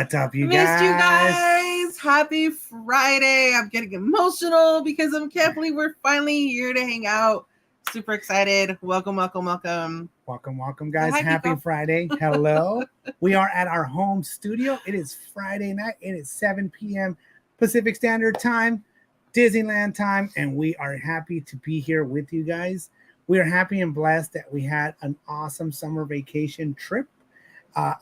What's up, you Missed guys? you guys. Happy Friday. I'm getting emotional because I can't believe we're finally here to hang out. Super excited. Welcome, welcome, welcome. Welcome, guys. Hi, Happy Kiko. Friday. Hello. We are at our home studio. It is Friday night. It is 7 p.m. Pacific Standard Time, Disneyland time, and we are happy to be here with you guys. We are happy and blessed that we had an awesome summer vacation trip.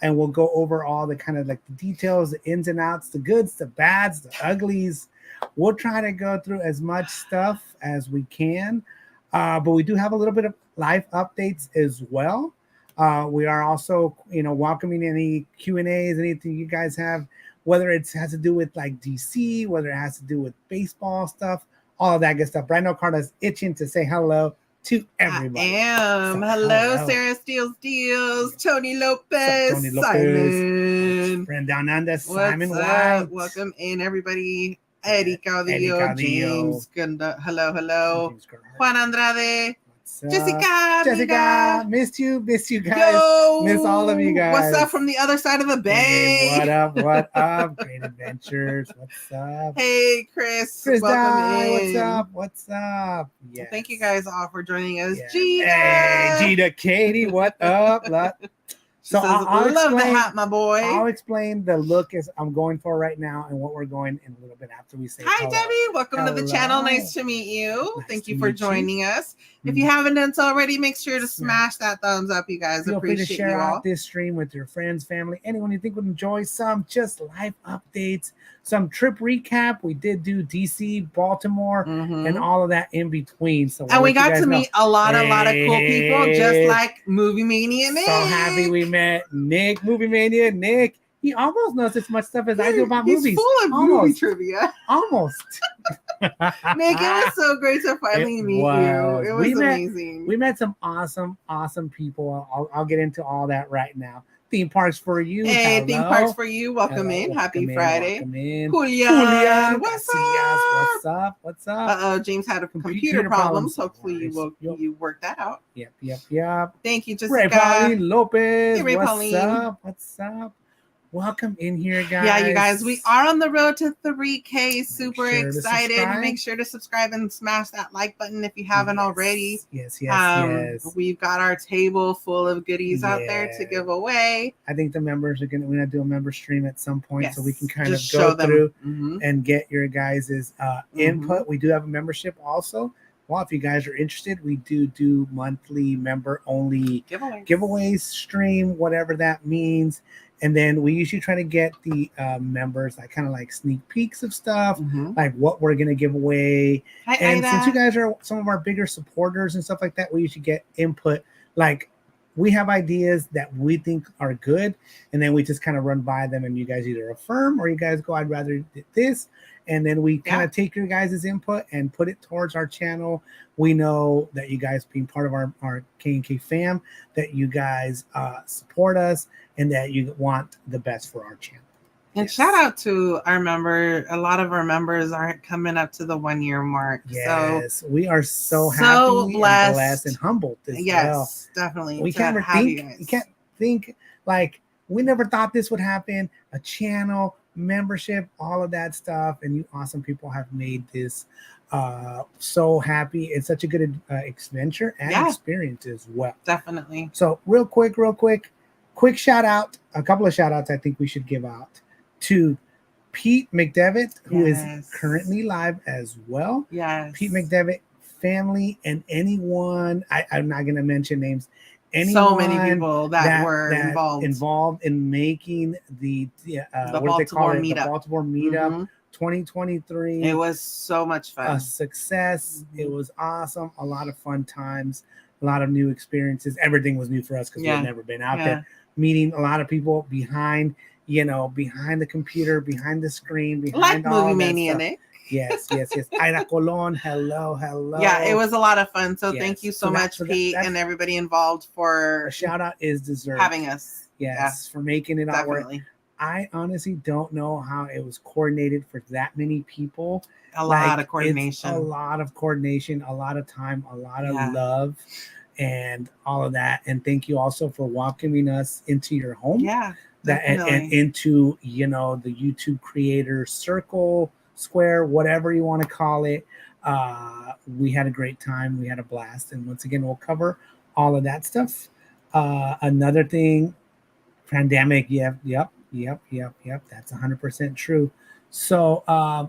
And we'll go over all the kind of like the details, the ins and outs, the goods, the bads, the uglies. We'll try to go through as much stuff as we can. But we do have a little bit of live updates as well. We are also, welcoming any Q&As, anything you guys have, whether it has to do with like DC, whether it has to do with baseball stuff, all of that good stuff. Right now, Karla's itching to say hello to everybody. I am. So, hello, Sarah Steels, Tony Lopez, Tony Lopez, Simon. friend down under, Simon What's White. up? Welcome in, everybody. Eddie Caudillo, Caudillo. James Gunda. Hello. James Gunda. Juan Andrade. What's up? Jessica, amiga. Missed you guys. Yo, miss all of you guys. What's up from the other side of the bay? Hey, what up? Great adventures. What's up? Hey, Chris. Welcome in. What's up? Yes. Well, thank you guys all for joining us. Yeah. Gina. Hey, Gina, Katie, what up? So I'll love the hat, my boy. I'll explain the look as I'm going for right now and what we're going in a little bit after we say hi, hello. Debbie. Welcome to the channel. Nice to meet you. Nice Thank you for joining us. If you haven't done so already, make sure to smash that thumbs up, you guys. Feel free to Appreciate share you all. out this stream with your friends, family, anyone you think would enjoy some just live updates, some trip recap. We did do DC, Baltimore, and all of that in between. So and we got to meet a lot of cool people, just like Movie Mania Nick. So happy we met Nick, Movie Mania Nick. He almost knows as much stuff as I do about movies. He's full of movie trivia. Almost. Nick, it was so great to finally meet you. It was amazing. We met some awesome people. I'll get into all that right now. Theme parks for you. Hey, hello. Theme parks for you. Welcome in. Happy Friday. Welcome in. Julian, what's up? What's up? James had a computer problems. Hopefully you work that out. Yep. Thank you, Jessica. Ray Pauline Lopez. Hey, Ray Pauline. What's up? Welcome in here, guys. Yeah, you guys, we are on the road to 3K. Super excited. Make sure to subscribe and smash that like button if you haven't already. Yes. We've got our table full of goodies out there to give away. I think the members are we're gonna do a member stream at some point, so we can kind of go through and get your guys' input. We do have a membership also. Well, if you guys are interested, we do monthly member only giveaways, stream, whatever that means. And then we usually try to get the members like kind of like sneak peeks of stuff, like what we're going to give away. Since you guys are some of our bigger supporters and stuff like that, we usually get input. Like we have ideas that we think are good, and then we just kind of run by them, and you guys either affirm or you guys go, I'd rather do this. And then we kind of take your guys' input and put it towards our channel. We know that you guys being part of our K&K fam, that you guys support us and that you want the best for our channel. And shout out to our member. A lot of our members are coming up to the 1 year mark. Yes, so we are so happy, blessed and humbled as well. Definitely. We can't think. You can't think like we never thought this would happen. A channel, membership, all of that stuff, and you awesome people have made this so happy. It's such a good adventure and experience as well. Definitely. So real quick shout out, a couple of shout outs I think we should give out to Pete McDevitt, who is currently live as well. Yes. Pete McDevitt family and anyone, I'm not going to mention names. So many people that were involved in making the Baltimore meetup. The Baltimore meetup 2023. It was so much fun. A success. It was awesome. A lot of fun times. A lot of new experiences. Everything was new for us because we've never been out there. Meeting a lot of people behind the computer, behind the screen, behind all Movie Mania, Nick. Yes. Ida Colon, hello. Yeah, it was a lot of fun. Thank you so much, Pete, and everybody involved for a shout out is deserved. Having us. Yes, for making it all work. I honestly don't know how it was coordinated for that many people. A lot of coordination. A lot of coordination, a lot of time, a lot of love, and all of that. And thank you also for welcoming us into your home. Yeah. that and into, you know, the YouTube creator circle, square, whatever you want to call it. We had a great time. We had a blast. And once again, we'll cover all of that stuff. Another thing, pandemic. Yep. That's 100% true. So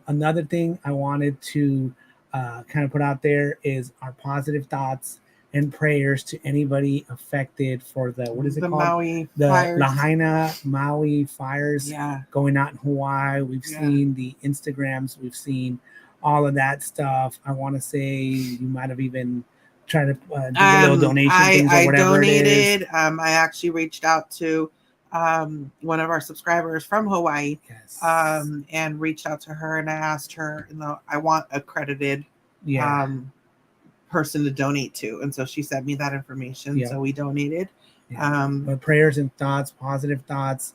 another thing I wanted to kind of put out there is our positive thoughts and prayers to anybody affected for the, what is it called? Maui the fires. Lahaina Maui fires going out in Hawaii. We've seen the Instagrams. We've seen all of that stuff. I want to say you might have even tried to do a little donation things or whatever donated. it is. I actually reached out to one of our subscribers from Hawaii, and reached out to her, and I asked her, you know, I want accredited person to donate to, and so she sent me that information. So we donated. But prayers and thoughts, positive thoughts.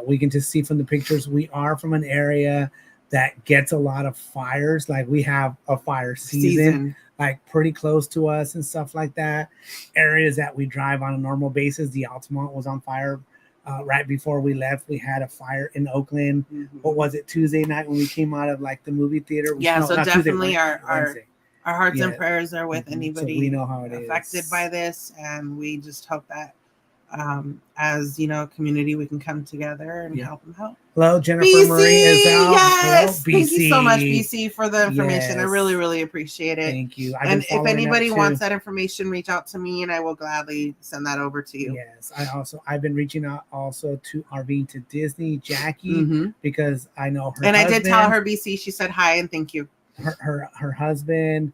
We can just see from the pictures, we are from an area that gets a lot of fires. Like we have a fire season like pretty close to us and stuff like that. Areas that we drive on a normal basis. The Altamont was on fire right before we left. We had a fire in Oakland. What was it, Tuesday night when we came out of like the movie theater? So definitely our hearts and prayers are with anybody so we know how it affected by this, and we just hope that as you know, a community, we can come together and help them out. Hello, Jennifer BC, Marie is out. Yes, hello, BC. Thank you so much, BC, for the information. I really, really appreciate it. Thank you. And if anybody wants that information, reach out to me, and I will gladly send that over to you. Yes, I've been reaching out also to RV to Disney, Jackie, because I know her. And husband, I did tell her, BC. She said hi and thank you. Her husband,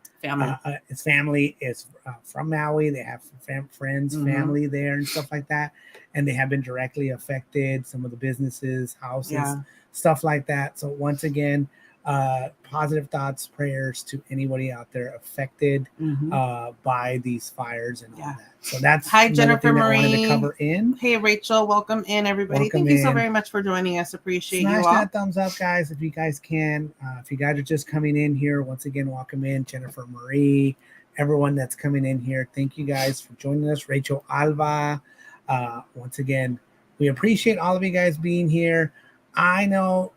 his family is from Maui. They have friends, family there, and stuff like that. And they have been directly affected. Some of the businesses, houses, stuff like that. So once again, positive thoughts, prayers to anybody out there affected by these fires and all that. So that's hi, Jennifer Marie. I wanted to cover in. Hey, Rachel, welcome in, everybody. Thank you so very much for joining us. Appreciate Smash you all. that thumbs up, guys, if you guys can. If you guys are just coming in here, once again, welcome in, Jennifer Marie, everyone that's coming in here. Thank you guys for joining us. Rachel Alva. Once again, we appreciate all of you guys being here. I know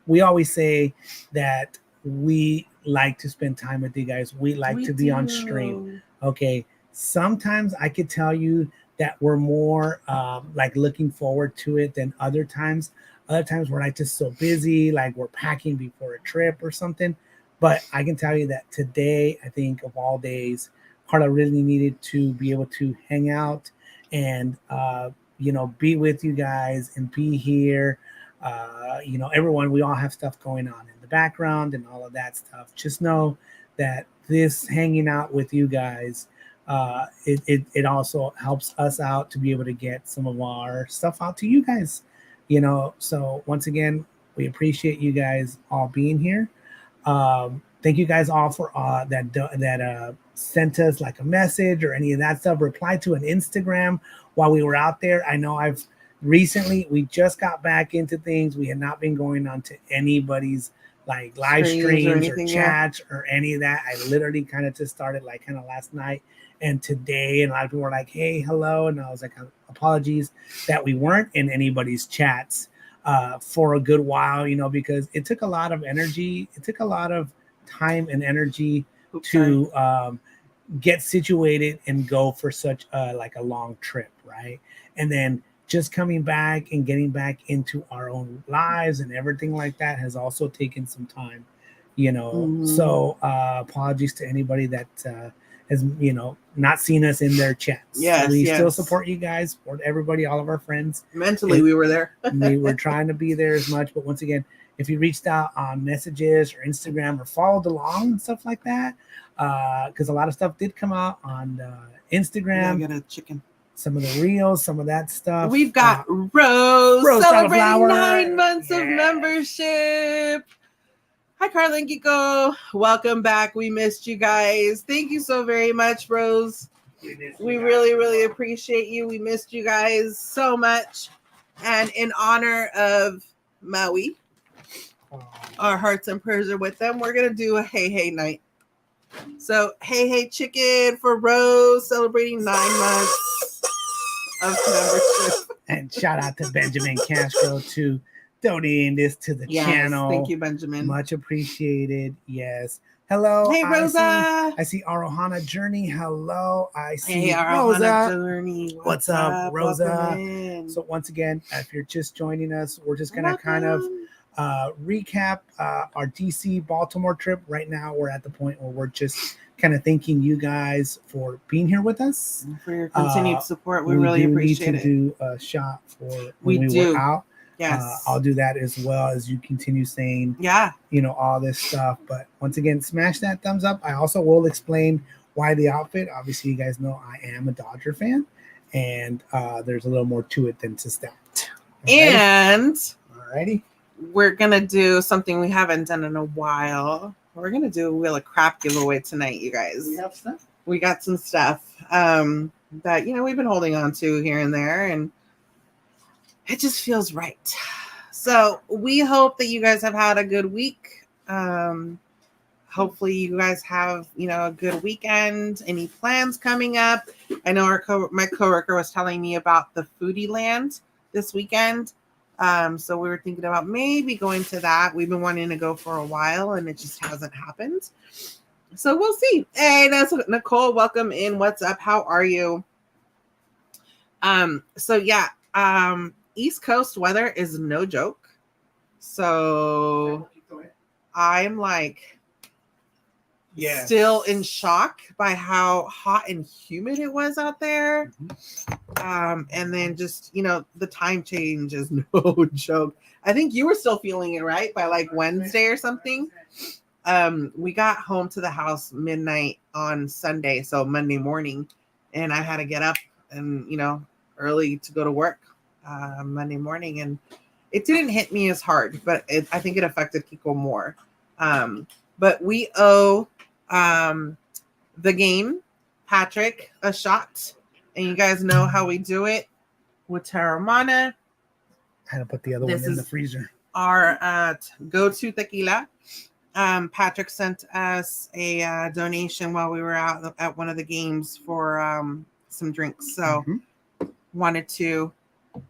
we always say that we like to spend time with you guys. We like to be on stream. Okay. Sometimes I could tell you that we're more like looking forward to it than other times. Other times we're like just so busy, like we're packing before a trip or something. But I can tell you that today, I think of all days, Karla really needed to be able to hang out and you know, be with you guys and be here. You know, everyone, we all have stuff going on in the background and all of that stuff. Just know that this hanging out with you guys, it also helps us out to be able to get some of our stuff out to you guys, you know. So once again, we appreciate you guys all being here. Thank you guys all for that sent us like a message or any of that stuff. Reply to an Instagram while we were out there. I know we just got back into things. We had not been going on to anybody's like live streams or chats or any of that. I literally kind of just started like kind of last night and today, and a lot of people were like, hey, hello. And I was like, apologies that we weren't in anybody's chats for a good while, you know, because it took a lot of energy. It took a lot of time and energy to get situated and go for such like a long trip, right? And then just coming back and getting back into our own lives and everything like that has also taken some time, you know. So apologies to anybody that has, you know, not seen us in their chats. We still support you guys, support everybody, all of our friends. Mentally, we were there. We were trying to be there as much, but once again, if you reached out on messages or Instagram or followed along and stuff like that, because a lot of stuff did come out on Instagram. I got a chicken. Some of the reels, some of that stuff. We've got Rose celebrating 9 months of membership. Hi, Karla and Kiko. Welcome back. We missed you guys. Thank you so very much, Rose. We really, really appreciate you. We missed you guys so much. And in honor of Maui, our hearts and prayers are with them. We're going to do a hey, hey night. So, hey, hey chicken for Rose, celebrating 9 months of membership. And shout out to Benjamin Castro to donating this to the channel. Thank you, Benjamin. Much appreciated. Yes. Hello. Hey, Rosa. I see Arohana Journey. Hello. I see Rosa. Journey. What's up, Rosa? So once again, if you're just joining us, we're just going to kind of recap our DC Baltimore trip. Right now, we're at the point where we're just kind of thanking you guys for being here with us. And for your continued support. We really appreciate it. We need to do a shot for when we were out. Yes. I'll do that as well as you continue saying, all this stuff. But once again, smash that thumbs up. I also will explain why the outfit. Obviously, you guys know I am a Dodger fan, and there's a little more to it than just that. Alrighty. We're going to do something we haven't done in a while. We're going to do a Wheel of Crap giveaway tonight, you guys. We have stuff. We got some stuff that, we've been holding on to here and there, and it just feels right. So we hope that you guys have had a good week. Hopefully you guys have, a good weekend. Any plans coming up? I know my coworker was telling me about the Foodie Land this weekend. So we were thinking about maybe going to that. We've been wanting to go for a while and it just hasn't happened. So we'll see. Hey, that's Nicole. Welcome in. What's up? How are you? East Coast weather is no joke. So I'm still in shock by how hot and humid it was out there. And then just, the time change is no joke. I think you were still feeling it, right? By Wednesday or something. We got home to the house midnight on Sunday, so Monday morning, and I had to get up and, early to go to work Monday morning, and it didn't hit me as hard, but I think it affected Kiko more. But we owe the game, Patrick, a shot, and you guys know how we do it with Terramana. I had to put the other one in the freezer. Our go-to tequila. Patrick sent us a donation while we were out at one of the games for some drinks, so wanted to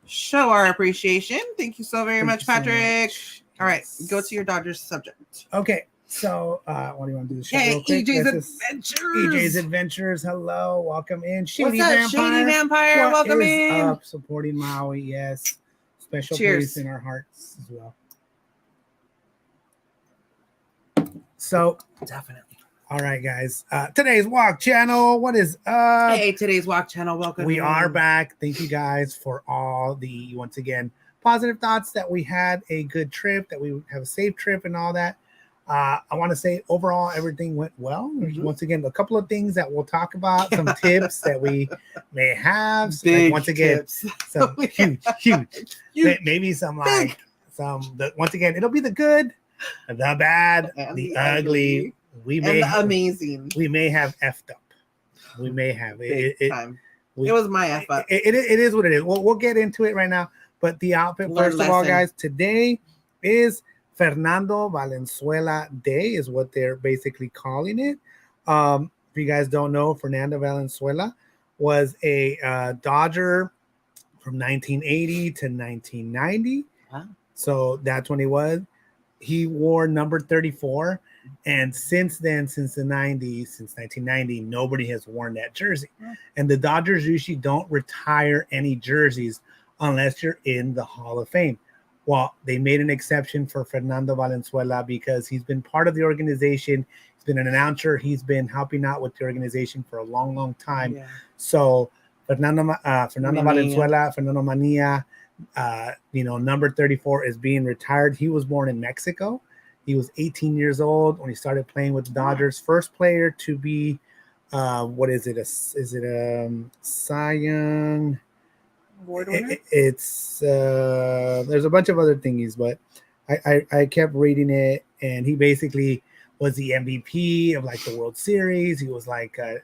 show our appreciation. Thank you so very much, Patrick. So much. All right, go to your Dodgers subject. Okay. So, what do you want to do? The show real quick? EJ's Adventures. Hello, welcome in. Shady Vampire? Welcome in. Up, supporting Maui. Yes, special place in our hearts as well. So, definitely. All right, guys. Today's Walk Channel. What is up? Hey, today's Walk Channel. Welcome. We are back. Thank you guys for all the once again positive thoughts that we had a good trip, that we have a safe trip, and all that. I want to say overall everything went well. Once again, a couple of things that we'll talk about, some tips that we may have. Big once again, tips. Some huge. Maybe some once again, it'll be the good, the bad, and the ugly. The amazing. We may have effed up. We may have it was my F up. It is what it is. We'll get into it right now. But the outfit, first of all, guys, today is Fernando Valenzuela Day is what they're basically calling it. If you guys don't know, Fernando Valenzuela was a Dodger from 1980 to 1990. Wow. So that's when he was. He wore number 34. And since then, since the 90s, since 1990, nobody has worn that jersey. And the Dodgers usually don't retire any jerseys unless you're in the Hall of Fame. Well, they made an exception for Fernando Valenzuela because he's been part of the organization. He's been an announcer. He's been helping out with the organization for a long, long time. Yeah. So Fernando Valenzuela, Fernando Mania, number 34 is being retired. He was born in Mexico. He was 18 years old when he started playing with the Dodgers. First player to be, what is it? Is it a Cy Young? It's there's a bunch of other thingies, but I kept reading it, and he basically was the MVP of the World Series. He was like a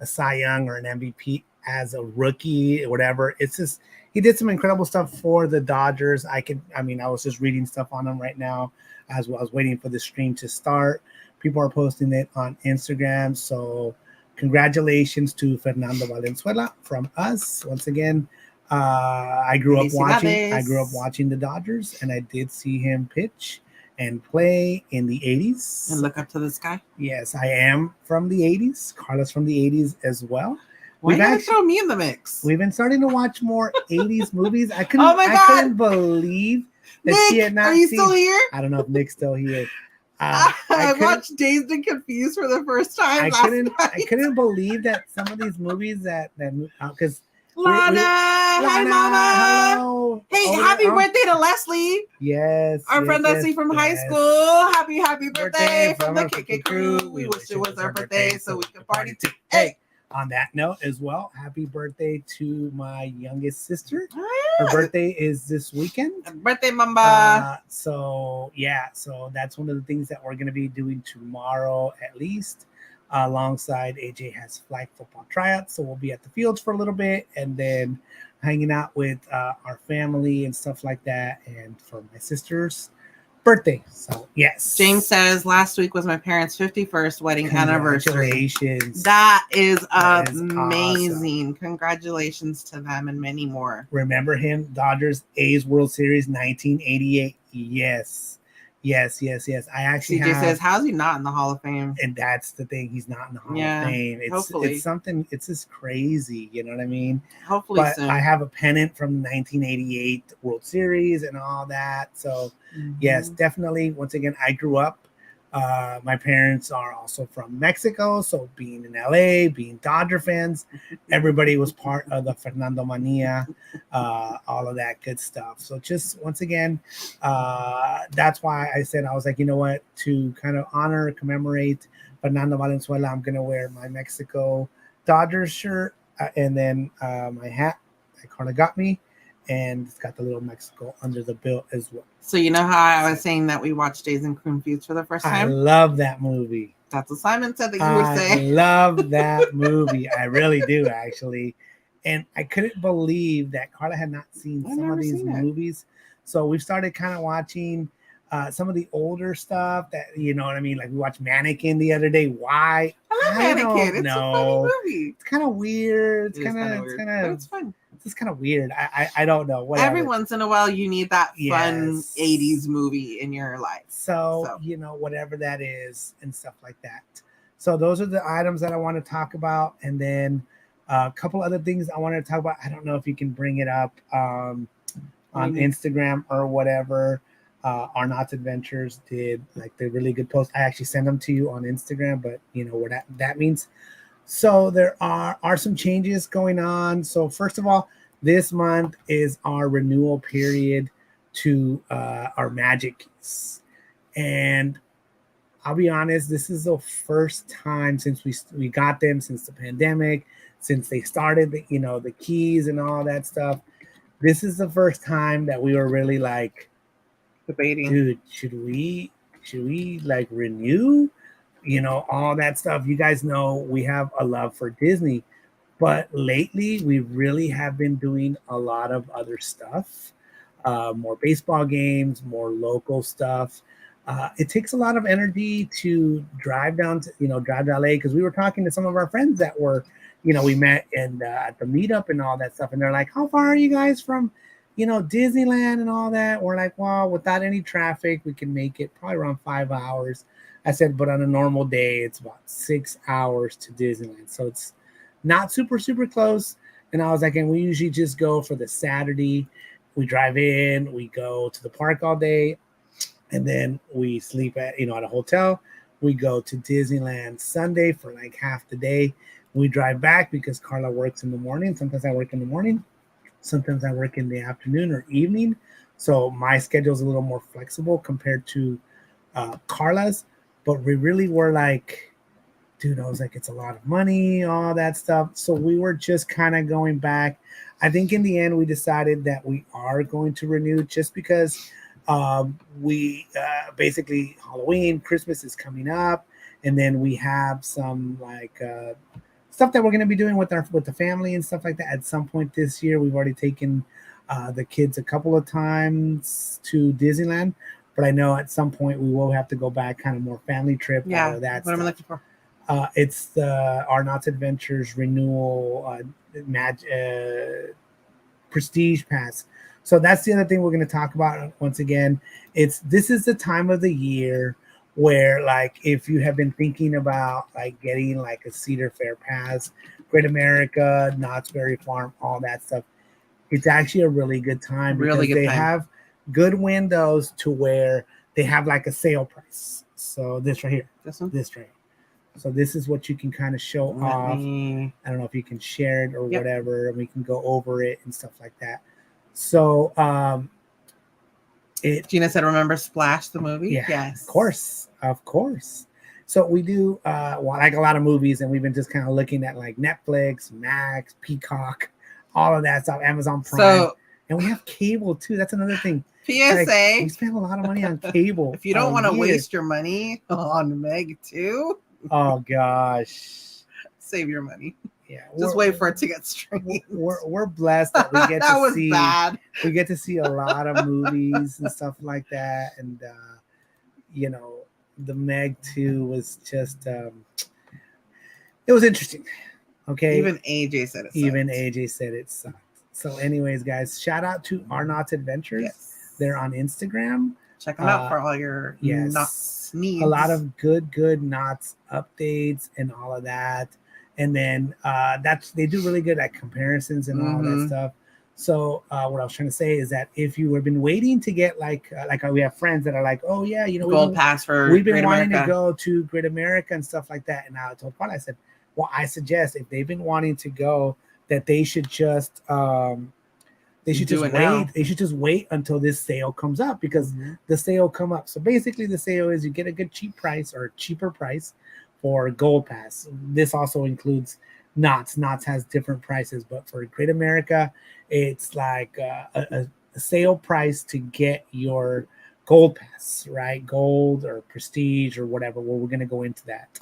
Cy Young or an MVP as a rookie or whatever. It's just he did some incredible stuff for the Dodgers. I was just reading stuff on him right now as well. I was waiting for the stream to start. People are posting it on Instagram, so congratulations to Fernando Valenzuela from us once again. I grew up watching the Dodgers, and I did see him pitch and play in the 80s. And look up to the sky. Yes, I am from the 80s. Carla's from the 80s as well. Why you throw me in the mix? We've been starting to watch more 80s movies. I couldn't believe that Nick, she had not are you still here? I don't know if Nick's still here. I watched Dazed and Confused for the first time I couldn't believe that some of these movies that because Lana, hi Mama. Hello. Hey, happy birthday to Leslie. Yes. Our friend Leslie from high school. Happy birthday from the KK crew. We wish it was our birthday so we could party too. Hey. On that note as well, happy birthday to my youngest sister. Her birthday is this weekend. Birthday, Mamba. So that's one of the things that we're going to be doing tomorrow at least. Alongside AJ has flag football tryouts, so we'll be at the fields for a little bit and then hanging out with our family and stuff like that. And for my sister's birthday, so yes. James says last week was my parents' 51st wedding anniversary. Congratulations! That is amazing. Awesome. Congratulations to them and many more. Remember him? Dodgers A's World Series 1988. Yes. I actually CJ says, how's he not in the Hall of Fame? And that's the thing. He's not in the Hall of Fame. It's something. It's just crazy. You know what I mean? Hopefully soon. I have a pennant from the 1988 World Series and all that. So, yes, definitely. Once again, I grew up. My parents are also from Mexico. So being in LA, being Dodger fans, everybody was part of the Fernando Mania, all of that good stuff. So just once again, that's why I said, I was like, you know what, to kind of honor, commemorate Fernando Valenzuela, I'm going to wear my Mexico Dodgers shirt and then my hat that Karla got me. And it's got the little Mexico under the bill as well. So you know how I was saying that we watched Dazed and Confused for the first time? I love that movie. That's what Simon said that you would say. I love that movie. I really do, actually. And I couldn't believe that Karla had not seen some of these movies. So we started kind of watching some of the older stuff that, you know what I mean? Like we watched Mannequin the other day. Why? I love Mannequin. It's a funny movie. It's kind of weird. It's fun. It's kind of weird. I don't know. Whatever. Every once in a while, you need that fun 80s movie in your life. So, you know, whatever that is and stuff like that. So those are the items that I want to talk about. And then a couple other things I want to talk about. I don't know if you can bring it up on Instagram or whatever. Our Knots Adventures did like the really good post. I actually sent them to you on Instagram, but you know what that means. So there are some changes going on. So first of all, this month is our renewal period to our Magic keys. And I'll be honest, this is the first time since we got them, since the pandemic, since they started the keys and all that stuff. This is the first time that we were really like debating, dude, should we like renew? You know, all that stuff. You guys know we have a love for Disney, but lately we really have been doing a lot of other stuff, more baseball games, more local stuff. It takes a lot of energy to drive down to LA, because we were talking to some of our friends that were, we met at the meetup and all that stuff, and they're like, how far are you guys from, Disneyland and all that? We're like, well, without any traffic, we can make it probably around 5 hours. I said, but on a normal day, it's about 6 hours to Disneyland. So it's not super, super close. And I was like, and we usually just go for the Saturday. We drive in, we go to the park all day, and then we sleep at a hotel. We go to Disneyland Sunday for like half the day. We drive back because Karla works in the morning. Sometimes I work in the morning. Sometimes I work in the afternoon or evening. So my schedule is a little more flexible compared to Karla's. But we really were like, dude, I was like, it's a lot of money, all that stuff. So we were just kind of going back. I think in the end, we decided that we are going to renew just because we basically Halloween, Christmas is coming up. And then we have some like stuff that we're going to be doing with the family and stuff like that. At some point this year, we've already taken the kids a couple of times to Disneyland. But I know at some point we will have to go back, kind of more family trip. Yeah, that's what I'm looking for. It's the Our Knots Adventures renewal Prestige Pass. So that's the other thing we're going to talk about once again. This is the time of the year where, like, if you have been thinking about like getting like a Cedar Fair Pass, Great America, Knott's Berry Farm, all that stuff, it's actually a really good time because they have good windows to where they have like a sale price. So this right here, this right here. So this is what you can kind of show off. I don't know if you can share it or whatever, and we can go over it and stuff like that. So Gina said, remember Splash the movie? Yeah, yes. Of course. So we do like a lot of movies, and we've been just kind of looking at like Netflix, Max, Peacock, all of that stuff, Amazon Prime. And we have cable too. That's another thing. PSA. Like, we spend a lot of money on cable. If you don't want to waste your money on Meg 2. Oh gosh. Save your money. Yeah. Just wait for it to get streamed. We're blessed that we get that to was see bad. We get to see a lot of movies and stuff like that. And the Meg 2 was just it was interesting. Okay. Even AJ said it sucked. So anyways, guys, shout out to Our Knott's Adventures. Yes. They're on Instagram. Check them out for all your knots needs. A lot of good knots updates and all of that. And then they do really good at comparisons and all that stuff. So what I was trying to say is that if you have been waiting to get like we have friends that are like, oh yeah, Gold Pass for we've been Great wanting America. to go to Great America and stuff like that. And I told Paul, I said, well, I suggest if they've been wanting to go, that they should just wait. They should just wait until this sale comes up, because the sale come up. So basically the sale is you get a good cheap price or cheaper price for Gold Pass. This also includes Knott's. Knott's has different prices, but for Great America, it's like a sale price to get your Gold Pass, right? Gold or Prestige or whatever. Well, we're going to go into that.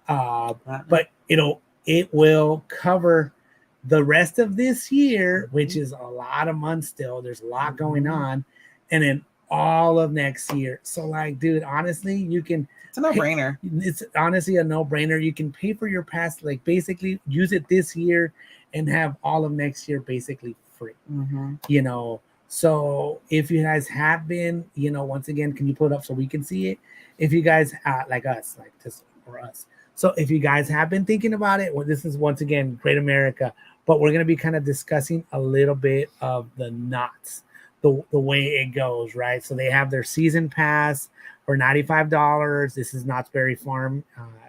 But it will cover the rest of this year, which is a lot of months still. There's a lot going on. And then all of next year. So like, dude, honestly, it's a no-brainer. It's honestly a no-brainer. You can pay for your pass, like basically use it this year and have all of next year basically free. So if you guys have been, once again, can you put it up so we can see it? If you guys like us, like just for us. So if you guys have been thinking about it, well, this is once again Great America, but we're going to be kind of discussing a little bit of the knots, the way it goes, right? So they have their season pass for $95. This is Knott's Berry Farm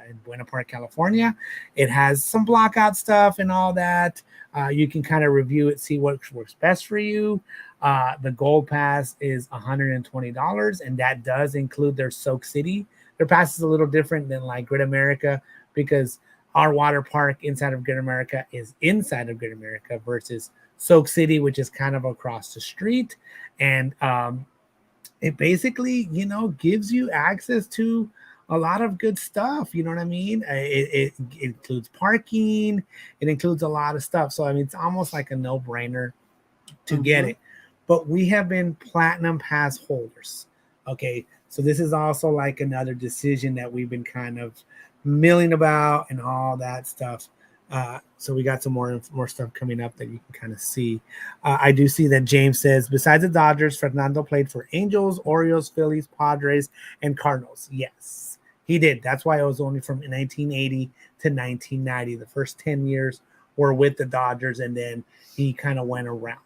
in Buena Park, California. It has some blockout stuff and all that. You can kind of review it, see what works best for you. The Gold Pass is $120, and that does include their Soak City. Their pass is a little different than like Great America, because our water park inside of Great America is inside of Great America versus Soak City, which is kind of across the street. And it basically, gives you access to a lot of good stuff. You know what I mean? It includes parking. It includes a lot of stuff. So, I mean, it's almost like a no-brainer to get it. But we have been Platinum Pass holders. Okay. So this is also like another decision that we've been kind of milling about and all that stuff. So we got some more stuff coming up that you can kind of see. I do see that James says, besides the Dodgers, Fernando played for Angels, Orioles, Phillies, Padres, and Cardinals. Yes, he did. That's why it was only from 1980 to 1990. The first 10 years were with the Dodgers, and then he kind of went around.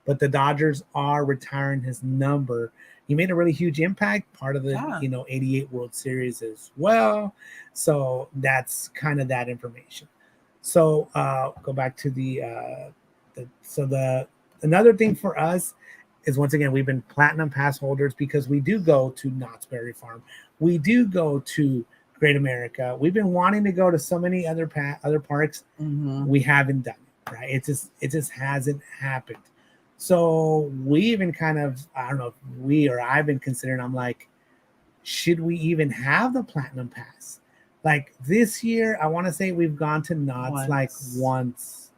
But the Dodgers are retiring his number. He made a really huge impact, part of the 88 World Series as well. So that's kind of that information. So go back to another thing for us is, once again, we've been Platinum Pass holders because we do go to Knott's Berry Farm. We do go to Great America. We've been wanting to go to so many other parks. We haven't done it, right? It just hasn't happened. So we even kind of, I don't know if we or I've been considering, I'm like, should we even have the Platinum Pass? Like this year, I want to say we've gone to Knott's like once.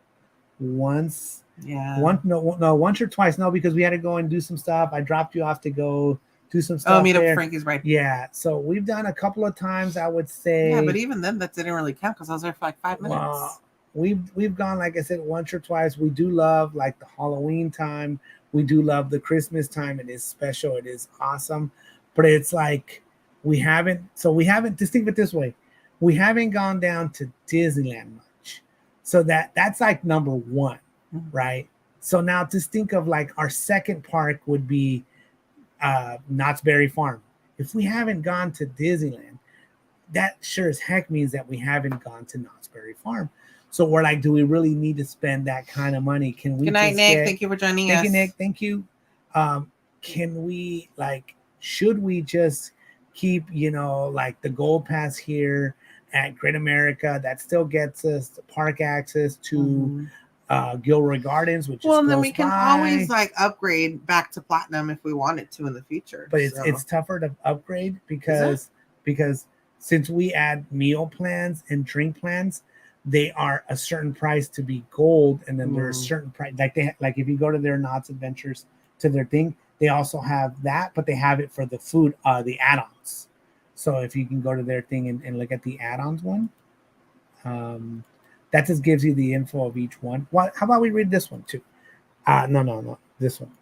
Yeah. Once or twice. No, because we had to go and do some stuff. I dropped you off to go do some stuff. Oh, meet up with Frankie's, right? Yeah. So we've done a couple of times, I would say. Yeah, but even then, that didn't really count because I was there for like 5 minutes. we've gone, like I said, once or twice. We do love like the Halloween time. We do love the Christmas time. It is special. It is awesome. But it's like we haven't. So we haven't. Just think of it this way: we haven't gone down to Disneyland much. So that's like number one, right? So now just think of like our second park would be Knott's Berry Farm. If we haven't gone to Disneyland, that sure as heck means that we haven't gone to Knott's Berry Farm. So we're like, do we really need to spend that kind of money? Can we? Good night, Nick. Thank you for joining us. Thank you, Nick. Thank you. Can we should we just keep, like the Gold Pass here at Great America that still gets us the park access to Gilroy Gardens, which is then we can always upgrade back to Platinum if we wanted to in the future. But it's tougher to upgrade because since we add meal plans and drink plans, they are a certain price to be gold, and then there's a certain price. Like if you go to their Knott's Adventures to their thing, they also have that, but they have it for the food, the add-ons. So if you can go to their thing and look at the add-ons one, that just gives you the info of each one. How about we read this one too? No, this one.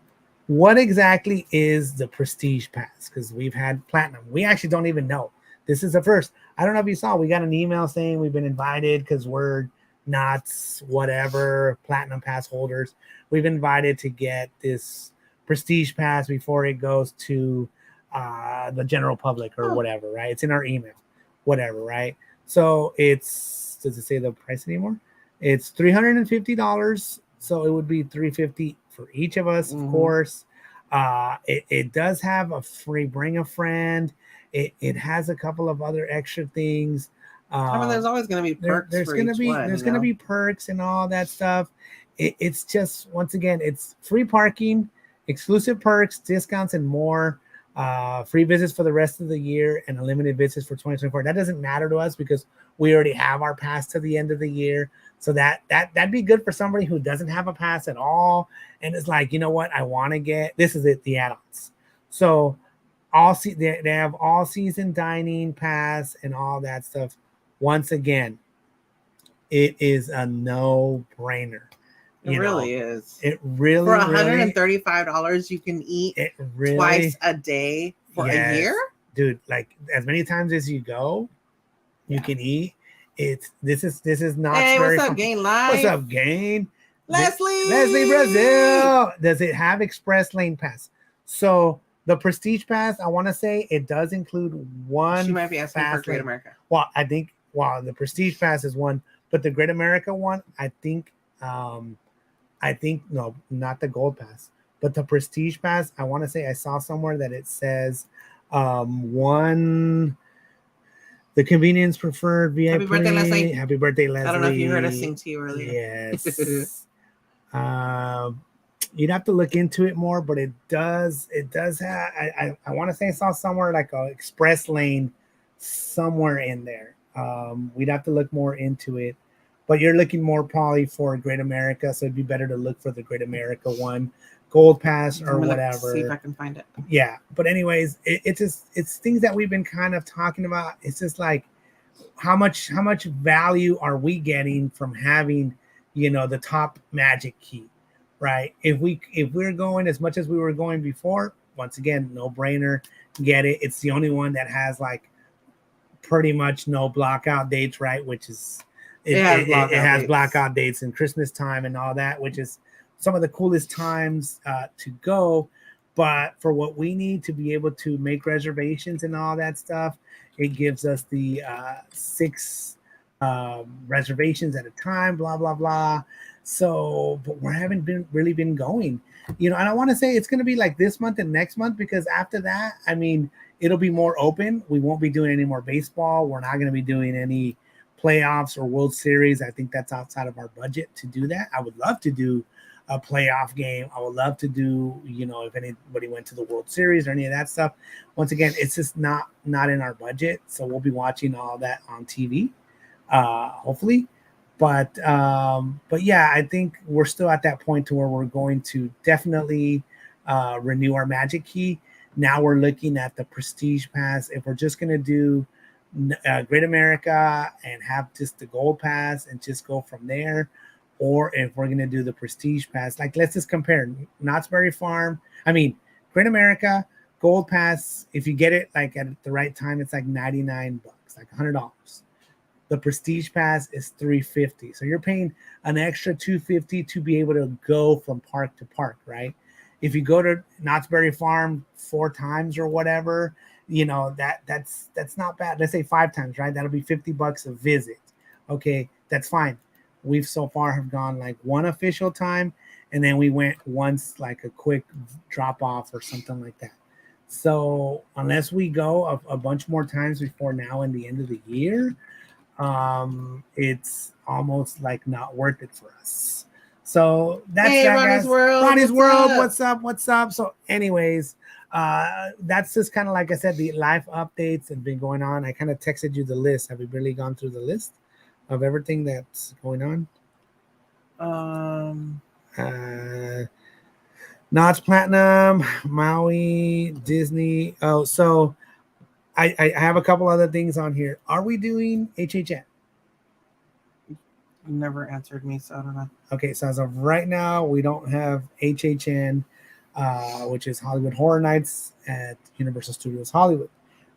What exactly is the Prestige Pass? Because we've had Platinum. We actually don't even know. This is the first. I don't know if you saw, we got an email saying we've been invited because we're Knott's whatever Platinum Pass holders. We've been invited to get this Prestige Pass before it goes to the general public or whatever, right? It's in our email, whatever, right? So does it say the price anymore? It's $350. So it would be $350 for each of us, of course. It does have a free bring a friend. It has a couple of other extra things. There's always going to be perks. There's going to be perks and all that stuff. It's just, once again, it's free parking, exclusive perks, discounts, and more. Free visits for the rest of the year and unlimited visits for 2024. That doesn't matter to us because we already have our pass to the end of the year. So that'd be good for somebody who doesn't have a pass at all and it's like, you know what, I want to get this is it, the add-ons. So they have all season dining pass and all that stuff. Once again, it is a no-brainer. It really is. It really for $135 you can eat twice a day for a year, dude. Like as many times as you go, you can eat. This is not. Hey, what's up, Gain Live? What's up, Gain? Leslie Brazil. Does it have express lane pass? So the Prestige Pass, I want to say it does include one. She might be asking for Great America. Well, I think the Prestige Pass is one, but the Great America one, I think no, not the Gold Pass, but the Prestige Pass. I want to say I saw somewhere that it says one. The convenience preferred VIP. Happy birthday, Leslie. Happy birthday, Leslie. I don't know if you heard us sing to you earlier. Yes. You'd have to look into it more, but it does have, I want to say I saw somewhere like a express lane somewhere in there. We'd have to look more into it, but you're looking more probably for Great America. So it'd be better to look for the Great America one, Gold Pass or whatever. See if I can find it. Yeah. But anyways, it's things that we've been kind of talking about. It's just like, how much value are we getting from having, the top magic key? Right. If we're going as much as we were going before, once again, no brainer, get it. It's the only one that has like pretty much no blackout dates, right? Which is it has blackout dates in Christmas time and all that, which is some of the coolest times to go. But for what we need to be able to make reservations and all that stuff, it gives us the 6 reservations at a time, blah blah blah. So, but we haven't really been going, and I want to say it's going to be like this month and next month, because after that, I mean, it'll be more open. We won't be doing any more baseball. We're not going to be doing any playoffs or World Series. I think that's outside of our budget to do that. I would love to do a playoff game. I would love to do, if anybody went to the World Series or any of that stuff. Once again, it's just not in our budget. So we'll be watching all that on TV, hopefully. But yeah, I think we're still at that point to where we're going to definitely renew our magic key. Now we're looking at the Prestige Pass. If we're just going to do Great America and have just the gold pass and just go from there, or if we're going to do the prestige pass, like let's just compare Knott's Berry Farm. I mean, Great America gold pass. If you get it like at the right time, it's like $99, like $100. The prestige pass is $350. So you're paying an extra $250 to be able to go from park to park, right? If you go to Knott's Berry Farm 4 times or whatever, that's not bad. Let's say 5 times, right? That'll be $50 a visit. Okay, that's fine. We've so far have gone like 1 official time, and then we went once like a quick drop off or something like that. So unless we go a bunch more times before now and the end of the year, it's almost like not worth it for us. So that's that, Ronnie's guys. World. Ronnie's World. What's up? So anyways, that's just kind of like I said, the life updates have been going on. I kind of texted you the list. Have you really gone through the list of everything that's going on? Knott's Platinum, Maui, Disney. Oh, so I have a couple other things on here. Are we doing HHN? You never answered me, so I don't know. Okay, so as of right now, we don't have HHN, which is Hollywood Horror Nights at Universal Studios Hollywood.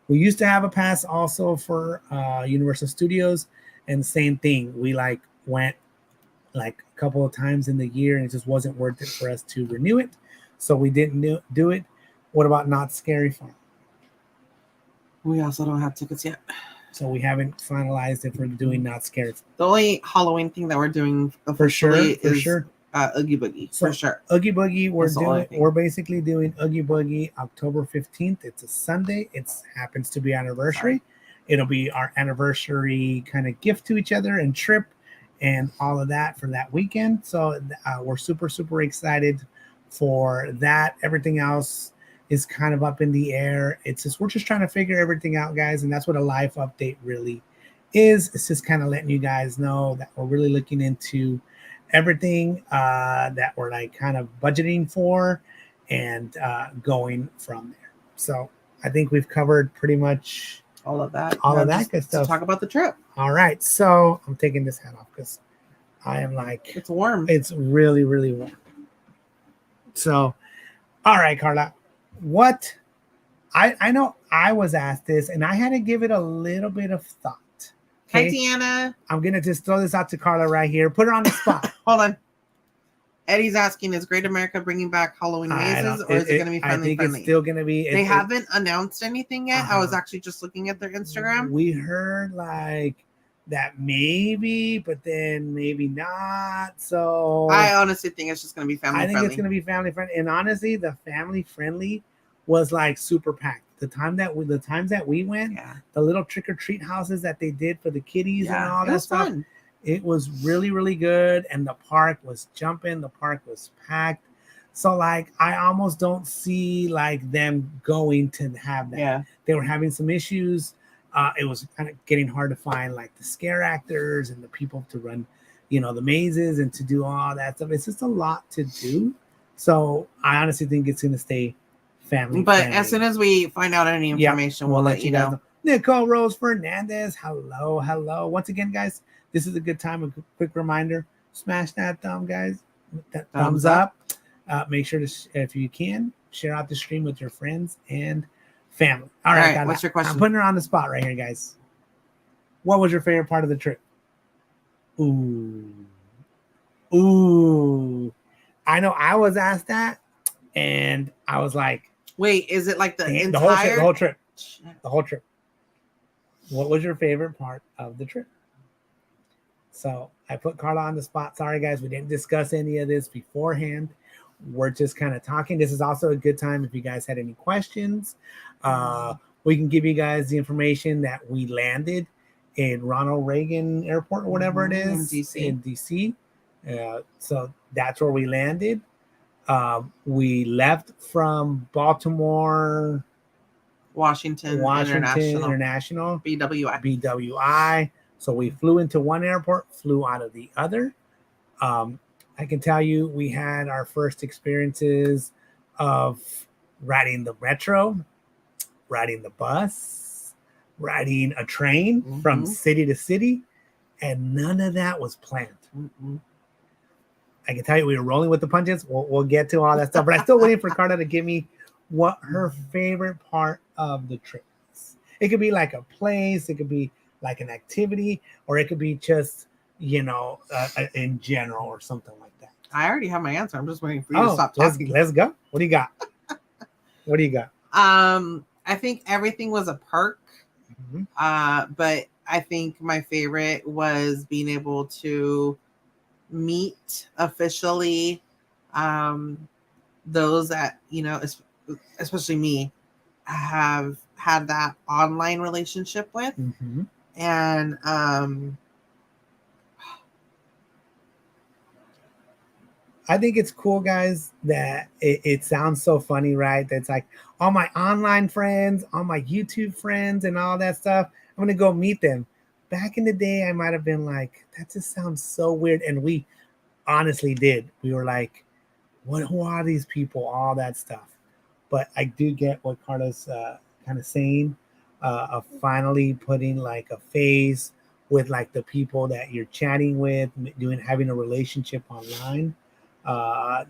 We used to have a pass also for Universal Studios, and same thing. We went like a couple of times in the year, and it just wasn't worth it for us to renew it, so we didn't do it. What about Knott's Scary Farm? We also don't have tickets yet. So we haven't finalized if we're doing Knott's Scary Farm. The only Halloween thing that we're doing officially is Oogie Boogie, for sure. Oogie Boogie, we're basically doing Oogie Boogie October 15th. It's a Sunday. It happens to be anniversary. It'll be our anniversary kind of gift to each other and trip and all of that for that weekend. So we're super, super excited for that. Everything else is kind of up in the air. We're just trying to figure everything out, guys. And that's what a life update really is. It's just kind of letting you guys know that we're really looking into everything that we're like kind of budgeting for and going from there. So I think we've covered pretty much all of that good stuff. Talk about the trip. All right. So I'm taking this hat off because I am like, it's warm. It's really, really warm. So, all right, Karla. What I know I was asked this and I had to give it a little bit of thought. Okay? Hi, Deanna. I'm gonna just throw this out to Karla right here. Put her on the spot. Hold on. Eddie's asking, is Great America bringing back Halloween mazes, or is it going to be friendly? It's still going to be. They haven't announced anything yet. I was actually just looking at their Instagram. We heard like that maybe, but then maybe not. So I honestly think it's just going to be family friendly. I think it's going to be family friendly. And honestly, the family friendly was like super packed. The times that we went, the little trick or treat houses that they did for the kiddies and all that stuff. Fun. It was really, really good. And the park was jumping. The park was packed. So like, I almost don't see like them going to have that. Yeah. They were having some issues. It was kind of getting hard to find like the scare actors and the people to run, the mazes and to do all that stuff. It's just a lot to do. So I honestly think it's going to stay family. But as soon as we find out any information, we'll let you know. Nicole Rose Fernandez. Hello. Once again, guys, this is a good time. A quick reminder, smash that thumb, guys. That thumbs up. Make sure to, if you can, share out the stream with your friends and family. All right, what's your question? I'm putting her on the spot right here, guys. What was your favorite part of the trip? Ooh. I know I was asked that, and I was like, wait, is it like the whole trip? The whole trip. What was your favorite part of the trip? So I put Karla on the spot. Sorry, guys, we didn't discuss any of this beforehand. We're just kind of talking. This is also a good time if you guys had any questions. We can give you guys the information that we landed in Ronald Reagan Airport or whatever it is in DC. So that's where we landed. We left from Baltimore, Washington International, BWI. So we flew into one airport, flew out of the other. I can tell you we had our first experiences of riding the metro, riding the bus, riding a train from city to city, and none of that was planned. I can tell you we were rolling with the punches. We'll get to all that stuff, but I'm still waiting for Karla to give me what her favorite part of the trip is. It could be like a place, it could be like an activity, or it could be just, in general or something like that. I already have my answer. I'm just waiting for you to stop talking. Let's go. What do you got? What do you got? I think everything was a perk. But I think my favorite was being able to meet officially those that, especially me, have had that online relationship with. And I think it's cool, guys, that it sounds so funny, right? That's like all my online friends, all my YouTube friends and all that stuff. I'm going to go meet them. Back in the day, I might have been like, that just sounds so weird. And we honestly did. We were like, who are these people? All that stuff. But I do get what Karla's kind of saying, of finally putting like a face with like the people that you're chatting with, having a relationship online.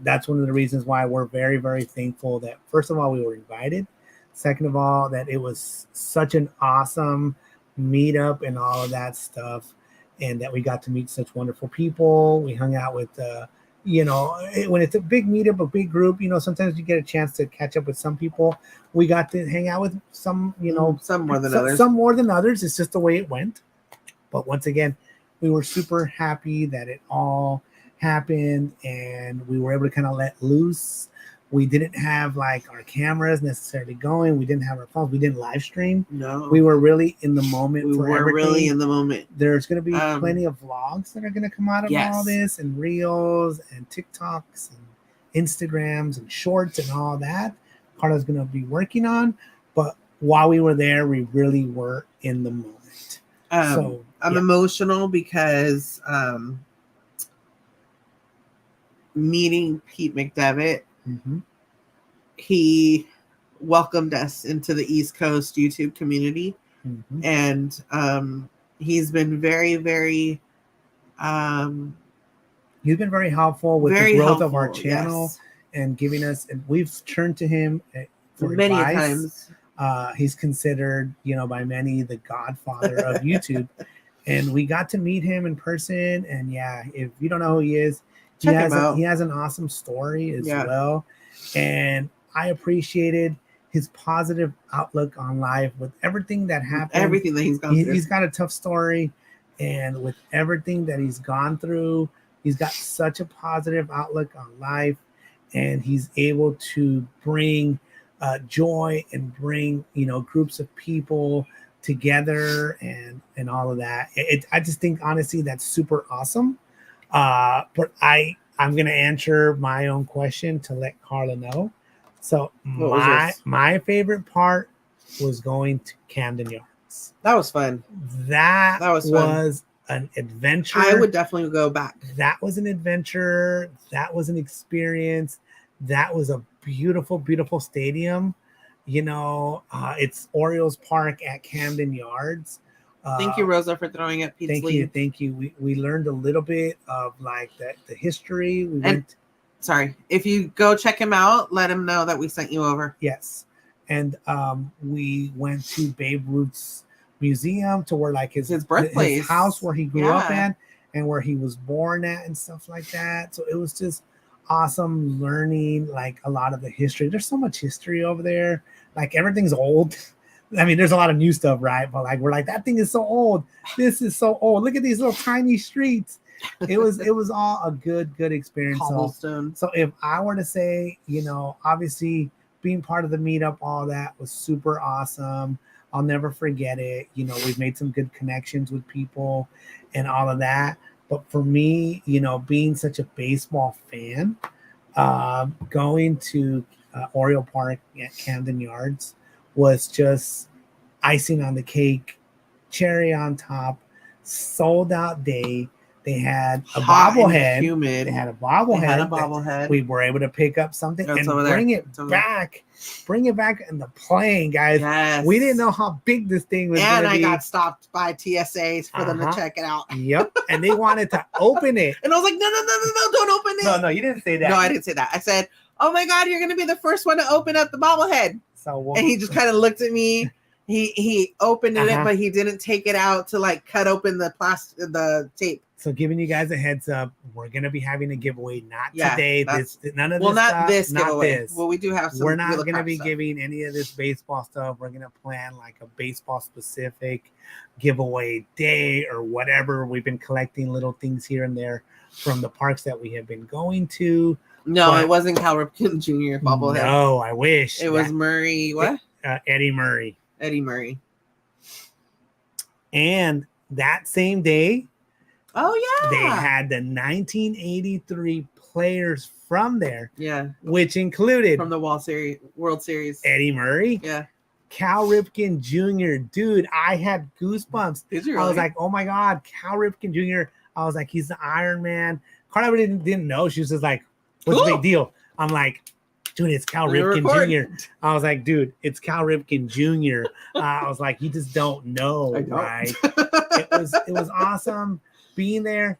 That's one of the reasons why we're very, very thankful that, first of all, we were invited. Second of all, that it was such an awesome meetup and all of that stuff, and that we got to meet such wonderful people. We hung out with, when it's a big meetup, a big group, sometimes you get a chance to catch up with some people. We got to hang out with some, some more than others. Some more than others. It's just the way it went. But once again, we were super happy that it all happened and we were able to kind of let loose. We didn't have like our cameras necessarily going. We didn't have our phones. We didn't live stream. No, we were really in the moment. We were really in the moment. There's going to be plenty of vlogs that are going to come out of all this, and reels and TikToks and Instagrams and shorts and all that. Karla's going to be working on. But while we were there, we really were in the moment. I'm emotional because meeting Pete McDevitt, he welcomed us into the East Coast YouTube community, and he's been very, very he's been very helpful with the growth of our channel and giving us, and we've turned to him for many advice. times. He's considered, by many, the godfather of YouTube. And we got to meet him in person. And if you don't know who he is, he has an awesome story as well. And I appreciated his positive outlook on life with everything that happened. Everything that he's gone through. He's got a tough story. And with everything that he's gone through, he's got such a positive outlook on life. And he's able to bring joy and bring, groups of people together and all of that. I just think, honestly, that's super awesome. But I'm going to answer my own question to let Karla know. So my favorite part was going to Camden Yards. That was fun. That was an adventure. I would definitely go back. That was an adventure. That was an experience. That was a beautiful, beautiful stadium. It's Orioles Park at Camden Yards. Thank you, Rosa, for throwing up Pete's lead. Thank you. We learned a little bit of like the history. If you go check him out, let him know that we sent you over. Yes. And we went to Babe Ruth's museum, to where like his birthplace, his house where he grew up at and where he was born at and stuff like that. So it was just awesome learning like a lot of the history. There's so much history over there. Like everything's old. I mean, there's a lot of new stuff, right? But like we're like, that thing is so old. This is so old. Look at these little tiny streets. It was all a good experience. Cobblestone. So if I were to say, obviously being part of the meetup, all that was super awesome. I'll never forget it. We've made some good connections with people and all of that. But for me, being such a baseball fan, going to Oriole Park at Camden Yards was just icing on the cake, cherry on top, sold out day. They had a Hot and bobblehead. humid. They had a bobblehead. They had a bobblehead. We were able to pick up something It's and over there. bring it back. Bring it back in the plane, guys. Yes. We didn't know how big this thing was. And I got stopped by TSAs for them to check it out. Yep. And they wanted to open it. And I was like, no, don't open it. No, you didn't say that. No, I didn't say that. I said, oh my God, you're going to be the first one to open up the bobblehead. So and he just kind of looked at me. He opened it, but he didn't take it out to like cut open the tape. So giving you guys a heads up, we're gonna be having a giveaway. Not today. None of this. Well, not stuff, this not giveaway. this. Well, we do have some. We're not gonna be stuff. giving any of this baseball stuff. We're gonna plan like a baseball specific giveaway day or whatever. We've been collecting little things here and there from the parks that we have been going to. No, it wasn't Cal Ripken Jr. bobblehead. No, I wish it was Murray. What? Eddie Murray. Eddie Murray. And that same day, oh yeah, they had the 1983 players from there. Yeah, which included from the World Series. Eddie Murray. Yeah. Cal Ripken Jr. Dude, I had goosebumps. Did you really? I was like, oh my God, Cal Ripken Jr. I was like, he's the Iron Man. Karla didn't know. She was just like, what's the big deal? I'm like, dude, it's Cal Ripken Jr. I was like, dude, it's Cal Ripken Jr. I was like, you just don't know, right? It was awesome being there.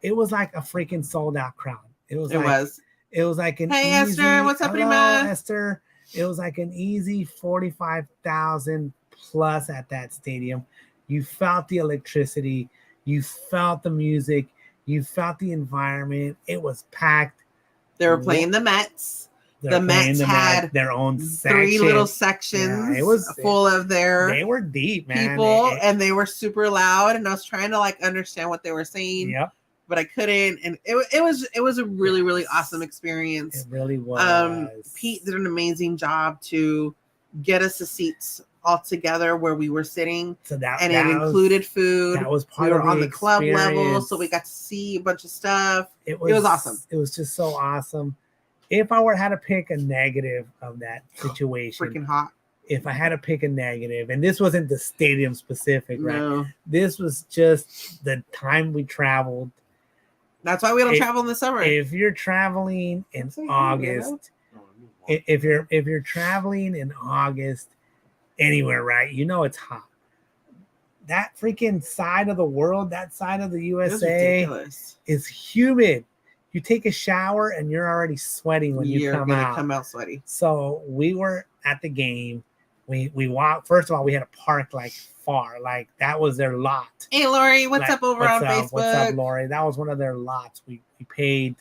It was like a freaking sold out crowd. It was like an hey easy, Esther, what's up, Prima? Esther. It was like an easy 45,000 plus at that stadium. You felt the electricity, you felt the music, you felt the environment. It was packed. They were playing the Mets. The Mets had their own section. 3 little sections. Yeah, it was full of their. They were deep, man. People, and they were super loud. And I was trying to like understand what they were saying. Yep. But I couldn't. And it was a really, really awesome experience. It really was. Pete did an amazing job to get us the seats all together where we were sitting. So it included food. That was part we of were on the club experience. level, so we got to see a bunch of stuff. It was awesome. It was just so awesome. If I had to pick a negative of that situation, freaking hot. If I had to pick a negative, and this wasn't the stadium specific, right? No. This was just the time we traveled. That's why we don't travel in the summer. If you're traveling in August, if you're traveling in August anywhere, right? You know it's hot. That freaking side of the world, that side of the USA is humid. You take a shower and you're already sweating when you come out. Come out sweaty. So we were at the game. We walked. First of all, we had to park like far. Like that was their lot. Hey Lori, what's up over on Facebook? What's up, Lori? That was one of their lots. We paid,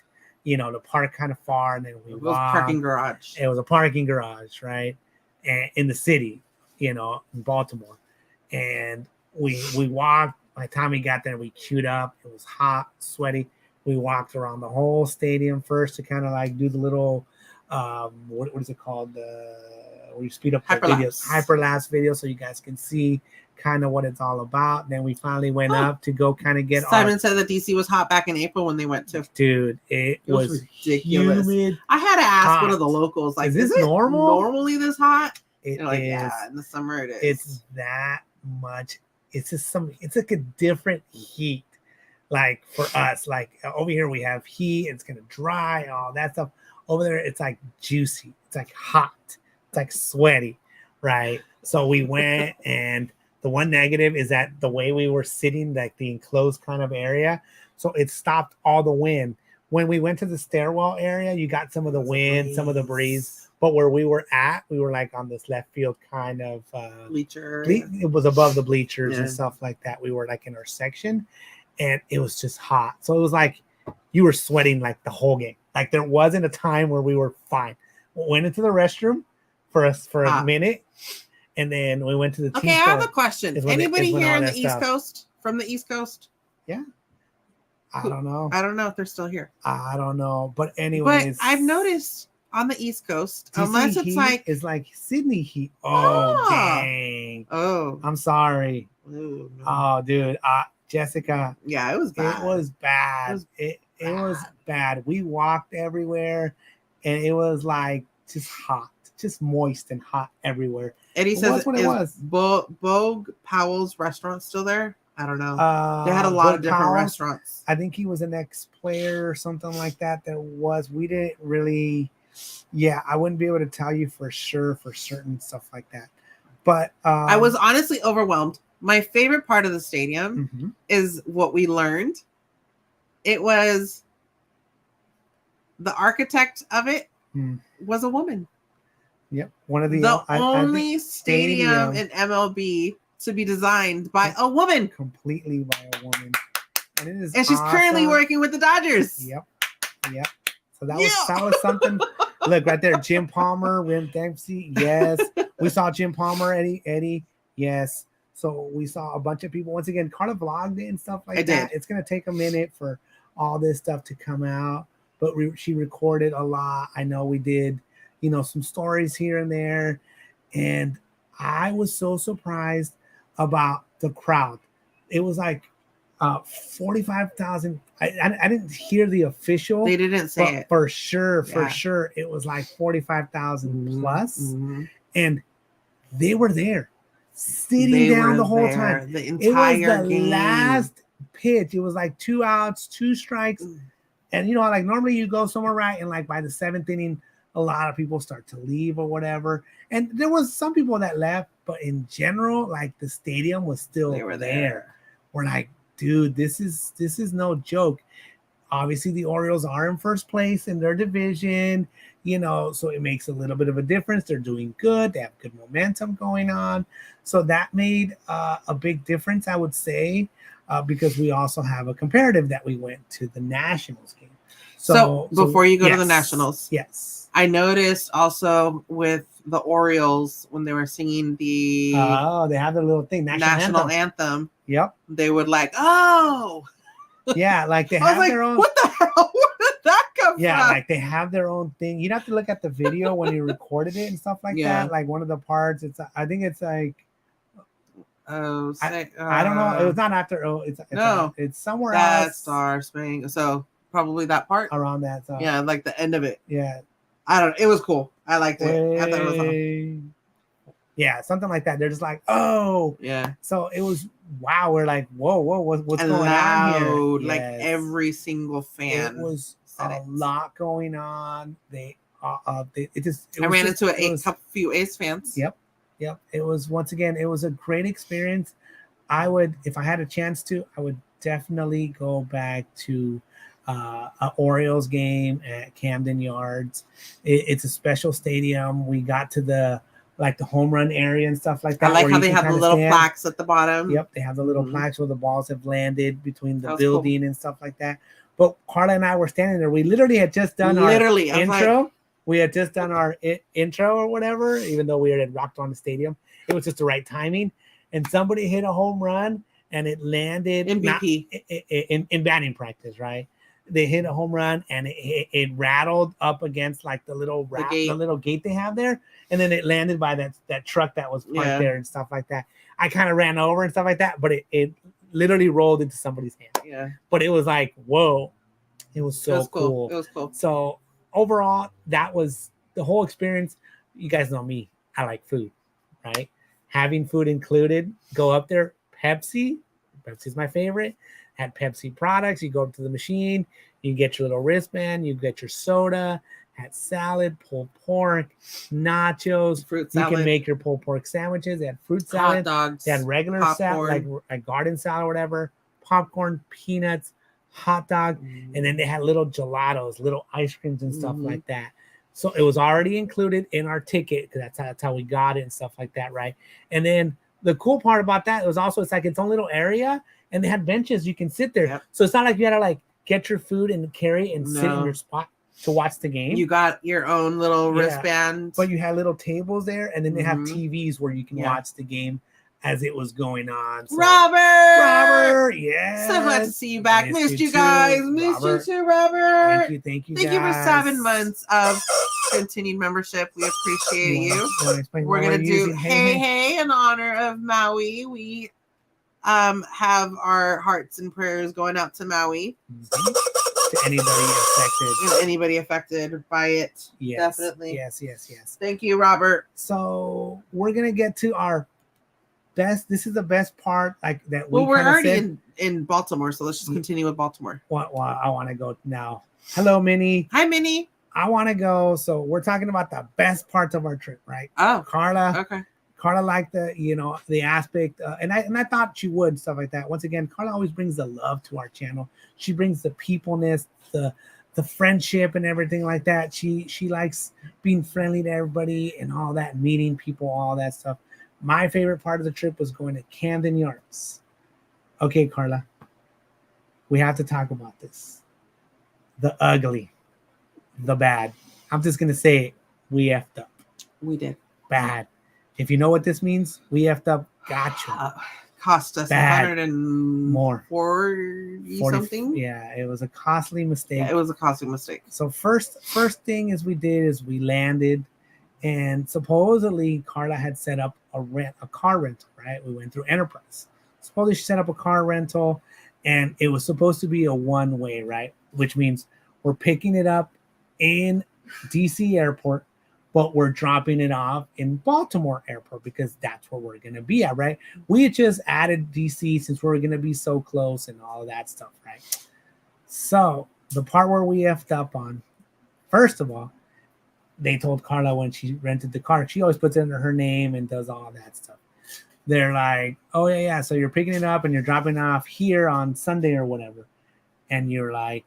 to park kind of far, and then we walked. It was a parking garage. It was a parking garage, right? And in the city, in Baltimore. And we walked. By the time we got there, we queued up. It was hot, sweaty. We walked around the whole stadium first to kind of like do the little, what is it called? Where you speed up the videos, hyperlapse video, so you guys can see kind of what it's all about. Then we finally went up to go kind of get. Simon said that DC was hot back in April when they went to. Dude, it was ridiculous. Humid, I had to ask one of the locals, like, is this normal? Normally this hot? It is. Like, yeah, in the summer it is. It's that much. It's just it's like a different heat. Like for us, like over here we have heat. It's gonna dry, all that stuff. Over there, it's like juicy. It's like hot. It's like sweaty, right? So we went, and the one negative is that the way we were sitting, like the enclosed kind of area, so it stopped all the wind. When we went to the stairwell area, you got some of the wind, some of the breeze. But where we were at, we were like on this left field kind of bleacher. It was above the bleachers and stuff like that. We were like in our section, and it was just hot. So it was like you were sweating like the whole game. Like there wasn't a time where we were fine. We went into the restroom for a minute, and then we went to the I have a question. Anybody here in the East Coast? From the East Coast? Yeah. I don't know. I don't know if they're still here. I don't know. But anyways. But I've noticed on the East Coast, DC unless it's like Sydney heat. Oh, dang. Oh. I'm sorry. Ooh, no. Oh, dude. Jessica. Yeah, it was bad. It was bad. It was bad. We walked everywhere, and it was like just hot, just moist and hot everywhere. Eddie says, it was. Bogue Powell's restaurant still there? I don't know. They had a lot of different restaurants. I think he was an ex-player or something like that. We didn't really, I wouldn't be able to tell you for certain stuff like that. But I was honestly overwhelmed. My favorite part of the stadium is what we learned. It was the architect of it was a woman. Yep. One of the only stadium in MLB to be designed by a woman. Completely by a woman. And she's currently working with the Dodgers. Yep. So that was something. Look right there, Jim Palmer, Rim Dempsey. Yes. We saw Jim Palmer, Eddie. Yes. So we saw a bunch of people. Once again, Karla vlogged it and stuff like that. It's going to take a minute for all this stuff to come out. But she recorded a lot. I know we did, some stories here and there. And I was so surprised about the crowd. It was like 45,000. I didn't hear the official. They didn't say it. For sure, it was like 45,000 plus. And they were there, sitting down the whole time. The entire game. Last pitch. It was like 2 outs, 2 strikes. And like normally you go somewhere right, and like by the 7th inning, a lot of people start to leave or whatever. And there was some people that left, but in general, like the stadium was still there. We're like, dude, this is no joke. Obviously, the Orioles are in first place in their division, so it makes a little bit of a difference. They're doing good. They have good momentum going on. So that made a big difference, I would say, because we also have a comparative that we went to the Nationals game. So before you go to the Nationals, yes, I noticed also with the Orioles when they were singing the they have their little thing, national anthem. Yep, they would like yeah, like they have their own. What the hell? Where did that come from? Yeah, like they have their own thing. You'd have to look at the video when you recorded it and stuff like that. Like one of the parts, I think it's like. I don't know. It was not after. It's somewhere else. That's Star Spangled. So probably that part around that. So. Yeah, like the end of it. Yeah, I don't know. It was cool. I liked it. I thought it was awesome. Yeah, something like that. They're just like, oh, yeah. So it was wow. We're like, whoa, what's going on here? Like every single fan. It was a lot going on. I ran into a few Ace fans. Yep. It was, once again, it was a great experience. I would, if I had a chance to, I would definitely go back to an Orioles game at Camden Yards. It's a special stadium. We got to the home run area and stuff like that. I like how they have the little plaques at the bottom. Yep, they have the little plaques where the balls have landed between the building and stuff like that. But Karla and I were standing there. We literally had just done our intro. We had just done our intro or whatever, even though we had rocked on the stadium. It was just the right timing. And somebody hit a home run, and it landed in batting practice, right? They hit a home run, and it rattled up against like the little gate they have there. And then it landed by that truck that was parked there and stuff like that. I kind of ran over and stuff like that, but it literally rolled into somebody's hand. Yeah. But it was like, whoa. It was so cool. It was cool. So overall, that was the whole experience. You guys know me. I like food, right? Having food included, go up there. Pepsi's my favorite. Had Pepsi products. You go up to the machine. You get your little wristband. You get your soda. Had salad, pulled pork, nachos. Fruit salad. You can make your pulled pork sandwiches. They had fruit salad. Hot dogs. They had regular salad, like garden salad or whatever. Popcorn, peanuts, hot dog. And then they had little gelatos, little ice creams and stuff like that. So it was already included in our ticket because that's how we got it and stuff like that, right? And then the cool part about that was also it's like its own little area, and they had benches you can sit there. Yep. So it's not like you had to like get your food and carry and sit in your spot to watch the game. You got your own little wristband. But you had little tables there, and then they have TVs where you can watch the game as it was going on. So, Robert, yes. So glad to see you back. Missed you guys. Missed you too, Robert. Thank you Thank you for 7 months of continued membership. We appreciate you. We're going to do Hey in honor of Maui. We have our hearts and prayers going out to Maui. To anybody affected by it. Yes, definitely. Yes. Thank you, Robert. So we're going to get to our This is the best part, like that. Well, we're already in Baltimore, so let's just continue with Baltimore. Well, I want to go now. Hello, Minnie. Hi, Minnie. I want to go. So we're talking about the best parts of our trip, right? Oh, Carla. Okay. Carla liked the aspect, and I thought she would, stuff like that. Once again, Carla always brings the love to our channel. She brings the peopleness, the friendship, and everything like that. She likes being friendly to everybody and all that, meeting people, all that stuff. My favorite part of the trip was going to Camden Yards. Okay, Carla, we have to talk about this. The ugly, the bad. I'm just gonna say it. We effed up. We did. Bad. If you know what this means, we effed up. Gotcha. Cost us more. 40 something. Yeah, it was a costly mistake. Yeah, it was a costly mistake. So first thing we did is we landed, and supposedly Carla had set up a car rental, right? We went through Enterprise. Supposedly she set up a car rental, and it was supposed to be a one-way, right? Which means we're picking it up in DC Airport, but we're dropping it off in Baltimore Airport because that's where we're going to be at, right? We just added DC since we're going to be so close and all of that stuff, right? So the part where we effed up on, first of all, they told Carla when she rented the car, she always puts it under her name and does all that stuff. They're like, oh, yeah, so you're picking it up and you're dropping it off here on Sunday or whatever. And you're like,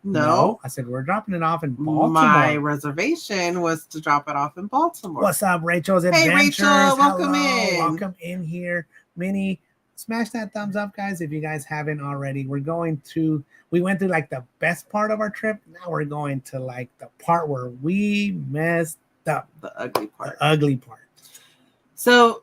no. I said, we're dropping it off in Baltimore. My reservation was to drop it off in Baltimore. What's up, Rachel's Adventures? Hey, Rachel, welcome in. Welcome in here. Minnie, smash that thumbs up, guys, if you guys haven't already. We went through like the best part of our trip. Now we're going to like the part where we messed up. The ugly part. The ugly part. So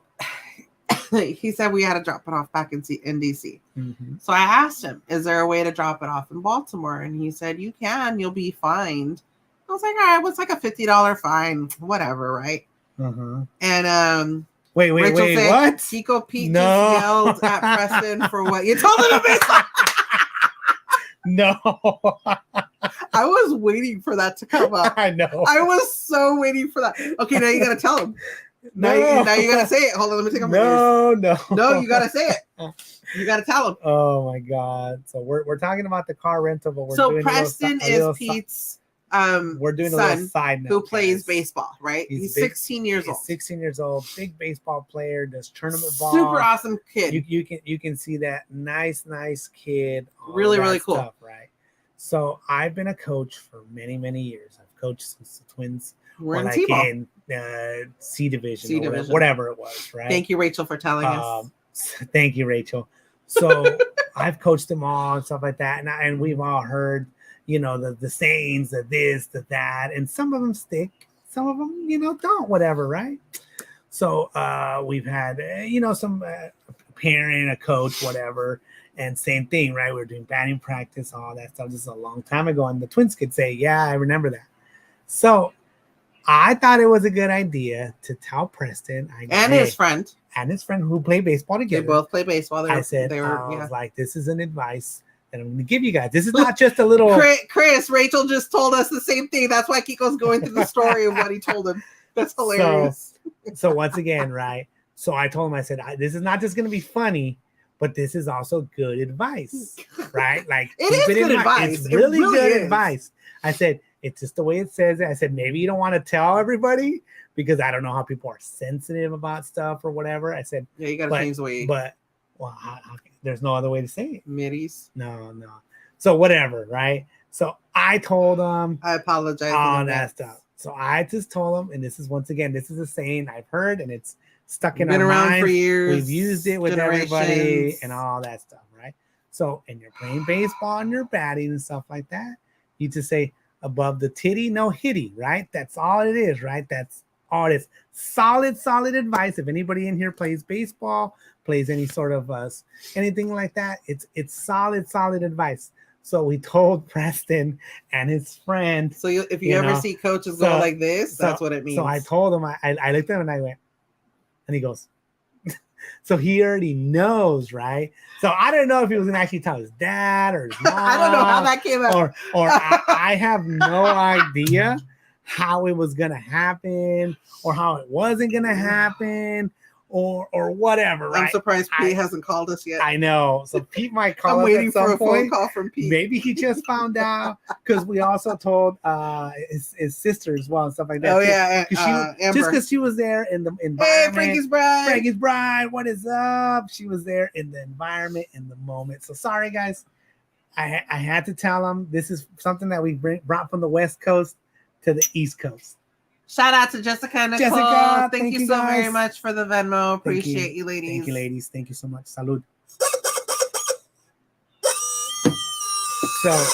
he said we had to drop it off back in DC. Mm-hmm. So I asked him, is there a way to drop it off in Baltimore? And he said, you can, you'll be fined. I was like, all right, what's like a $50 fine? Whatever, right? Uh-huh. And wait, Rachel said, what? Kiko Pete just yelled at Preston for what you told him to be. No. I was waiting for that to come up. I know. I was so waiting for that. Okay, now you got to tell him. Now you got to say it. Hold on, let me take off my ears. No, you got to say it. You got to tell him. Oh my God. So we're talking about the car rental, but we're doing Preston is Pete's we're doing son a little side note, who plays baseball, right? He's 16 years old. 16 years old, big baseball player, does tournament ball. Super awesome kid. You can see that nice kid. Really cool. Stuff, right? So I've been a coach for many years. I've coached since the Twins were in T-ball. In C division, whatever it was, right? Thank you, Rachel, for telling us. Thank you, Rachel. So I've coached them all and stuff like that, and we've all heard, the sayings, the this, the that, and some of them stick, some of them, don't, whatever, right? So we've had, some parent, a coach, whatever, and same thing, right? We're doing batting practice, all that stuff. This is a long time ago, and the Twins could say, yeah, I remember that. So I thought it was a good idea to tell Preston his friend who play baseball together. They both play baseball. I was like, this is an advice that I'm going to give you guys. This is not just a little. Chris, Rachel just told us the same thing. That's why Kiko's going through the story of what he told him. That's hilarious. So once again, right? So I told him, I said, this is not just going to be funny, but this is also good advice, right? Like it is good advice. It's really good advice. I said, it's just the way it says it. I said, maybe you don't want to tell everybody because I don't know how people are sensitive about stuff or whatever. I said, yeah, you got to change the way. But there's no other way to say it. Middies. No. So whatever, right? So I told them. I apologize. All that stuff. So I just told them, and this is a saying I've heard, and it's stuck in our minds. Been around for years. We've used it with everybody and all that stuff, right? So, and you're playing baseball and you're batting and stuff like that. You just say, above the titty, no hitty, right? That's all it is, right? That's all it is. Solid advice. If anybody in here plays baseball, plays any sort of anything like that, it's solid advice. So we told Preston and his friend. So if you ever see coaches go like this, that's what it means. So I told him, I looked at him and I went, and he goes, so he already knows, right? So I don't know if he was going to actually tell his dad or his mom. I don't know how that came out. Or I have no idea how it was going to happen or how it wasn't going to happen or whatever, right? I'm surprised Pete hasn't called us yet. I know. So Pete might call I'm us waiting at some for a point. phone call from Pete. Maybe he just found out, because we also told his sister as well and stuff like that. Oh too. yeah, Amber. Just because she was there in the environment. Hey, Frankie's bride. Frankie's bride, what is up? She was there in the environment, in the moment. So sorry, guys. I had to tell them this is something that we brought from the West Coast to the East Coast. Shout out to Jessica and Nicole. Jessica, thank you so very much for the Venmo. Appreciate you, ladies. Thank you, ladies. Thank you so much. Salud. So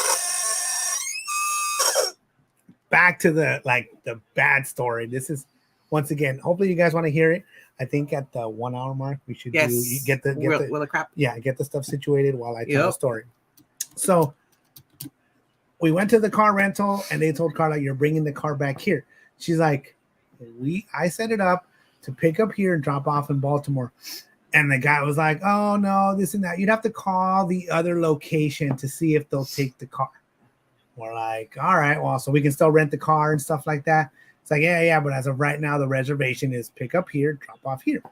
back to the bad story. This is, once again, hopefully you guys want to hear it. I think at the 1 hour mark we should get the crap. Yeah, get the stuff situated while I tell the story. So we went to the car rental and they told Karla, you're bringing the car back here. She's like, I set it up to pick up here and drop off in Baltimore. And the guy was like, oh no, this and that. You'd have to call the other location to see if they'll take the car. We're like, all right, well, so we can still rent the car and stuff like that. It's like, yeah, but as of right now, the reservation is pick up here, drop off here.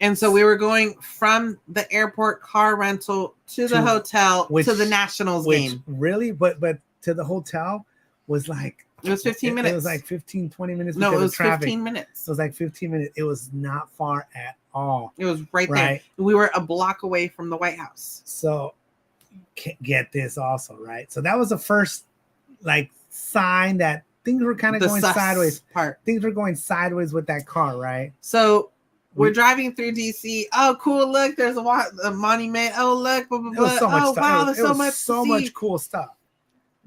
And so we were going from the airport car rental to the hotel to the Nationals game. Really? But to the hotel was like, it was 15 minutes. It was like 15, 20 minutes. No, it was traffic. 15 minutes. It was like 15 minutes. It was not far at all. It was right there. We were a block away from the White House. So get this also, right? So that was the first sign that things were kind of going sideways. Things were going sideways with that car, right? So we're driving through DC. Oh, cool! Look, there's a monument. Oh, look, blah blah blah. So much stuff. Wow, there's so much cool stuff.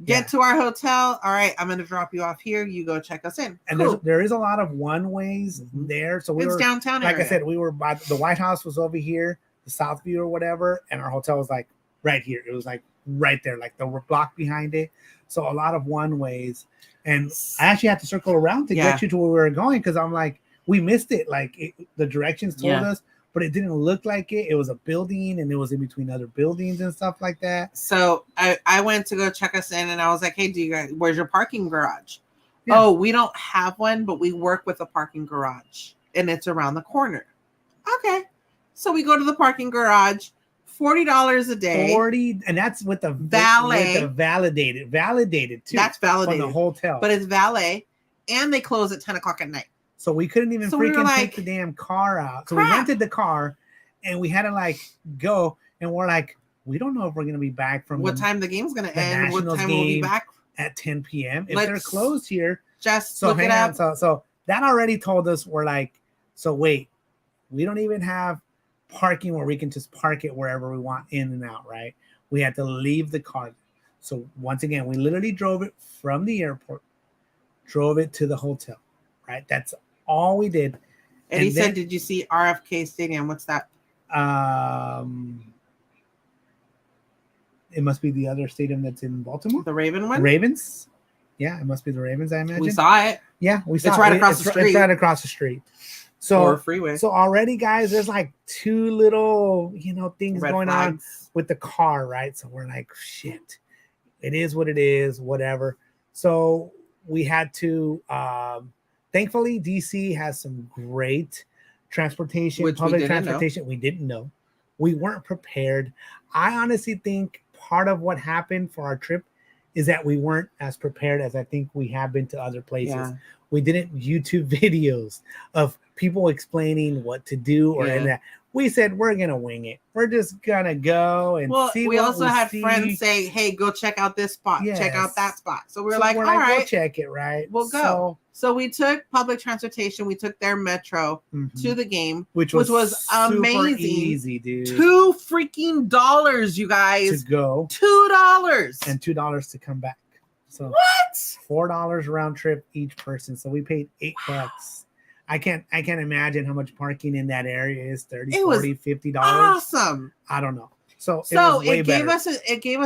Get to our hotel. All right, I'm going to drop you off here. You go check us in. And there is a lot of one ways there. So it's downtown. Like I said, we were by the White House was over here, the South View or whatever, and our hotel was like right here. It was like right there, like the block behind it. So a lot of one ways. And I actually had to circle around to get you to where we were going because I'm like, we missed it. The directions told us, but it didn't look like it. It was a building and it was in between other buildings and stuff like that. So I went to go check us in and I was like, hey, where's your parking garage? Yeah. Oh, we don't have one, but we work with a parking garage and it's around the corner. Okay. So we go to the parking garage, $40 a day. And that's with the valet. With the validated too. That's validated. From the hotel. But it's valet and they close at 10 o'clock at night. So we couldn't even take the damn car out. So we rented the car and we had to go and we're like, we don't know if we're going to be back from what time the game's going to end. What time we'll be back at 10 p.m. If they're closed here. Just look it up. So that already told us we're like, so wait, we don't even have parking where we can just park it wherever we want in and out, right? We had to leave the car. So once again, we literally drove it from the airport, drove it to the hotel, right? That's all we did. And he said, did you see RFK Stadium? What's that? It must be the other stadium that's in Baltimore. The Raven one? Ravens. Yeah, it must be the Ravens, I imagine. We saw it. Yeah, we saw it. It's right across the street. It's right across the street. So, or freeway. So already, guys, there's two little, things red going flags on with the car, right? So we're like, shit, it is what it is, whatever. So we had to, thankfully, DC has some great transportation, public transportation. We didn't know. We weren't prepared. I honestly think part of what happened for our trip is that we weren't as prepared as I think we have been to other places. Yeah. We didn't YouTube videos of people explaining what to do or in that. We said we're gonna wing it. We're just gonna go and see. We also had friends say, "Hey, go check out this spot. Check out that spot." So we're like, "All right, we'll check it. Right, we'll go." So we took public transportation. We took their metro to the game, which was amazing. Easy, dude. $2 freaking, you guys. To go. $2 and $2 to come back. So what? $4 round trip each person. So we paid $8. I can't imagine how much parking in that area is. $30, $40, $50. Awesome. I don't know. So it gave us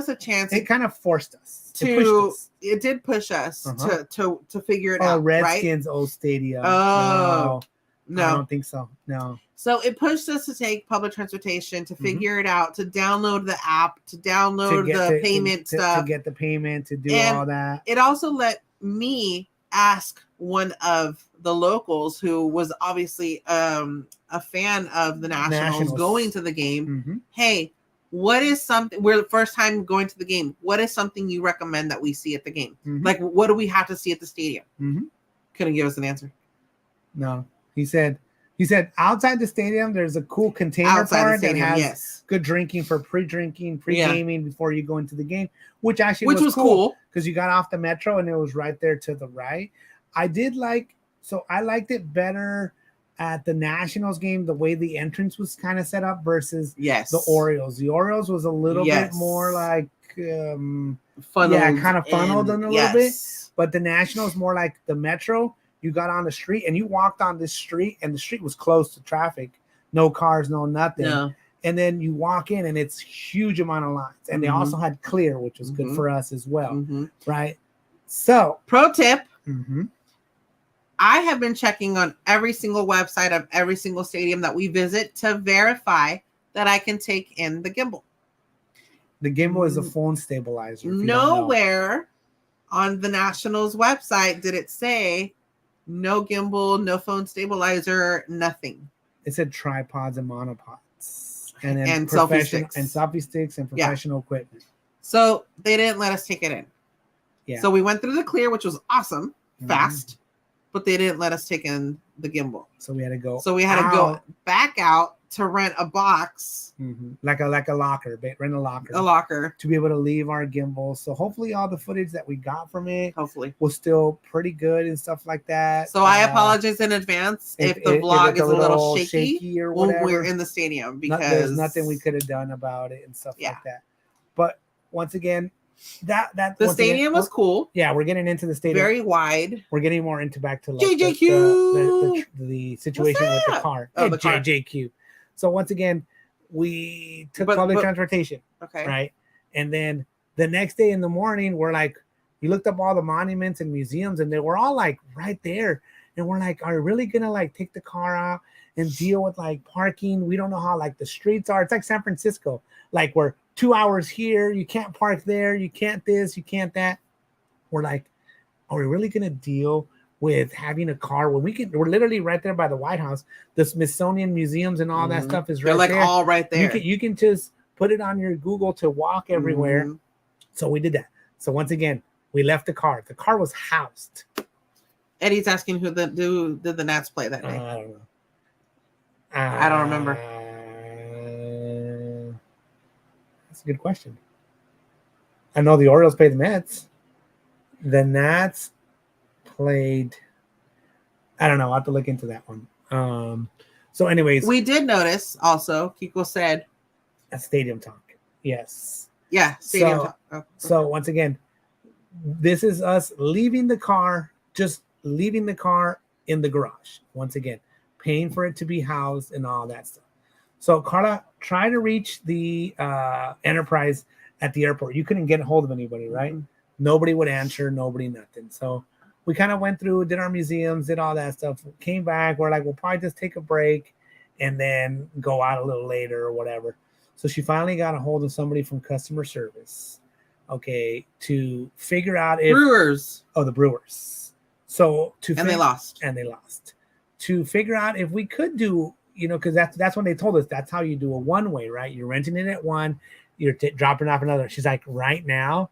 a chance. It kind of forced us. It did push us to figure it out. Redskins old stadium. Oh no, I don't think so. No. So it pushed us to take public transportation, to figure it out, to download the app, to download the payment stuff, to get the payment, to do all that. It also let me ask one of the locals who was obviously a fan of the Nationals going to the game. Hey, what is something, we're the first time going to the game, what is something you recommend that we see at the game? Like, what do we have to see at the stadium? Couldn't give us an answer. No, he said outside the stadium there's a cool container Outside part the stadium, that has yes, good drinking for pre-drinking, pre-gaming before you go into the game, which actually was cool because you got off the metro and it was right there to the right. I liked it better at the Nationals game, the way the entrance was kind of set up versus the Orioles. The Orioles was a little bit more like funneled, kind of funneled in a little bit, but the Nationals more like the metro. You got on the street and you walked on this street and the street was closed to traffic, no cars, no nothing. No. And then you walk in and it's huge amount of lines. And they also had clear, which was good for us as well. Right. So pro tip. I have been checking on every single website of every single stadium that we visit to verify that I can take in the gimbal. The gimbal is a phone stabilizer. Nowhere on the Nationals website did it say no gimbal, no phone stabilizer, nothing. It said tripods and monopods, and then selfie sticks and professional equipment. So they didn't let us take it in. Yeah. So we went through the clear, which was awesome, fast, but they didn't let us take in the gimbal. So we had to go. So we had to go back out to rent a box, like a locker, rent a locker to be able to leave our gimbal. So hopefully all the footage that we got from it was still pretty good and stuff like that. So I apologize in advance if the vlog is a little shaky or whatever when we're in the stadium, because there's nothing we could have done about it and stuff like that. But once again, the stadium was cool. Yeah, we're getting into the stadium. Very wide. We're getting more into back to like JJQ. The situation with the car. Oh, the car. JJQ. So once again, we took public transportation. Okay. Right. And then the next day in the morning, we're like, we looked up all the monuments and museums and they were all like right there. And we're like, are we really going to like take the car out and deal with like parking? We don't know how like the streets are. It's like San Francisco. Like we're 2 hours here. You can't park there. You can't this, you can't that. We're like, are we really going to deal with having a car when we're literally right there by the White House, the Smithsonian museums and all that stuff is right there. They're like all right there. You can just put it on your Google to walk everywhere. So we did that. So once again, we left the car. The car was housed. Eddie's asking who did the Nats play that day? I don't know. I don't remember. That's a good question. I know the Orioles played the Mets. The Nats played, I don't know, I'll have to look into that one. So anyways, we did notice also Kiko said a stadium talk. Yes. Yeah, stadium talk. Oh, so once again, this is us leaving the car in the garage. Once again, paying for it to be housed and all that stuff. So Karla, try to reach the Enterprise at the airport. You couldn't get a hold of anybody, right? Nobody would answer, nothing. So we kind of went through, did our museums, did all that stuff, came back. We're like, we'll probably just take a break and then go out a little later or whatever. So she finally got a hold of somebody from customer service, okay, to figure out if... Brewers. Oh, the Brewers. So they lost. To figure out if we could do, because that's when they told us that's how you do a one-way, right? You're renting it at one, you're dropping off another. She's like, right now,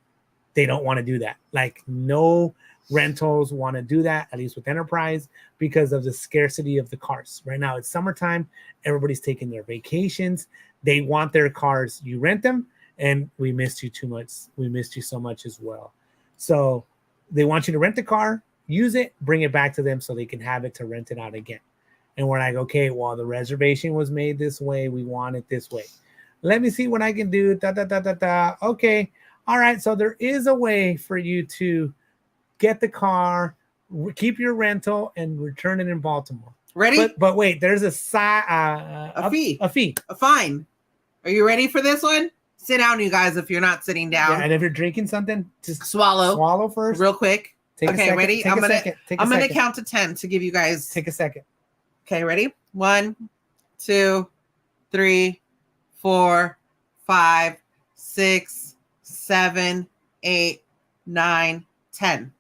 they don't want to do that. Like, no rentals want to do that, at least with Enterprise, because of the scarcity of the cars. Right now, it's summertime. Everybody's taking their vacations. They want their cars. You rent them, and we missed you too much. We missed you so much as well. So they want you to rent the car, use it, bring it back to them so they can have it to rent it out again. And we're like, okay, well, the reservation was made this way. We want it this way. Let me see what I can do. Okay. All right. So there is a way for you to get the car, keep your rental, and return it in Baltimore. Ready? But wait, there's a fee. A fine. Are you ready for this one? Sit down, you guys, if you're not sitting down. Yeah, and if you're drinking something, just swallow first. Real quick. Okay, ready? I'm gonna count to 10 to give you guys. Take a second. Okay, ready? 1, 2, 3, 4, 5, 6, 7, 8, 9, 10.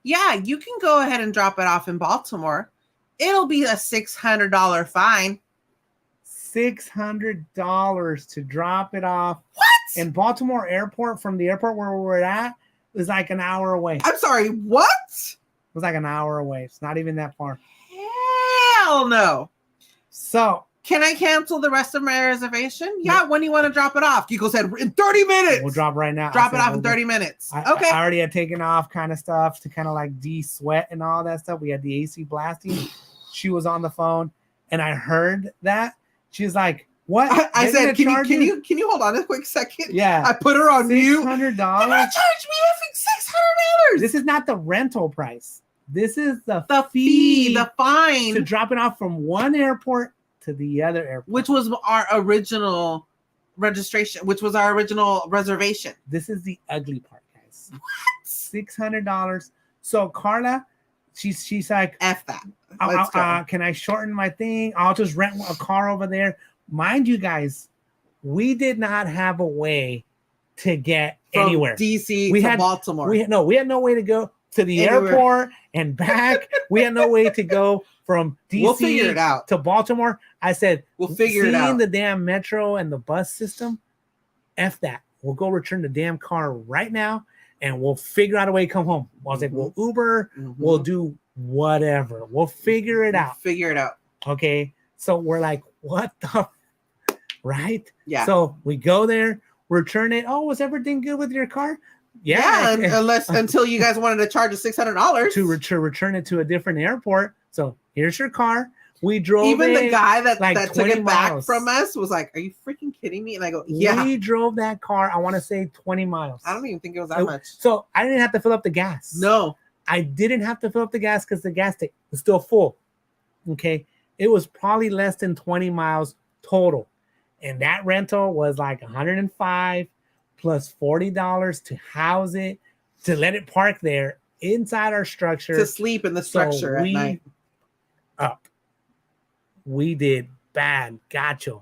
Yeah, you can go ahead and drop it off in Baltimore. It'll be a $600 fine. $600 to drop it off. What? In Baltimore Airport, from the airport where we're at, is like an hour away. I'm sorry, what? It was like an hour away. It's not even that far. Hell no. So, can I cancel the rest of my reservation? Yeah, when do you want to drop it off? Kiko said in 30 minutes. We'll drop right now. Drop it off in 30 minutes. Okay. I already had taken off kind of stuff to kind of like de-sweat and all that stuff. We had the AC blasting. She was on the phone and I heard that. She was like, what? I said, can you hold on a quick second? Yeah. I put her on mute. $600. You're gonna charge me $600. This is not the rental price. This is the fee, the fine to drop it off from one airport to the other airport, which was our original registration, which was our original reservation. This is the ugly part, guys. What? $600. So Karla, she's like, F that. Can I shorten my thing? I'll just rent a car over there. Mind you guys, we did not have a way to get from anywhere. DC to Baltimore. We had no way to go to the airport and back. We had no way to go from DC we'll figure it out. to Baltimore. I said, we'll figure it out. Seeing the damn metro and the bus system, F that. We'll go return the damn car right now and we'll figure out a way to come home. I was like, we'll Uber, we'll do whatever. We'll figure it out. Figure it out. Okay. So we're like, what the right? Yeah. So we go there, return it. Oh, was everything good with your car? Yeah. Until you guys wanted to charge us $600 to return it to a different airport. So here's your car. We drove. Even the guy that took it back miles. from us was like, "Are you freaking kidding me?" And I go, "Yeah." We drove that car. I want to say 20 miles. I don't even think it was that much. So I didn't have to fill up the gas. No, I didn't have to fill up the gas because the gas tank was still full. Okay, it was probably less than 20 miles total, and that rental was like $105 plus $40 to house it, to let it park there inside our structure, to sleep in the structure at night. We did bad, gotcha,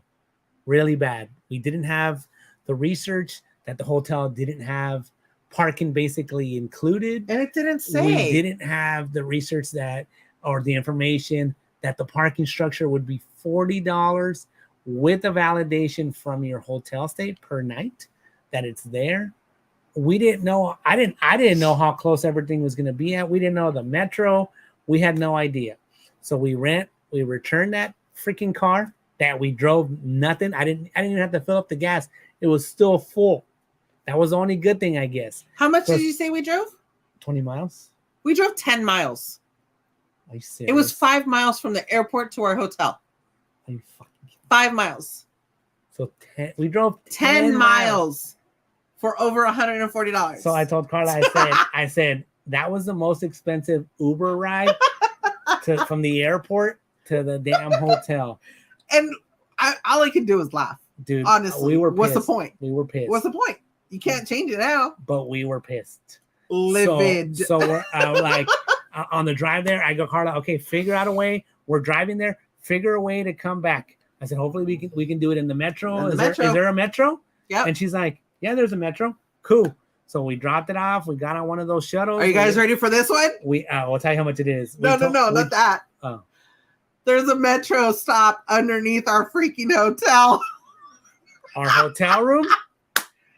really bad. We didn't have the research that the hotel didn't have parking basically included. And it didn't say. We didn't have the research that, or the information that the parking structure would be $40 with a validation from your hotel stay per night that it's there. We didn't know. I didn't know how close everything was going to be at. We didn't know the metro. We had no idea. So we returned that freaking car that we drove nothing. I didn't even have to fill up the gas. It was still full. That was the only good thing, I guess. How much did you say we drove? 20 miles. We drove 10 miles. Are you serious? It was 5 miles from the airport to our hotel. Are you fucking kidding? 5 miles. So we drove 10 miles for over $140. So I told Karla, I said that was the most expensive Uber ride from the airport to the damn hotel. And all I could do was laugh. Dude, honestly, we were pissed. What's the point? We were pissed. What's the point? You can't change it now. But we were pissed. Livid. So we're like on the drive there, I go, Karla, okay, figure out a way. We're driving there. Figure a way to come back. I said, hopefully we can do it in the metro. Is there a metro? Yeah. And she's like, yeah, there's a metro. Cool. So we dropped it off. We got on one of those shuttles. Are you guys ready for this one? We'll tell you how much it is. No, not that. Oh. There's a metro stop underneath our freaking hotel. Our hotel room?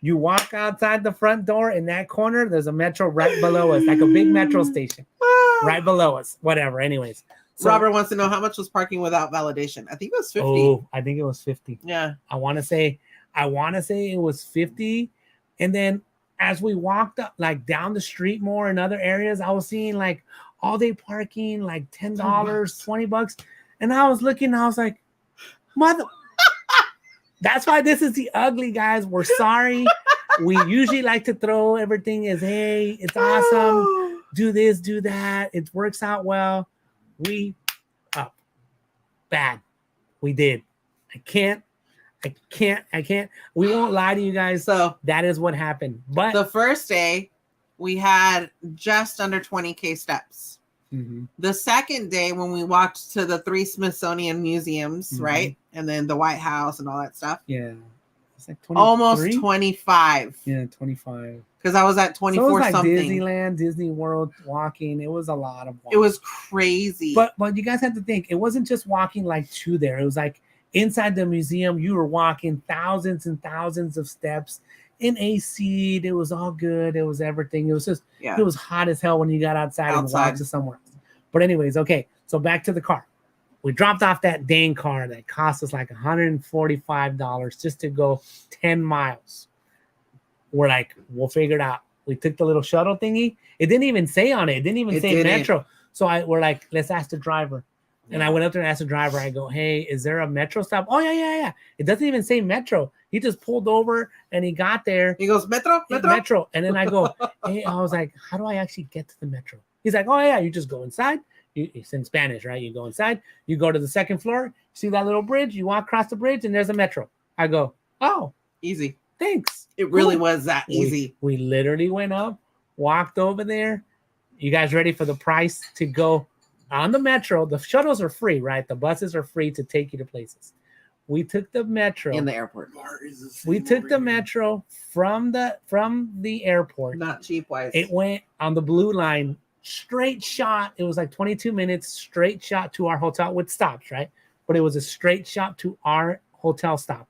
You walk outside the front door in that corner, there's a metro right below us, like a big metro station right below us. Whatever. Anyways. So, Robert wants to know how much was parking without validation. I think it was 50. Oh, I think it was 50. Yeah. I want to say it was 50. And then as we walked up, like down the street more in other areas, I was seeing like all day parking, like $10, $20. And I was looking, I was like, mother. That's why this is the ugly, guys. We're sorry. We usually like to throw everything as, hey, it's awesome. Do this, do that. It works out well. We up. Bad. We did. I can't. We won't lie to you guys. So that is what happened. But the first day we had just under 20K steps. Mm-hmm. The second day when we walked to the 3 Smithsonian museums, right? And then the White House and all that stuff. Yeah. like 23? Almost 25. Yeah, 25. Because I was at 24 so it was like something. Disneyland, Disney World walking. It was a lot of walking. It was crazy. But you guys have to think, it wasn't just walking like to there. It was like inside the museum, you were walking thousands and thousands of steps in AC. It was all good. It was everything. It was just, It was hot as hell when you got outside and walked to somewhere else. But anyways, okay. So back to the car. We dropped off that dang car that cost us like $145 just to go 10 miles. We're like, we'll figure it out. We took the little shuttle thingy. It didn't even say on it. It didn't even say Metro. So we're like, let's ask the driver. And I went up there and asked the driver. I go, hey, is there a Metro stop? Oh, yeah. It doesn't even say Metro. He just pulled over and he got there. He goes, Metro. And then I go, hey, I was like, how do I actually get to the Metro? He's like, oh, yeah, you just go inside. It's in Spanish, right? You go inside. You go to the second floor. See that little bridge? You walk across the bridge and there's a Metro. I go, oh. Easy. Thanks. It really was that easy. We literally went up, walked over there. You guys ready for the price to go on the Metro? The shuttles are free, right? The buses are free to take you to places. We took the Metro in the airport. We took the Metro from the airport. Not cheap wise. It went on the blue line, straight shot. It was like 22 minutes, straight shot to our hotel with stops, right? But it was a straight shot to our hotel stop.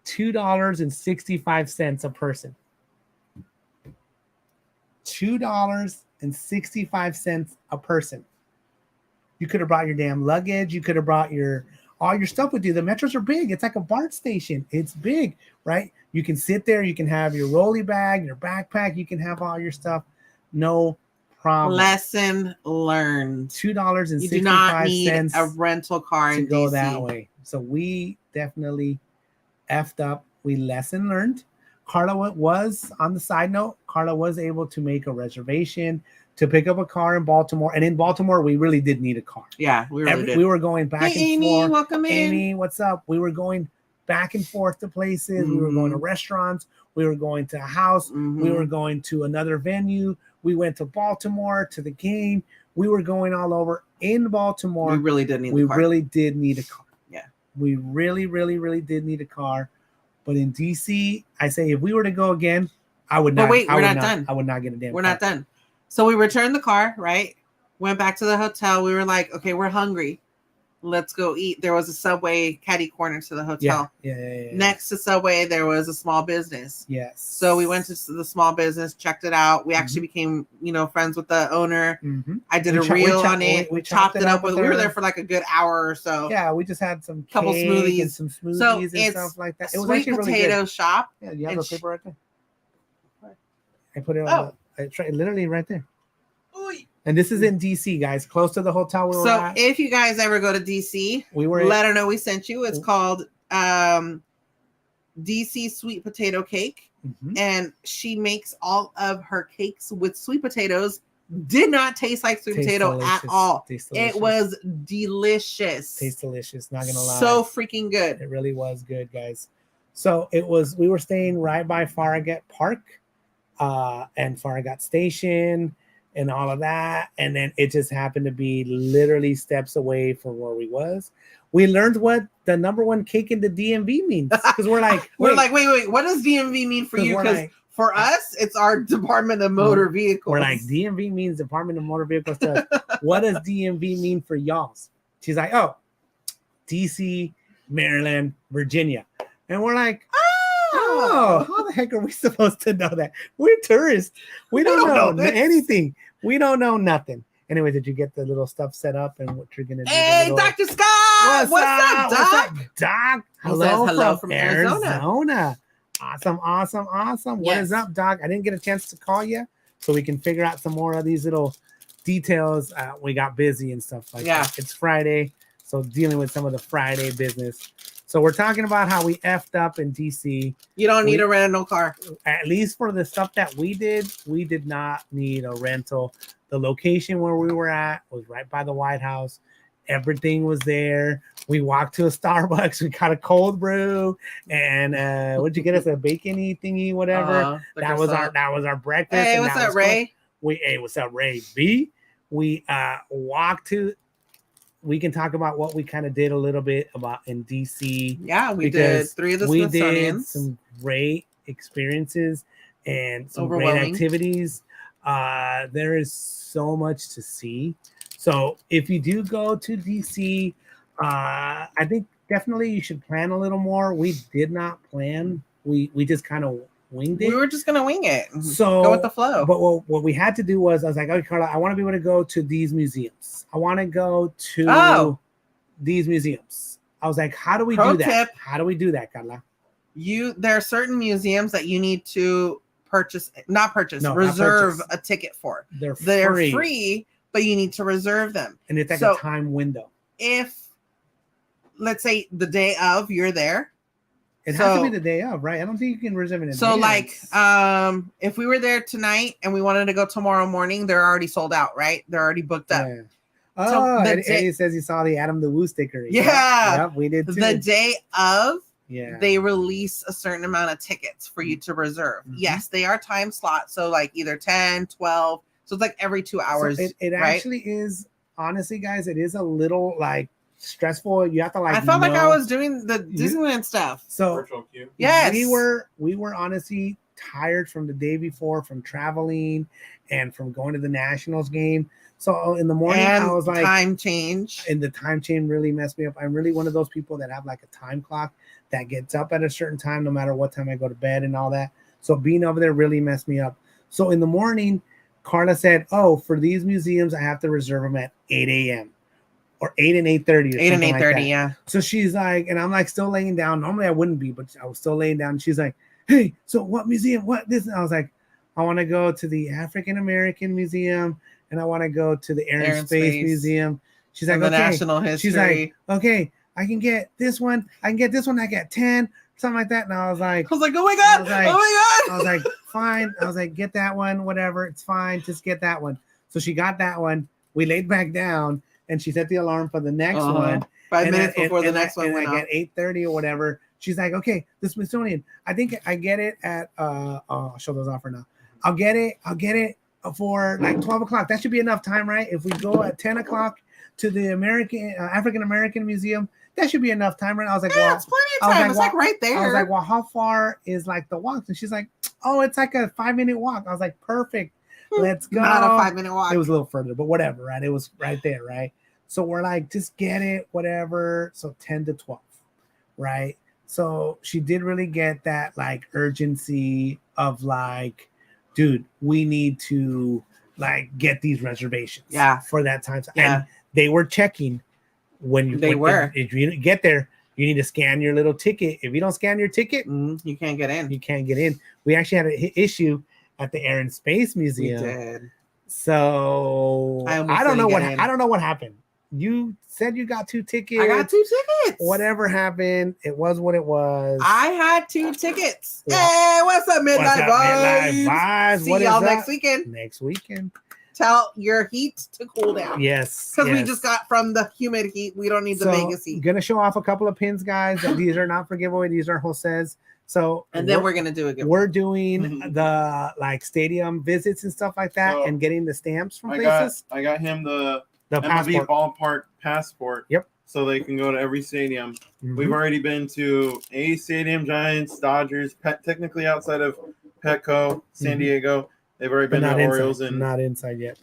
$2.65 a person. $2.65 a person. You could have brought your damn luggage. You could have brought all your stuff with you. The Metros are big. It's like a BART station. It's big, right? You can sit there. You can have your rolly bag, your backpack. You can have all your stuff. No problem. Lesson learned. $2.65. You do not need a rental car to go that way. So we definitely effed up. We lesson learned. Karla was, on the side note, Karla was able to make a reservation to pick up a car in Baltimore. And in Baltimore, we really did need a car. Yeah, we really did. We were going back and Amy, forth. Welcome in. Amy, what's up? We were going back and forth to places. We were going to restaurants. We were going to a house. We were going to another venue. We went to Baltimore to the game. We were going all over in Baltimore. We really did need a car. We really did need a car. Yeah. We really, really, really did need a car. But in DC, I say if we were to go again, I would not. But wait, we're not done. I would not get a damn car. We're not done. So we returned the car, right? Went back to the hotel. We were like, okay, we're hungry. Let's go eat. There was a Subway catty corner to the hotel. Yeah. Next to Subway, there was a small business. Yes. So we went to the small business, checked it out. We actually became, friends with the owner. I did a reel on it. We chopped it up with. We were there for like a a hour or so. Yeah, we just had some couple smoothies and some smoothies and stuff like that. It was actually really good. Potato shop. Yeah, you have the paper right there. I put it on. Literally right there. And this is in DC, guys, close to the hotel we were at. If you guys ever go to DC, let her know we sent you. It's called DC Sweet Potato Cake. And she makes all of her cakes with sweet potatoes. Did not taste like sweet potato at all. It was delicious. Tastes delicious, not gonna lie. So freaking good. It really was good, guys. So we were staying right by Farragut Park and Farragut Station and all of that. And then it just happened to be literally steps away from where we was. We learned what the number one cake in the DMV means. Because we're like, wait, what does DMV mean for you? Because for us, it's our Department of Motor Vehicles. We're like, DMV means Department of Motor Vehicles to us. What does DMV mean for y'all's? She's like, oh, DC, Maryland, Virginia. And we're like, oh, how the heck are we supposed to know that? We're tourists. We don't know anything. We don't know nothing. Anyway, did you get the little stuff set up and what you're gonna do? Hey, Dr. Scott! What's up, Doc? What's up, Doc? Hello from Arizona. Awesome. What is up, Doc? I didn't get a chance to call you, so we can figure out some more of these little details. We got busy and stuff like that. It's Friday, so dealing with some of the Friday business. So we're talking about how we effed up in DC. You don't need a rental car. At least for the stuff that we did not need a rental. The location where we were at was right by the White House. Everything was there. We walked to a Starbucks. We got a cold brew, and what'd you get us? A bacon-y thingy, whatever. That was our breakfast. Hey, what's up, Ray? What's up, Ray? B. We walked to we can talk about what we kind of did a little bit about in DC. Yeah, we did 3 of the Smithsonians. We did some great experiences and some great activities. There is so much to see. So if you do go to DC, I think definitely you should plan a little more. We did not plan. We just kind of winged it. We were just gonna wing it. So go with the flow. But what we had to do was I was like, okay, Karla, I want to be able to go to these museums. I want to go to these museums. I was like, how do we do that? Tip. How do we do that, Karla? There are certain museums that you need to reserve a ticket for. They're free, but you need to reserve them. And it's like a time window. If, let's say, the day of you're there. It has to be the day of, right? I don't think you can reserve it in advance. So, like, if we were there tonight and we wanted to go tomorrow morning, they're already sold out, right? They're already booked up. Yeah. Oh, and Eddie says he saw the Adam the Woo sticker. Yeah. Yep, we did too. The day of, they release a certain amount of tickets for you to reserve. Mm-hmm. Yes, they are time slots. So, like, either 10, 12. So, it's like every 2 hours. So it actually is, honestly, guys, it is a little, like, stressful. You have to like. I felt like I was doing the Disneyland stuff. So virtual queue. Yes, we were honestly tired from the day before, from traveling and from going to the Nationals game. So in the morning, I was like, time change. And the time change really messed me up. I'm really one of those people that have like a time clock that gets up at a certain time, no matter what time I go to bed and all that. So being over there really messed me up. So in the morning, Karla said, "Oh, for these museums, I have to reserve them at 8 a.m." or 8 and 8:30. 8 and 8:30, yeah. So she's like, and I'm like still laying down. Normally I wouldn't be, but I was still laying down. And she's like, hey, so what museum? What this? And I was like, I want to go to the African American Museum and I want to go to the Air and Space Museum. She's like, the okay. National History. She's like, okay, I can get this one. I can get this one. I got 10, something like that. And I was like, oh my God. I was like, fine. I was like, get that one, whatever. It's fine. Just get that one. So she got that one. We laid back down and she set the alarm for the next one. 5 minutes before the next one went off. At 8:30 or whatever. She's like, okay, the Smithsonian. I think I get it at I'll show those off for now. I'll get it for like 12 o'clock. That should be enough time, right? If we go at 10 o'clock to the African American Museum, that should be enough time, right? I was like, well, it's plenty of time. It's like right there. I was like, well, how far is like the walk? And she's like, oh, it's like a 5-minute walk. I was like, perfect. Let's go. Not a 5-minute walk. It was a little further, but whatever, right? It was right there, right? So we're like, just get it, whatever. So 10 to 12, right? So she did really get that like urgency of like, dude, we need to like get these reservations for that time. And they were checking if you get there, you need to scan your little ticket. If you don't scan your ticket, you can't get in. You can't get in. We actually had an issue at the Air and Space Museum. We did. So I don't know what happened. You said you got 2 tickets. I got 2 tickets. Whatever happened, it was what it was. I had 2 tickets. Hey, what's up, Midnight Vibes? See y'all next weekend. Tell your heat to cool down. Yes. Because we just got from the humid heat. We don't need the Vegas heat. Gonna show off a couple of pins, guys. These are not for giveaway. These are Jose's. So and then we're gonna do a giveaway. We're doing the like stadium visits and stuff like that, and getting the stamps from places. I got him the passport. ballpark passport. Yep. So they can go to every stadium. We've already been to A Stadium, Giants, Dodgers, technically outside of Petco, San Diego. They've already been to Orioles and not inside yet.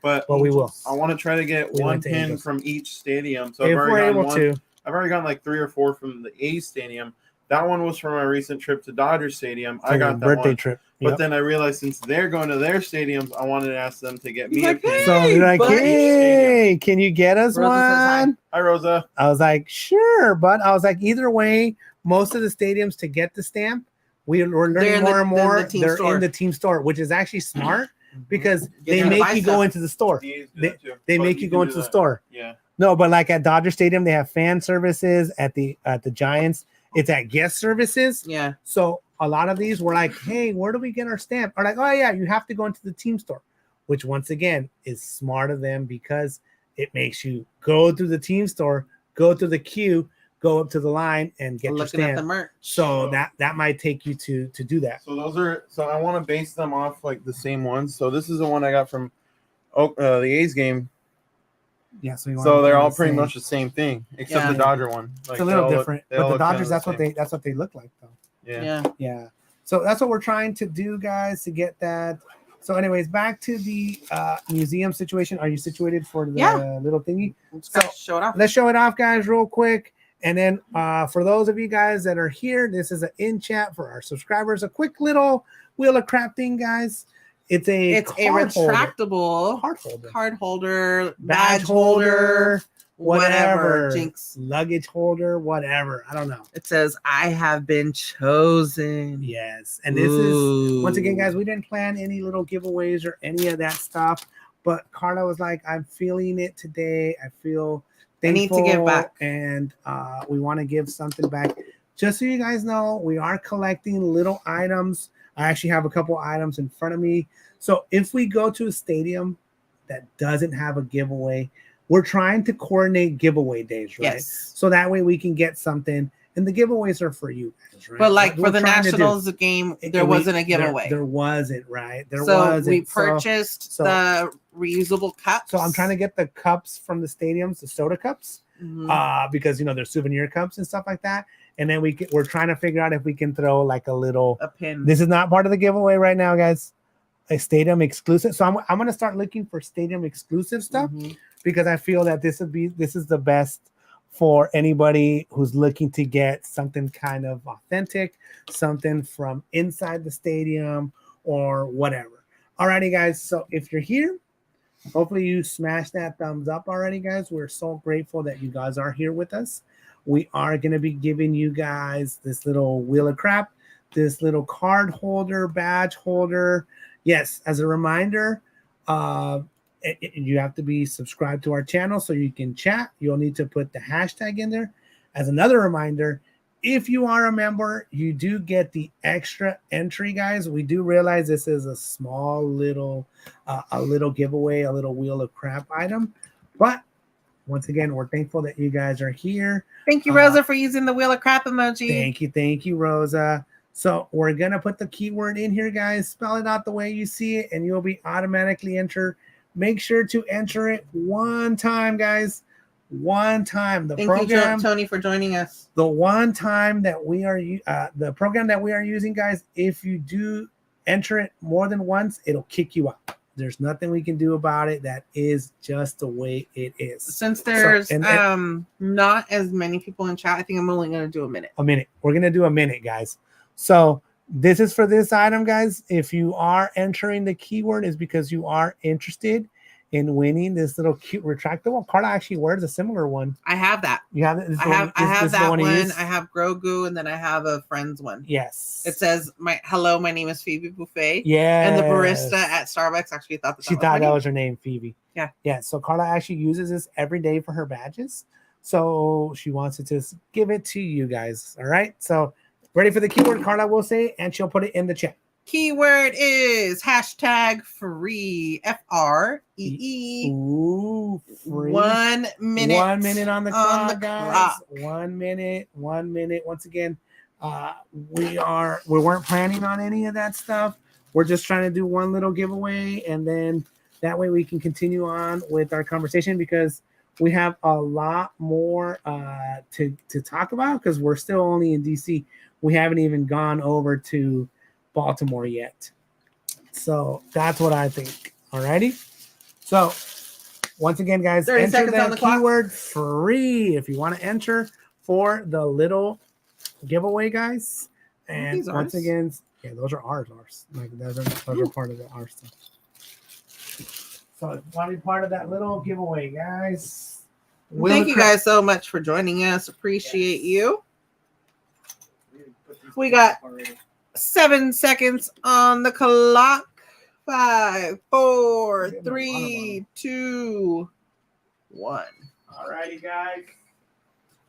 But we will. I want to try to get one pin from each stadium. So if we're able to. I've already gotten like 3 or 4 from the A Stadium. That one was from my recent trip to Dodger Stadium. I got that birthday trip. But then I realized since they're going to their stadiums, I wanted to ask them to get me a pin. So you're like, hey, can you get us one? Hi, Rosa. I was like, sure. But I was like, either way, most of the stadiums to get the stamp, we're learning more and more. They're in the team store, which is actually smart because they make you go into the store. They make you go into the store. Yeah. No, but like at Dodger Stadium, they have fan services. At the Giants, it's at guest services. Yeah. So a lot of these were like, hey, where do we get our stamp? Or like, oh yeah, you have to go into the team store, which once again is smart of them because it makes you go through the team store, go through the queue, go up to the line and get your stamp. At the merch. So that might take you to do that. So I want to base them off like the same ones. So this is the one I got from the A's game. Yeah, so they're all pretty much the same thing, except the Dodger one. Like, it's a little different, but the Dodgers, that's what they look like, though. Yeah. So that's what we're trying to do, guys, to get that. So, anyways, back to the museum situation. Are you situated for the little thingy? So show it off. Let's show it off, guys, real quick. And then for those of you guys that are here, this is an in chat for our subscribers. A quick little wheel of crap thing, guys. It's a retractable card holder, badge holder, whatever. Jinx. Luggage holder, whatever. I don't know. It says, I have been chosen. Yes. And this is, once again, guys, we didn't plan any little giveaways or any of that stuff. But Karla was like, I'm feeling it today. I feel thankful. I need to give back. And we want to give something back. Just so you guys know, we are collecting little items. I actually have a couple items in front of me. So if we go to a stadium that doesn't have a giveaway, we're trying to coordinate giveaway days, right? Yes. So that way we can get something. And the giveaways are for you guys, right? But like for the Nationals game, there wasn't a giveaway. There wasn't, right? So we purchased the reusable cups. So I'm trying to get the cups from the stadiums, the soda cups, because, you know, they're souvenir cups and stuff like that. And then we're trying to figure out if we can throw like a pin. This is not part of the giveaway right now, guys. A stadium exclusive. So I'm going to start looking for stadium exclusive stuff because I feel that this is the best for anybody who's looking to get something kind of authentic, something from inside the stadium or whatever. Alrighty, guys. So if you're here, hopefully you smashed that thumbs up already, guys. We're so grateful that you guys are here with us. We are going to be giving you guys this little wheel of crap, this little card holder, badge holder. Yes, as a reminder, you have to be subscribed to our channel so you can chat. You'll need to put the hashtag in there. As another reminder, if you are a member, you do get the extra entry, guys. We do realize this is a small little giveaway, a little wheel of crap item. But once again, we're thankful that you guys are here. Thank you, Rosa, for using the wheel of crap emoji. Thank you, Rosa. So we're going to put the keyword in here, guys. Spell it out the way you see it, and you'll be automatically entered. Make sure to enter it one time, guys. One time. Thank you, Tony, for joining us. The one time that we are, the program that we are using, guys, if you do enter it more than once, it'll kick you out. There's nothing we can do about it. That is just the way it is. Since there's not as many people in chat, I think I'm only going to do a minute. We're going to do a minute, guys. So this is for this item, guys. If you are entering the keyword, is because you are interested in winning this little cute retractable. Karla actually wears a similar one. I have that. You have it? I have that one. I have Grogu, and then I have a friend's one. Yes. It says, "Hello, my name is Phoebe Buffet." Yeah. And the barista at Starbucks actually thought that was her name, Phoebe. Yeah. Yeah. So Karla actually uses this every day for her badges. So she wants to just give it to you guys. All right. So ready for the keyword, Karla will say, and she'll put it in the chat. Keyword is hashtag free, FREE. Ooh, free. 1 minute. 1 minute on the clock, guys. 1 minute. 1 minute. Once again, we weren't planning on any of that stuff. We're just trying to do one little giveaway, and then that way we can continue on with our conversation because we have a lot more to talk about because we're still only in DC. We haven't even gone over to Baltimore yet. So that's what I think. Alrighty. So once again, guys, enter that keyword free if you want to enter for the little giveaway, guys. And once again, yeah, those are ours. Like those are part of our stuff. So it's probably part of that little giveaway, guys. Thank you guys so much for joining us. Appreciate you. We got 7 seconds on the clock. 5, 4, 3, 2, 1. Alrighty, guys.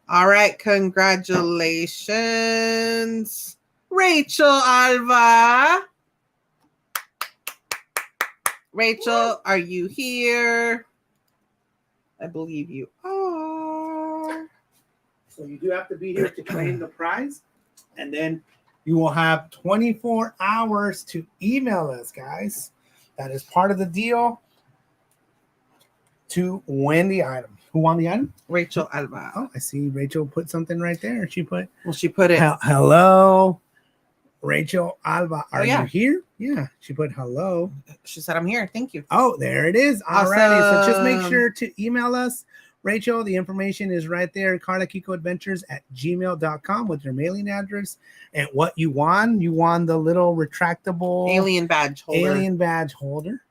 All right, congratulations, Rachel Alva. Rachel, are you here? I believe you are. So you do have to be here to claim the prize, and then you will have 24 hours to email us, guys. That is part of the deal. to win the item. Who won the item? Rachel Alba. Oh, I see Rachel put something right there. She put it. Hello, Rachel Alba. Are you here? Yeah, she put hello. She said, I'm here. Thank you. Oh, there it is. Awesome. Alrighty. So just make sure to email us. Rachel, the information is right there. karlakikoadventures@gmail.com with your mailing address and what you won. You won the little retractable alien badge holder.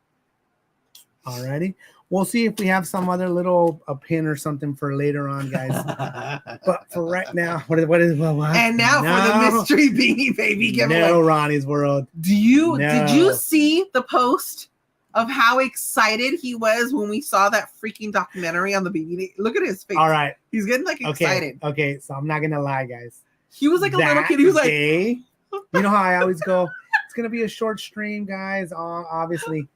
Alrighty. We'll see if we have some other little pin or something for later on, guys. But for right now, what? And now for the mystery beanie baby giveaway. No, Ronnie's World. Did you see the post of how excited he was when we saw that freaking documentary on the beanie? Look at his face. All right. He's getting excited. Okay, so I'm not gonna lie, guys. He was like a little kid. He was you know how I always go, it's gonna be a short stream, guys. Obviously,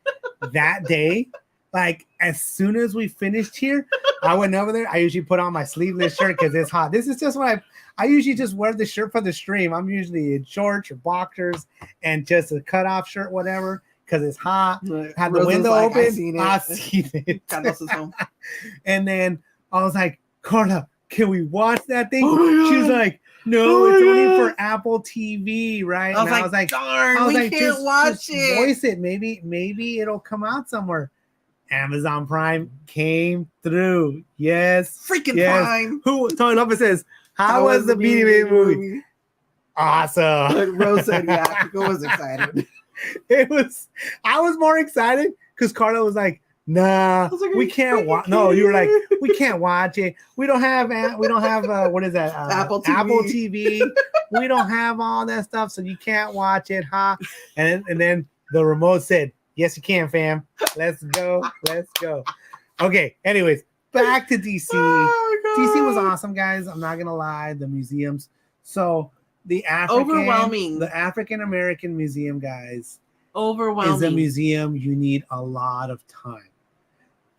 that day. Like, as soon as we finished here, I went over there. I usually put on my sleeveless shirt because it's hot. This is just what I usually just wear the shirt for the stream. I'm usually in shorts or boxers and just a cutoff shirt, whatever, because it's hot. Had the window open. I seen it. And then I was like, Karla, can we watch that thing? She was like, no, it's only for Apple TV, right? I was like, darn, we can't watch it. Voice it. Maybe it'll come out somewhere. Amazon Prime came through. Yes. Freaking Prime. Tony Lopez says, how was the Beanie Baby movie? Awesome. Rose said, yeah, Kiko was excited. I was more excited because Karla was like, nah, we can't watch. No, you were like, we can't watch it. We don't have what is that? Apple TV. Apple TV. We don't have all that stuff, so you can't watch it, huh? And then the remote said, yes, you can, fam. Let's go. Okay. Anyways, back to DC. DC was awesome, guys. I'm not gonna lie. The museums. So the African American Museum, guys. Overwhelming. Is a museum you need a lot of time.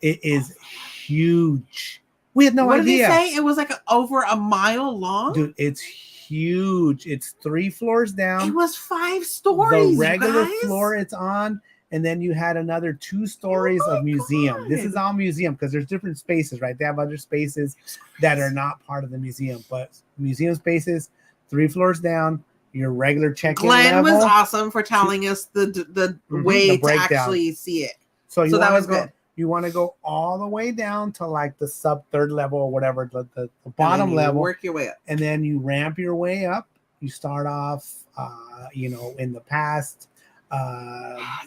It is huge. We had no idea. What did they say? It was like over a mile long. Dude, it's huge. It's 3 floors down. It was 5 stories. The regular floor it's on. And then you had another 2 stories of museum. God. This is all museum because there's different spaces, right? They have other spaces that are not part of the museum, but museum spaces, 3 floors down, your regular check-in Glenn level. was awesome for telling us the way to actually see it. So that was good. You want to go all the way down to like the sub-3rd level or whatever, the bottom level. Work your way up. And then you ramp your way up. You start off, in the past.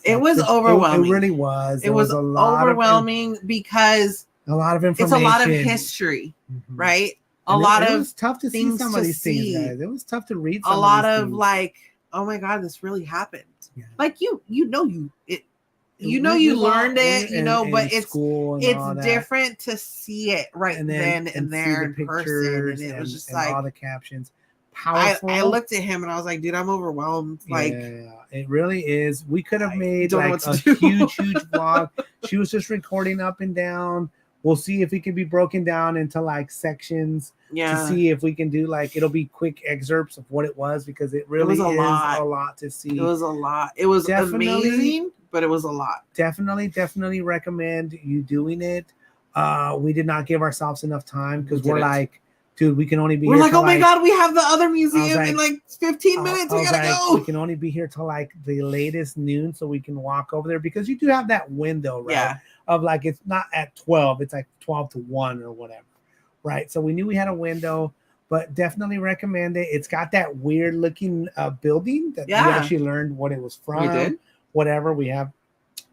It was overwhelming. It really was. It was a lot overwhelming because a lot of information. It's a lot of history, right? It was tough to see some of these things, guys. It was tough to read. A lot of like, oh my God, this really happened. Yeah. Like you learned it, but it's different to see it then and there in person, and it was just like all the captions. Powerful. I looked at him and I was like, dude, I'm overwhelmed. Like, it really is. We could have made like a huge vlog. She was just recording up and down. We'll see if it can be broken down into like sections to see if we can do like, it'll be quick excerpts of what it was because it really is a lot to see. It was a lot. It was amazing, but it was a lot. Definitely recommend you doing it. We did not give ourselves enough time because we're like, dude, we can only be here. We're like, oh my God, we have the other museum in like 15 minutes. We gotta go. We can only be here till like the latest noon so we can walk over there because you do have that window, right? Yeah. Of like, it's not at 12, it's like 12 to 1 or whatever, right? So we knew we had a window, but definitely recommend it. It's got that weird looking building that we actually learned what it was from. We did. Whatever, we have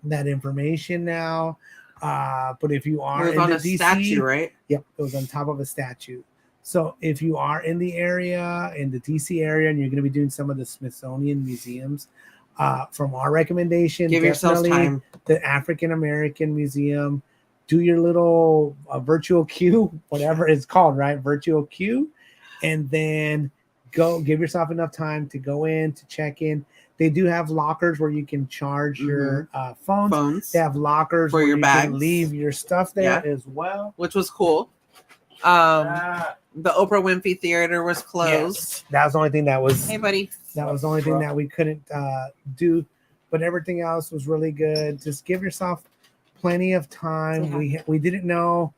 that information now. But if you are in the DC, statue, right? Yep, it was on top of a statue. So if you are in the area, in the DC area, and you're going to be doing some of the Smithsonian museums, from our recommendation, give yourself time. The African American Museum, do your little virtual queue, whatever it's called, right? Virtual queue, and then go give yourself enough time to go in, to check in. They do have lockers where you can charge your phones. They have lockers for where your bags. Can leave your stuff there as well, which was cool. The Oprah Winfrey Theater was closed. Yes. That was the only thing that was. Hey, buddy. That was the only thing that we couldn't do, but everything else was really good. Just give yourself plenty of time. Yeah. We didn't know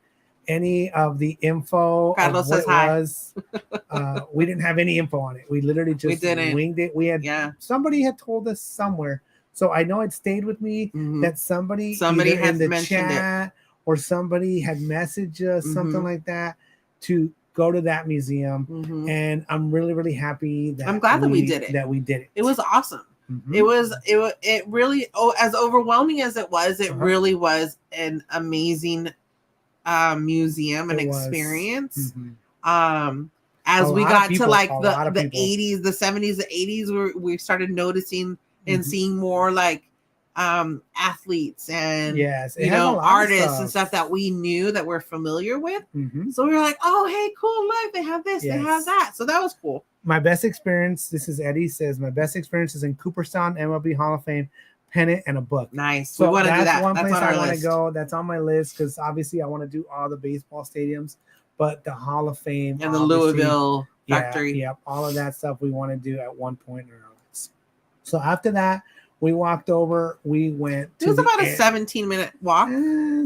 any of the info Carlos of what says it hi. was. We didn't have any info on it. We literally just winged it. We had somebody had told us somewhere. So I know it stayed with me that somebody either had in the mentioned chat or somebody had messaged us, something like that, to go to that museum. And I'm really, really happy that I'm glad that we did it. It was awesome. It really, as overwhelming as it was, it really was an amazing museum and experience. As we got to like the 80s, the 70s, the 80s, we started noticing and seeing more like athletes and artists and stuff that we knew that we're familiar with. So we were like, oh, hey, cool, look, they have this, they have that. So that was cool. My best experience, this is Eddie says, my best experience is in Cooperstown, MLB Hall of Fame, pennant, and a book. Nice. So we want to do that. One that's place on our I want to list. go. That's on my list because obviously I want to do all the baseball stadiums, but the Hall of Fame and the Louisville factory. Yeah, all of that stuff we want to do at one point or another. So after that, we walked over. We went. It was about a 17-minute walk,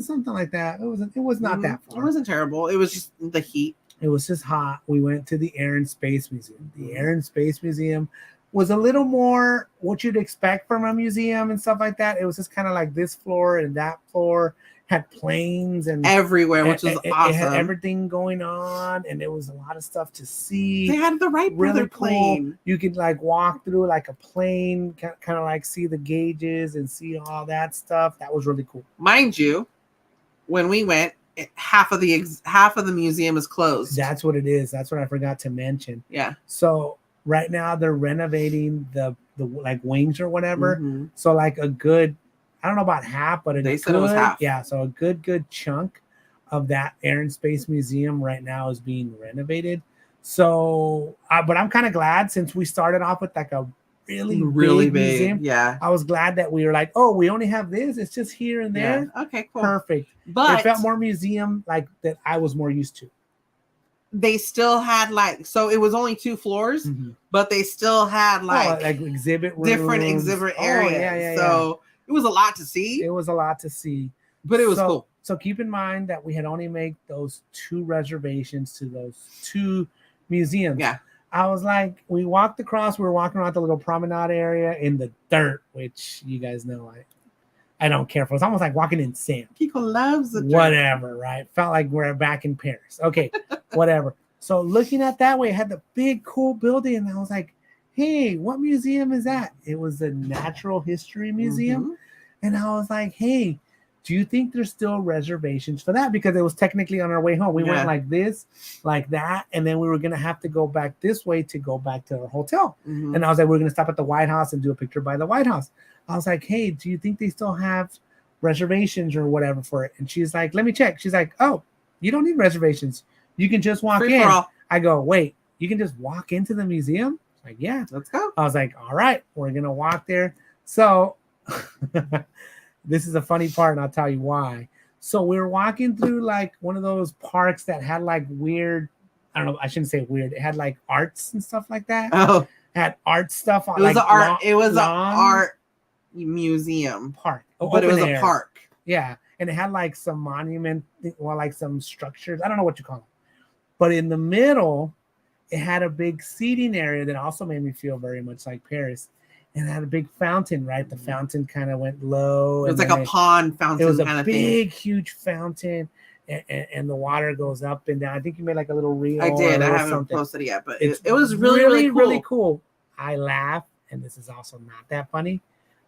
something like that. It was not that far. It wasn't terrible. It was just the heat. It was just hot. We went to the Air and Space Museum. The Air and Space Museum was a little more what you'd expect from a museum and stuff like that. It was just kind of like this floor and that floor had planes and everywhere, which was awesome. It had everything going on, and there was a lot of stuff to see. They had the Wright brother plane. Cool. You could like walk through like a plane, kind of like see the gauges and see all that stuff. That was really cool. Mind you, when we went, half of the museum is closed. That's what it is. That's what I forgot to mention. Yeah. So right now they're renovating the like wings or whatever. So like a good, I don't know about half, but they said it was half. Yeah. So a good chunk of that Air and Space Museum right now is being renovated. So, but I'm kind of glad since we started off with like a really big museum. Yeah. I was glad that we were like, oh, we only have this. It's just here and there. Yeah. Okay, cool. Perfect. But it felt more museum like that I was more used to. They still had like, so it was only 2 floors, but they still had like exhibit rooms, different exhibit areas. So it was a lot to see. It was a lot to see, but it was cool. So keep in mind that we had only made those 2 reservations to those 2 museums. Yeah. I was like, we walked across, we were walking around the little promenade area in the dirt, which you guys know I don't care for. It's almost like walking in sand. People loves the dirt. Whatever, right? Felt like we're back in Paris. Okay, whatever. So looking at that way, it had the big cool building, and I was like, hey, what museum is that? It was the Natural History Museum. And I was like, hey, do you think there's still reservations for that? Because it was technically on our way home. We went like this, like that, and then we were going to have to go back this way to go back to our hotel. And I was like, we're going to stop at the White House and do a picture by the White House. I was like, hey, do you think they still have reservations or whatever for it? And she's like, let me check. She's like, oh, you don't need reservations. You can just walk in. I go, wait, you can just walk into the museum? Like, yeah. Let's go. I was like, all right, we're going to walk there. So this is a funny part, and I'll tell you why. So we were walking through like one of those parks that had like weird, I don't know, I shouldn't say weird. It had like arts and stuff like that. Oh. It had art stuff on. It was an art museum park. But it was a park. Yeah. And it had like some monument, well, like some structures. I don't know what you call them. But in the middle, it had a big seating area that also made me feel very much like Paris. And it had a big fountain, right? The fountain kind of went low. It was like a pond fountain. It was a big, huge fountain. And the water goes up and down. I think you made like a little reel. I did. I haven't posted it yet, but it was really cool. I laugh, and this is also not that funny,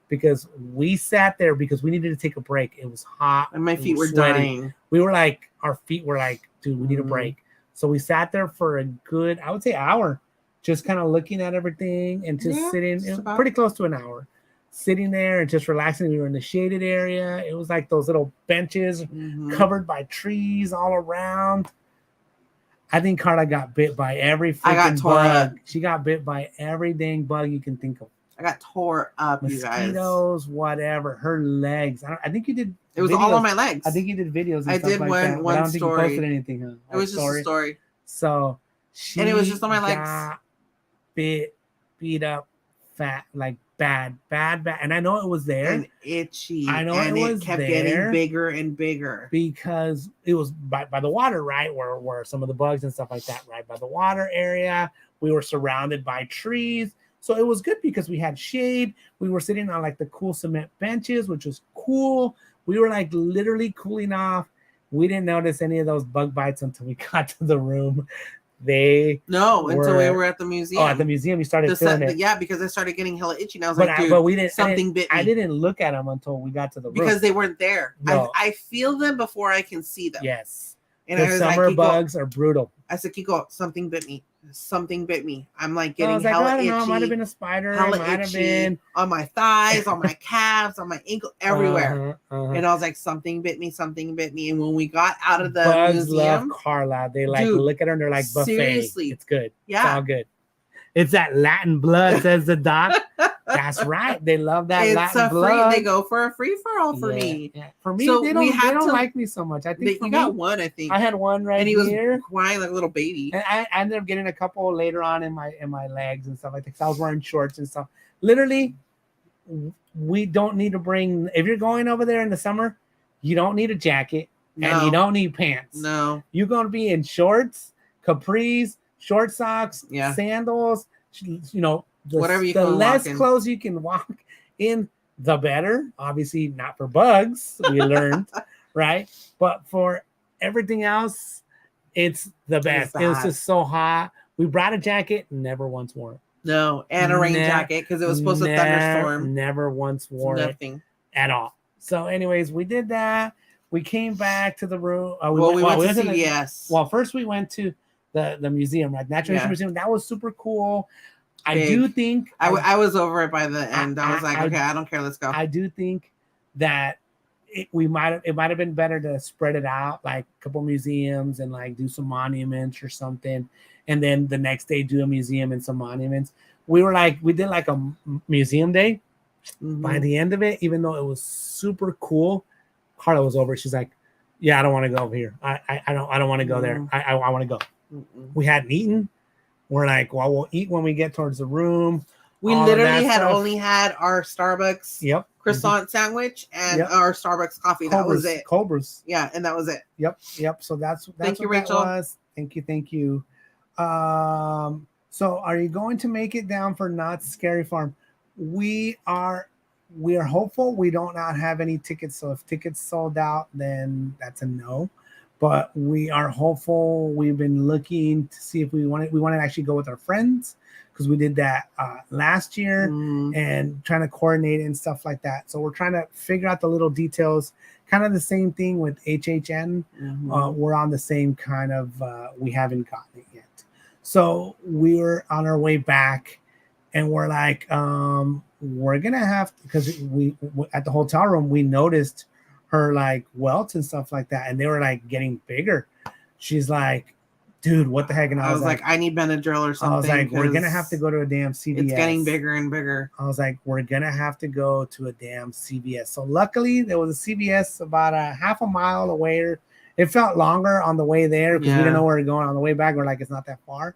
because we sat there because we needed to take a break. It was hot. And my feet were dying. We were like, our feet were like, dude, we need a break. So we sat there for a good, I would say, hour, just kind of looking at everything and just sitting, pretty close to an hour, sitting there and just relaxing. We were in the shaded area. It was like those little benches covered by trees all around. I think Karla got bit by every freaking bug. She got bit by every dang bug you can think of. I got tore up, mosquitoes, whatever. Her legs. I think you did. It was all on my legs. I think you did videos. And I stuff did like one that, one I don't story. Think you posted anything. Huh? It was just a story. So and it was just on my legs. Beat up fat, like bad. And I know it was there. And itchy. I know and it was kept there getting bigger and bigger. Because it was by the water, right? Where some of the bugs and stuff like that, right? By the water area. We were surrounded by trees. So it was good because we had shade. We were sitting on like the cool cement benches, which was cool. We were like literally cooling off. We didn't notice any of those bug bites until we got to the room. Until we were at the museum. Oh, at the museum, you started feeling it. Yeah, because I started getting hella itchy. And I was but we didn't. Something bit me. I didn't look at them until we got to the room because they weren't there. No. I feel them before I can see them. Yes, and the summer bugs are brutal. I said, Kiko, something bit me. Something bit me. I'm like getting I was like, hella I don't itchy. know, it might have been a spider. It might have been on my thighs, on my calves, on my ankle, everywhere. And I was like, something bit me. And when we got out of the bugs museum, love Karla. They like look at her and they're like, buffet. Seriously. It's good. Yeah. It's all good. It's that Latin blood, says the doc. That's right. They love that Latin blood. They go for a free for all for me. Yeah. For me, So they don't like me so much. I think you got one. I think I had one right and he here. was crying like a little baby. And I ended up getting a couple later on in my legs and stuff like that. 'Cause I was wearing shorts and stuff. Literally, we don't need to bring. If you're going over there in the summer, you don't need a jacket and you don't need pants. No, you're gonna be in shorts, capris, short socks, sandals. Whatever you the can less walk in. clothes you can walk in, the better. Obviously, not for bugs. We learned, right? But for everything else, it's the best. It was just so hot. We brought a jacket, never once wore it. No, and a rain jacket because it was supposed to thunderstorm. Never once wore it at all. So, anyways, we did that. We came back to the room. We went to CVS. First we went to the museum, right? Natural History Museum. That was super cool. I do think I was over it by the end. I was like, okay, I don't care. Let's go. I do think that it might have been better to spread it out, like a couple museums and like do some monuments or something, and then the next day do a museum and some monuments. We did like a museum day. Mm-hmm. By the end of it, even though it was super cool, Karla was over. She's like, "Yeah, I don't want to go over here. I don't want to go there. I want to go." Mm-mm. We hadn't eaten. We're like, well, we'll eat when we get towards the room. We literally had only had our Starbucks croissant sandwich and our Starbucks coffee. That was it. Cobras. Yeah, and that was it. Yep. So that's Thank you, what Rachel. That was. Thank you. So are you going to make it down for Knott's Scary Farm? We are hopeful. We don't not have any tickets. So if tickets sold out, then that's a no. But we are hopeful. We've been looking to see if we want to actually go with our friends because we did that last year and trying to coordinate and stuff like that. So we're trying to figure out the little details. Kind of the same thing with HHN. We're on the same kind of. We haven't gotten it yet. So we were on our way back, and we're like, we're gonna have because we at the hotel room we noticed her like welts and stuff like that, and they were like getting bigger. She's like, dude, what the heck? And I was like, I need Benadryl or something. I was like, we're gonna have to go to a damn CVS. It's getting bigger and bigger. I was like, we're gonna have to go to a damn CVS. So luckily there was a CVS about a half a mile away. It felt longer on the way there because we didn't know where we were going. On the way back, we're like, it's not that far.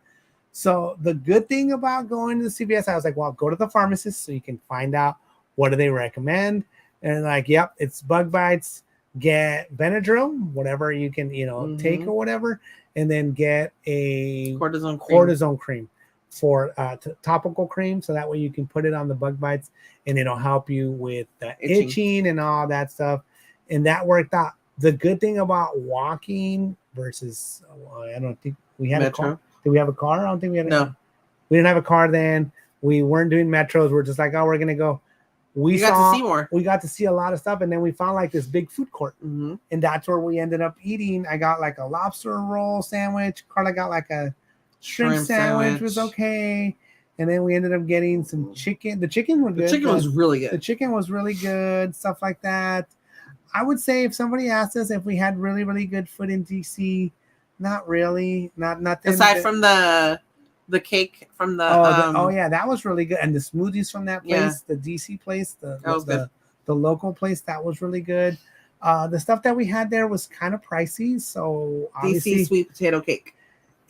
So the good thing about going to the CVS, I was like, well, go to the pharmacist so you can find out what do they recommend. And like, yep, it's bug bites. Get Benadryl, whatever you can, take or whatever, and then get a cortisone cream for topical cream, so that way you can put it on the bug bites, and it'll help you with the itching and all that stuff. And that worked out. The good thing about walking versus, I don't think we had Metro. a car. Did we have a car? I don't think we had. No, we didn't have a car then. We weren't doing metros. We're just like, oh, we're gonna go. We got to see more. We got to see a lot of stuff, and then we found like this big food court, and that's where we ended up eating. I got like a lobster roll sandwich. Karla got like a shrimp sandwich. Was okay, and then we ended up getting some chicken. The chicken was good. The chicken was really good. The chicken was really good. Stuff like that. I would say if somebody asked us if we had really, really good food in DC, not really. Not aside from the cake from the that was really good, and the smoothies from that place, the DC place, the local place, that was really good. The stuff that we had there was kind of pricey, so obviously DC sweet potato cake.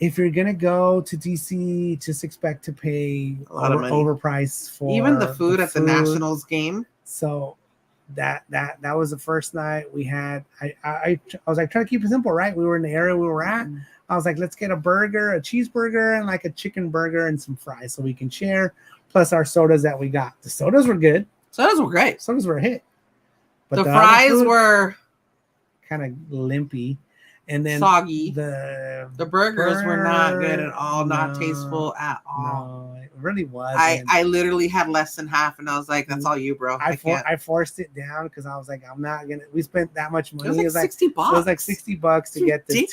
if you're gonna go to DC, just expect to pay a lot of money. Overpriced for even the food at the Nationals game. So that was the first night we had. I was like trying to keep it simple, right? We were in the area we were at. I was like, let's get a burger, a cheeseburger, and like a chicken burger and some fries so we can share. Plus our sodas that we got. The sodas were good. Sodas were great. Sodas were a hit. But the fries were kind of limpy. And then soggy. The burgers were not good at all, not tasteful at all. No, it really was. I literally had less than half, and I was like, "That's all you, bro." I forced it down because I was like, "I'm not gonna." We spent that much money. It was like $60. It was like $60 to get the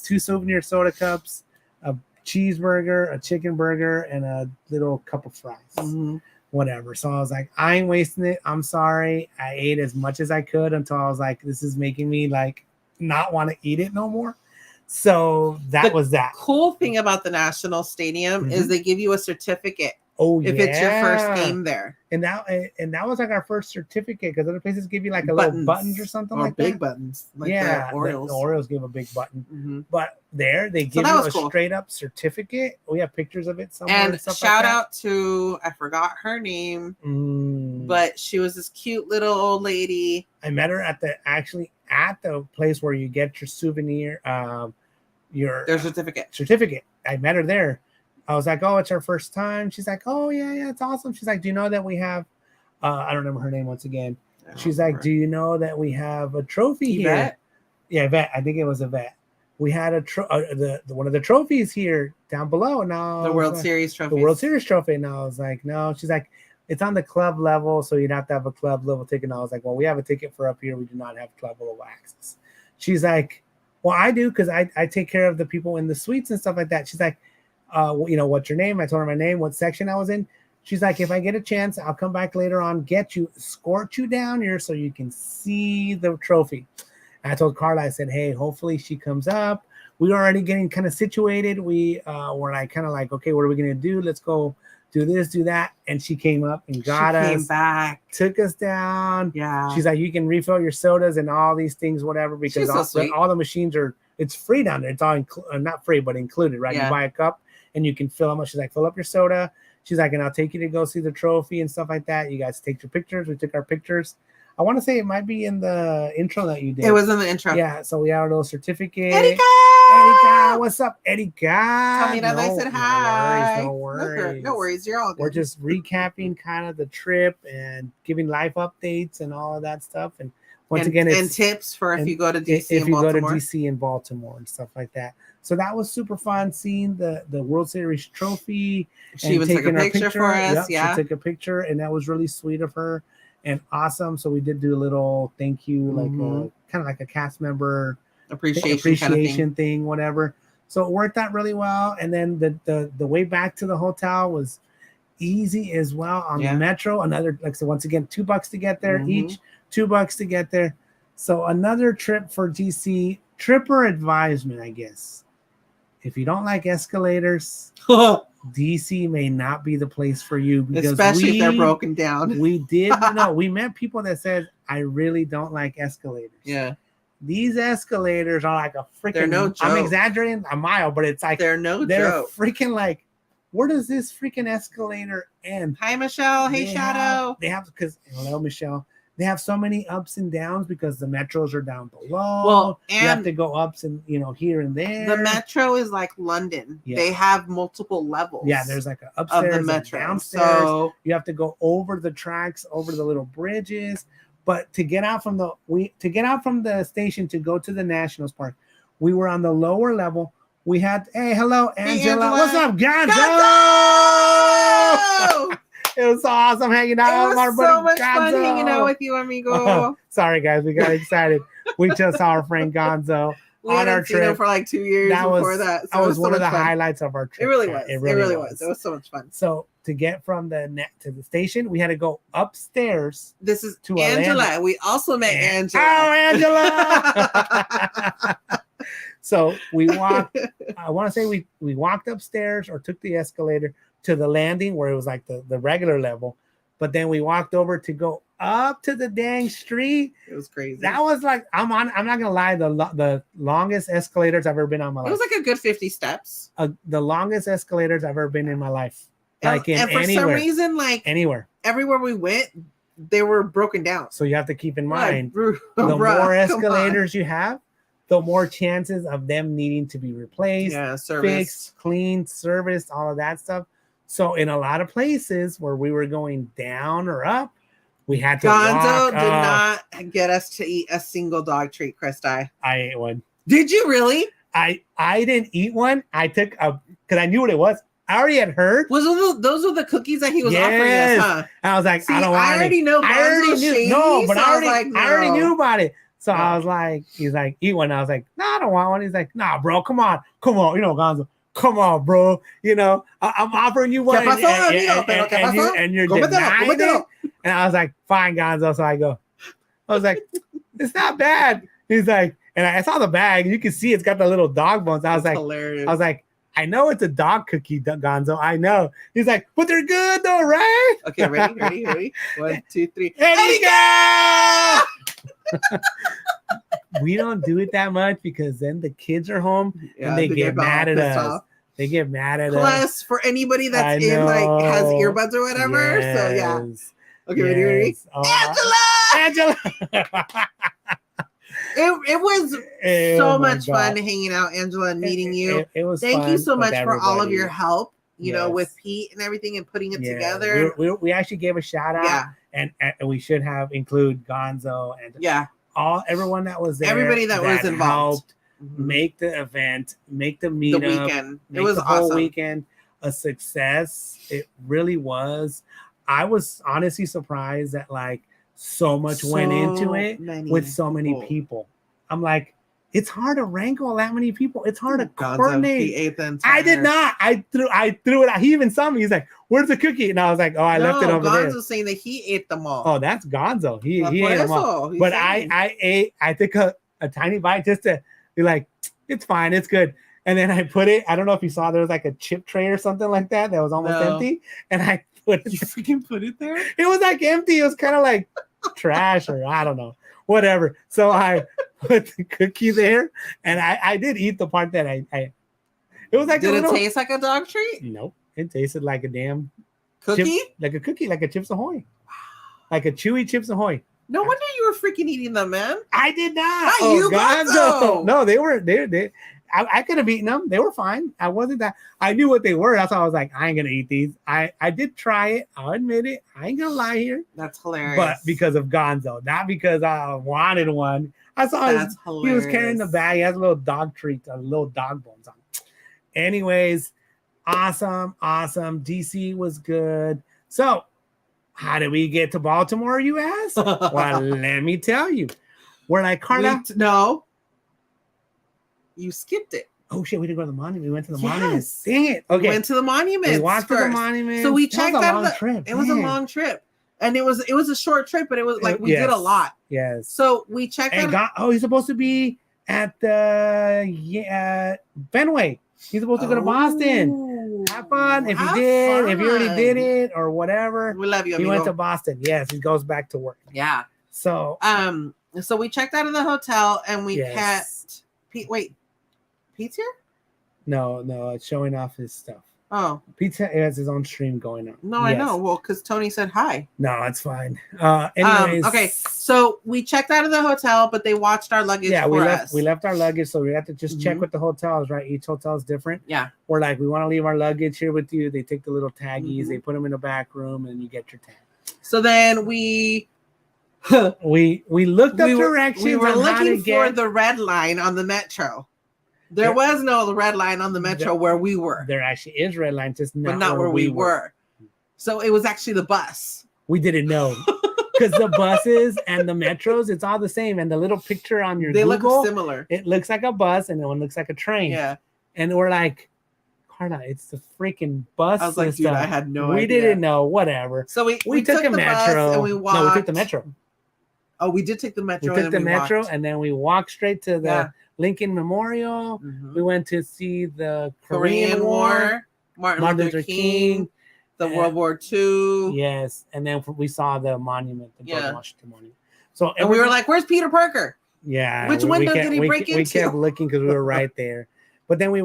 two souvenir soda cups, a cheeseburger, a chicken burger, and a little cup of fries. Mm-hmm. Whatever. So I was like, I ain't wasting it. I'm sorry. I ate as much as I could until I was like, this is making me like not want to eat it no more. So that was that. Cool thing about the National Stadium is they give you a certificate. Oh, if it's your first game there. And that was like our first certificate because other places give you like a little buttons or something like big that. Buttons. Like yeah, the Orioles. The Orioles give a big button. But there they give you a straight up certificate. We have pictures of it somewhere. And shout out to, I forgot her name, but she was this cute little old lady. I met her at the place where you get your souvenir, their certificate. I met her there. I was like, oh, it's her first time. She's like, oh, yeah, it's awesome. She's like, do you know that we have, I don't remember her name once again. She's like, do you know that we have a trophy here? Yeah, Yvette. I think it was Yvette. We had one of the trophies here down below. Now the World Series trophy. The World Series trophy. And I was like, no. She's like, it's on the club level, so you'd have to have a club level ticket. And I was like, well, we have a ticket for up here. We do not have club level access. She's like, well, I do because I take care of the people in the suites and stuff like that. She's like, what's your name? I told her my name, what section I was in. She's like, if I get a chance, I'll come back later on, get you, escort you down here so you can see the trophy. And I told Karla, I said, hey, hopefully she comes up. We were already getting kind of situated. We were like, kind of like, okay, what are we going to do? Let's go do this, do that. And she came up and got us. She came back. Took us down. Yeah. She's like, you can refill your sodas and all these things, whatever, because all the machines it's free down there. It's all not free, but included, right? Yeah. You buy a cup and you can fill them up. She's like, fill up your soda. She's like, and I'll take you to go see the trophy and stuff like that. You guys take your pictures. We took our pictures. I want to say it might be in the intro that you did. It was in the intro. Yeah, so we have a little certificate. Erika, what's up, Erika? Tell me that I said hi. No worries. No worries. You're all good. We're just recapping kind of the trip and giving life updates and all of that stuff. And once again, and tips for if you go to DC if you go to DC and Baltimore and stuff like that. So that was super fun seeing the World Series trophy. She even took a picture for us. Yep, she took a picture, and that was really sweet of her and awesome. So we did do a little thank you, like kind of like a cast member appreciation kind of thing, whatever. So it worked out really well. And then the way back to the hotel was easy as well on the metro. Another, like, so once again, $2 to get there each, $2 to get there. So another trip for DC, tripper advisement, I guess. If you don't like escalators, DC may not be the place for you, because especially if they're broken down. We met people that said, I really don't like escalators. Yeah. These escalators are like a freaking, they're no joke. I'm exaggerating a mile, but it's like they're joke. Freaking like, where does this freaking escalator end? Hi, Michelle. Hey, Shadow. Hello, Michelle. They have so many ups and downs because the metros are down below. Well, and you have to go ups and here and there. The metro is like London. Yeah. They have multiple levels. Yeah, there's like an upstairs of the metro. Downstairs. So you have to go over the tracks, over the little bridges. But to get out from the station to go to the Nationals Park, we were on the lower level. We had hello, Angela. What's up, Gonzo? It was so awesome hanging out with our buddy. It was so much fun hanging out with you, amigo. Sorry, guys, we got excited. We just saw our friend Gonzo on our trip for like 2 years before that. So that was one of the highlights of our trip. It really was. It really was. It was so much fun. So to get from the station, we had to go upstairs. This is to Angela. We also met Angela. Oh, Angela! So we walked. I want to say we walked upstairs or took the escalator to the landing where it was like the regular level. But then we walked over to go up to the dang street. It was crazy. That was like, I'm not gonna lie, the longest escalators I've ever been on my life. It was like a good 50 steps. The longest escalators I've ever been in my life. And for some reason, like anywhere, everywhere we went, they were broken down. So you have to keep in mind, the more escalators you have, the more chances of them needing to be replaced, fixed, cleaned, serviced, all of that stuff. So in a lot of places where we were going down or up, we had to Gonzo did not get us to eat a single dog treat, Christi. I ate one. Did you really? I didn't eat one. I took because I knew what it was. I already had heard. Those were the cookies that he was offering us, huh? And I was like, I don't want it. I already know. I already knew. Shady, no, but so I already knew about it. So I was like, he's like, eat one. I was like, no, I don't want one. He's like, nah, bro, come on. You know, Gonzo. Come on, bro. You know, I'm offering you one, and you're denying it. And I was like, fine, Gonzo. So I was like, it's not bad. He's like, and I saw the bag. You can see it's got the little dog bones. I was like, hilarious. I was like, I know it's a dog cookie, Gonzo. I know. He's like, but they're good though, right? Okay, ready? 1, 2, 3. There you go! We don't do it that much because then the kids are home and they get mad at us. They get mad at us. Plus, for anybody that's has earbuds or whatever. Yes. So yeah. Okay, ready? Angela! It was so much fun hanging out, Angela, and meeting you. It was Thank fun you so much for everybody. all of your help, you know, with Pete and everything and putting it together. We actually gave a shout out, and we should have include Gonzo and everyone that was there, everybody that was involved. Make the event, make the meetup, the weekend. It was the whole weekend a success. It really was. I was honestly surprised that like so much went into it with so many people. I'm like, it's hard to wrangle that many people. It's hard to coordinate. He ate the entire... I did not. I threw it out. He even saw me. He's like, "Where's the cookie?" And I was like, "Oh, I left it over there." Gonzo's saying that he ate them all. Oh, that's Gonzo. He ate them all. But I took a tiny bite just to be like, it's fine, it's good. And then I put it. I don't know if you saw there was like a chip tray or something like that was almost empty. And I put it. You freaking put it there? It was like empty. It was kind of like trash or I don't know, whatever. So I put the cookie there, and I did eat the part that I it was like did it taste like a dog treat? Nope, it tasted like a damn cookie, like a Chips Ahoy, like a chewy Chips Ahoy. No wonder you were freaking eating them, man. I did not. You Gonzo. No, they I could have eaten them. They were fine. I wasn't that. I knew what they were. That's why I was like, I ain't gonna eat these. I did try it. I'll admit it. I ain't gonna lie here. That's hilarious. But because of Gonzo, not because I wanted one. I saw he was carrying the bag. He has a little dog treat, a little dog bones on. Anyways, awesome. DC was good. So, how did we get to Baltimore, you ask? Well, let me tell you. We're like, Karla. No. You skipped it. Oh shit, we didn't go to the monument. We went to the monument. Dang it. Okay. We went to the monument. We walked to the monument. So we checked out the trip. It was a long trip. And it was a short trip, but it was like we did a lot. Yes. So we checked out. He's supposed to be at the Fenway. He's supposed to go to Boston. Have fun if you did, if you already did it or whatever. We love you, amigo. He went to Boston. Yes, he goes back to work. Yeah. So so we checked out of the hotel and we kept Pete. Wait, Pete's here? No, it's showing off his stuff. Oh, Pete has his own stream going on. No, yes. I know. Well, because Tony said hi. No, it's fine. Anyways, okay. So we checked out of the hotel, but they watched our luggage. Yeah, we left our luggage, so we have to just check with the hotels, right? Each hotel is different. Yeah. We're like, we want to leave our luggage here with you. They take the little taggies, they put them in the back room, and you get your tag. So then we looked up directions. We were looking for the red line on the metro. There was no red line on the metro where we were. There actually is red line, just not where we were. So it was actually the bus. We didn't know because the buses and the metros, it's all the same. And the little picture on your Google, look similar. It looks like a bus, and the one looks like a train. Yeah. And we're like, Karla, it's the freaking bus. I was like, dude, I had no idea. We didn't know. Whatever. So we took the metro and we walked. No, we took the metro. Oh, we did take the metro. We took the metro, and then we walked straight to the Lincoln Memorial. We went to see the Korean War, Martin Luther King. the World War II. Yes, and then we saw the monument, the George Washington Monument. So and we were like, "Where's Peter Parker?" Yeah, which window did he break into? We kept looking because we were right there. But then we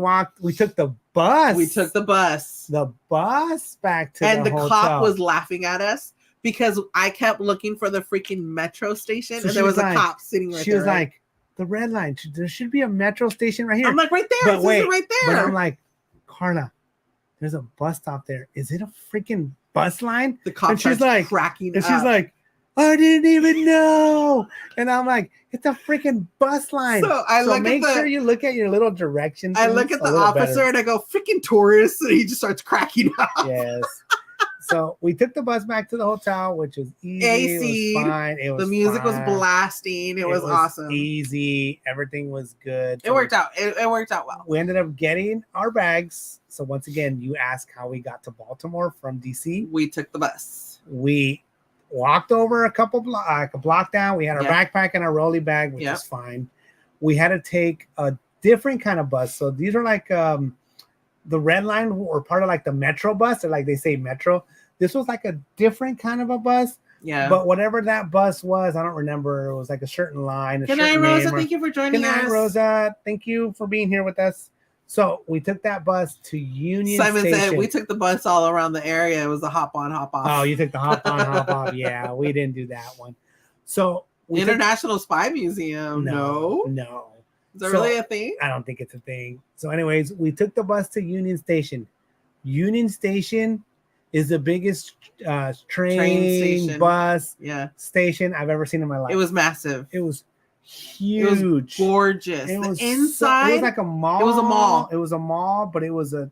took the bus. We took the bus. The bus back to and the hotel. Cop was laughing at us because I kept looking for the freaking metro station, and there was a cop sitting right there. She was like, "The red line. There should be a metro station right here." I'm like, "Right there." But wait, right there. But I'm like, "Karla, there's a bus stop there. Is it a freaking bus line?" The cop she's like cracking and she's like, "I didn't even know." And I'm like, "It's a freaking bus line." So make sure you look at your little directions. I look at the officer and I go, "Freaking tourists!" And he just starts cracking up. Yes. So we took the bus back to the hotel, which was easy. AC, it was fine. The music was blasting. It was awesome. Easy. Everything was good. It worked out. It worked out well. We ended up getting our bags. So once again, you ask how we got to Baltimore from DC. We took the bus. We walked over a block down. We had our backpack and our rolly bag, which is fine. We had to take a different kind of bus. So these are like the red line or part of like the metro bus, or like they say metro. This was like a different kind of a bus. Yeah. But whatever that bus was, I don't remember. It was like a certain line. Good night, Rosa. Thank you for joining us. Good night, Rosa. Thank you for being here with us. So we took that bus to Union Simon Station. said we took the bus all around the area. It was a hop on, hop off. Oh, you took the hop on, hop off. Yeah, we didn't do that one. So International Spy Museum. No. Is that really a thing? I don't think it's a thing. So anyways, we took the bus to Union Station. Union Station is the biggest train station. Bus station I've ever seen in my life. It was massive. It was huge. It was gorgeous. It was inside. It was like a mall. It was a mall. It was a mall, but it was a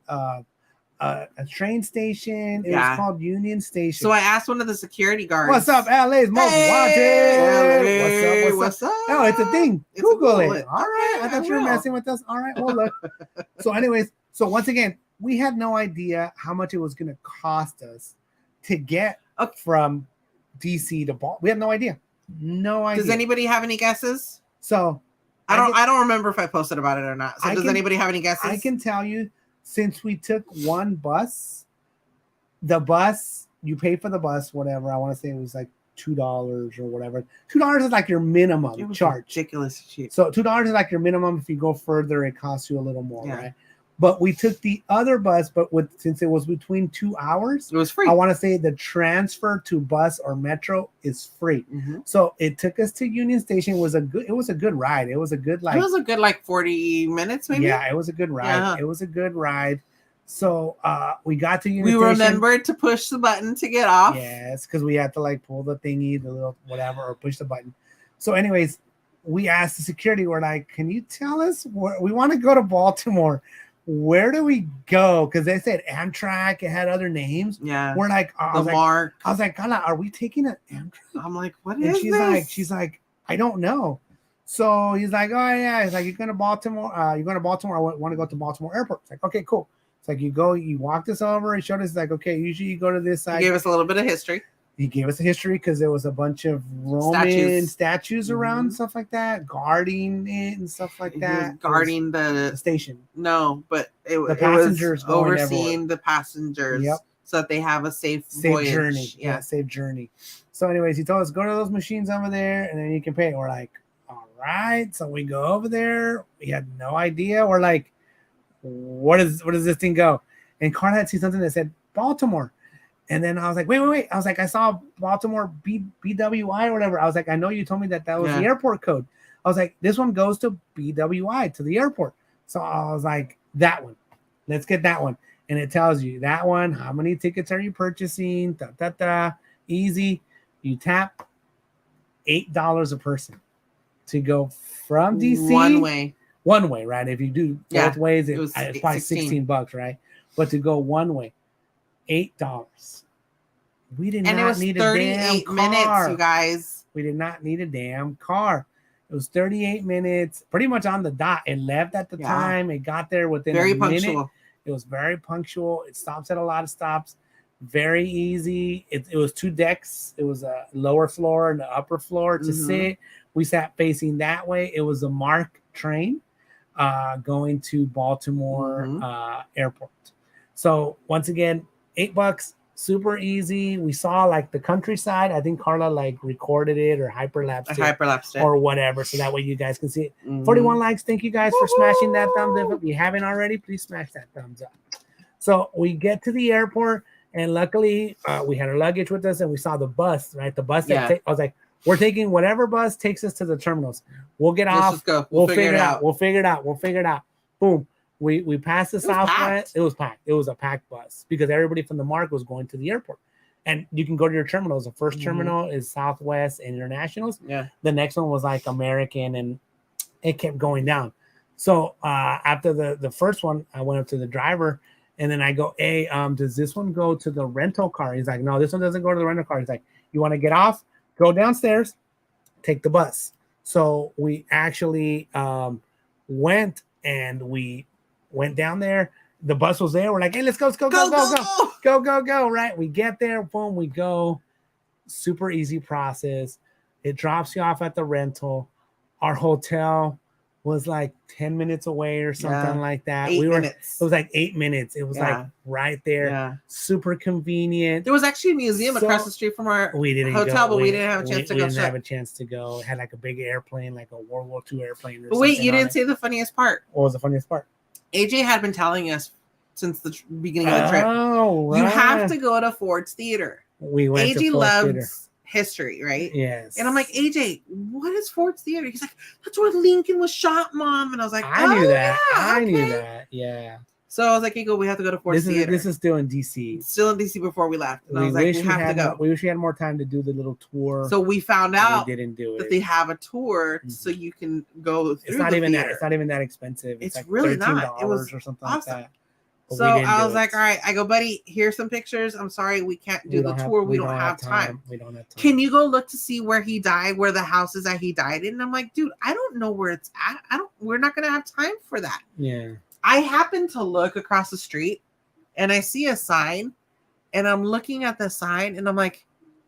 train station. It was called Union Station. So I asked one of the security guards, "What's up, LA's most wanted? What's up? Oh, it's a thing. Google it. All right. I thought you were messing with us. All right. Well, look. So anyways, so once again, we had no idea how much it was going to cost us to get from DC to Baltimore. We had no idea. No idea. Does anybody have any guesses? So I don't remember if I posted about it or not. So does anybody have any guesses? I can tell you, since we took one bus, the bus, you pay for the bus, whatever. I want to say it was like $2 or whatever. $2 is like your minimum charge. Ridiculous cheap. So $2 is like your minimum. If you go further, it costs you a little more, right? But we took the other bus, but since it was between 2 hours, it was free. I want to say the transfer to bus or metro is free. Mm-hmm. So it took us to Union Station. It was a good ride. It was a good 40 minutes, maybe. Yeah, it was a good ride. Yeah. It was a good ride. So we got to Union Station. We remembered to push the button to get off. Yes, because we had to pull the thingy, the little whatever, or push the button. So anyways, we asked the security, we're like, "Can you tell us where we want to go to Baltimore? Where do we go?" Because they said Amtrak. It had other names. Yeah. We're like, I was like, "Karla, are we taking an Amtrak?" I'm like, "What and is this?" She's like, "I don't know." So he's like, "Oh yeah." He's like, "You're going to Baltimore? You're going to Baltimore? I want to go to Baltimore Airport." It's like, "Okay, cool." It's like you walked us over and showed us like, "Okay, usually you go to this side." He gave us a little bit of history. He gave us a history because there was a bunch of Roman statues around, stuff like that, guarding it and stuff like that. Guarding the station. No, but it was overseeing the passengers, so that they have a safe voyage. Journey. Yeah, safe journey. So, anyways, he told us go to those machines over there, and then you can pay. We're like, all right. So we go over there. We had no idea. We're like, what does this thing go? And Karla had seen something that said Baltimore. And then I was like, wait. I was like, I saw Baltimore BWI or whatever. I was like, I know you told me that was the airport code. I was like, this one goes to BWI, to the airport. So I was like, that one. Let's get that one. And it tells you that one, how many tickets are you purchasing? Easy. You tap $8 a person to go from DC. One way, right? If you do both ways, it's probably $16, right? But to go one way, $8. We did not need a damn car. Minutes, you guys. We did not need a damn car. It was 38 minutes, pretty much on the dot. It left at the time. It got there within a minute. It was very punctual. It stops at a lot of stops. Very easy. It was 2 decks. It was a lower floor and an upper floor to sit. We sat facing that way. It was a MARC train going to Baltimore Airport. So once again, $8, super easy. We saw like the countryside. I think Karla like recorded it or hyperlapsed it or whatever, so that way you guys can see it. 41 likes. Thank you guys for smashing that thumbs up. If you haven't already, please smash that thumbs up. So we get to the airport, and luckily we had our luggage with us, and we saw the bus. Right, the bus. I was like, we're taking whatever bus takes us to the terminals. We'll get off. Just go. We'll figure it out. We'll figure it out. Boom. We passed the Southwest. It was packed. It was a packed bus because everybody from the mark was going to the airport. And you can go to your terminals. The first terminal is Southwest and Internationals. Yeah. The next one was like American, and it kept going down. So after the first one, I went up to the driver, and then I go, hey, does this one go to the rental car? He's like, no, this one doesn't go to the rental car. He's like, you want to get off? Go downstairs, take the bus. So we actually went down there. The bus was there. We're like, hey, let's go. Right. We get there. Boom, we go. Super easy process. It drops you off at the rental. Our hotel was like 10 minutes away or something like that. 8 minutes. It was like 8 minutes. It was like right there. Yeah. Super convenient. There was actually a museum across the street from our hotel, but we didn't have a chance to go. We didn't have a chance to go. It had like a big airplane, like a World War II airplane. But wait, you didn't say the funniest part. What was the funniest part? AJ had been telling us since the beginning of the trip. Oh, right. You have to go to Ford's Theater. We went AJ to Ford's loves Theater. History, right? Yes. And I'm like, AJ, what is Ford's Theater? He's like, that's where Lincoln was shot, Mom. And I was like, I knew that. Yeah, I knew that. Yeah. So I was like, Kiko, we have to go to Ford's Theater. This is still in DC. Still in DC before we left. And I was like, we have to go. We wish we had more time to do the little tour. So we found out we didn't do it. that they have a tour so you can go through It's not even that expensive. It's like really $13 not. It was or something awesome. like that. But so I was like, all right. I go, buddy, here's some pictures. I'm sorry, we can't do the tour. We don't have time. We don't have time. Can you go look to see where he died, where the house is that he died in? And I'm like, dude, I don't know where it's at. We're not gonna have time for that. Yeah. I happen to look across the street and I see a sign, and I'm looking at the sign and I'm like,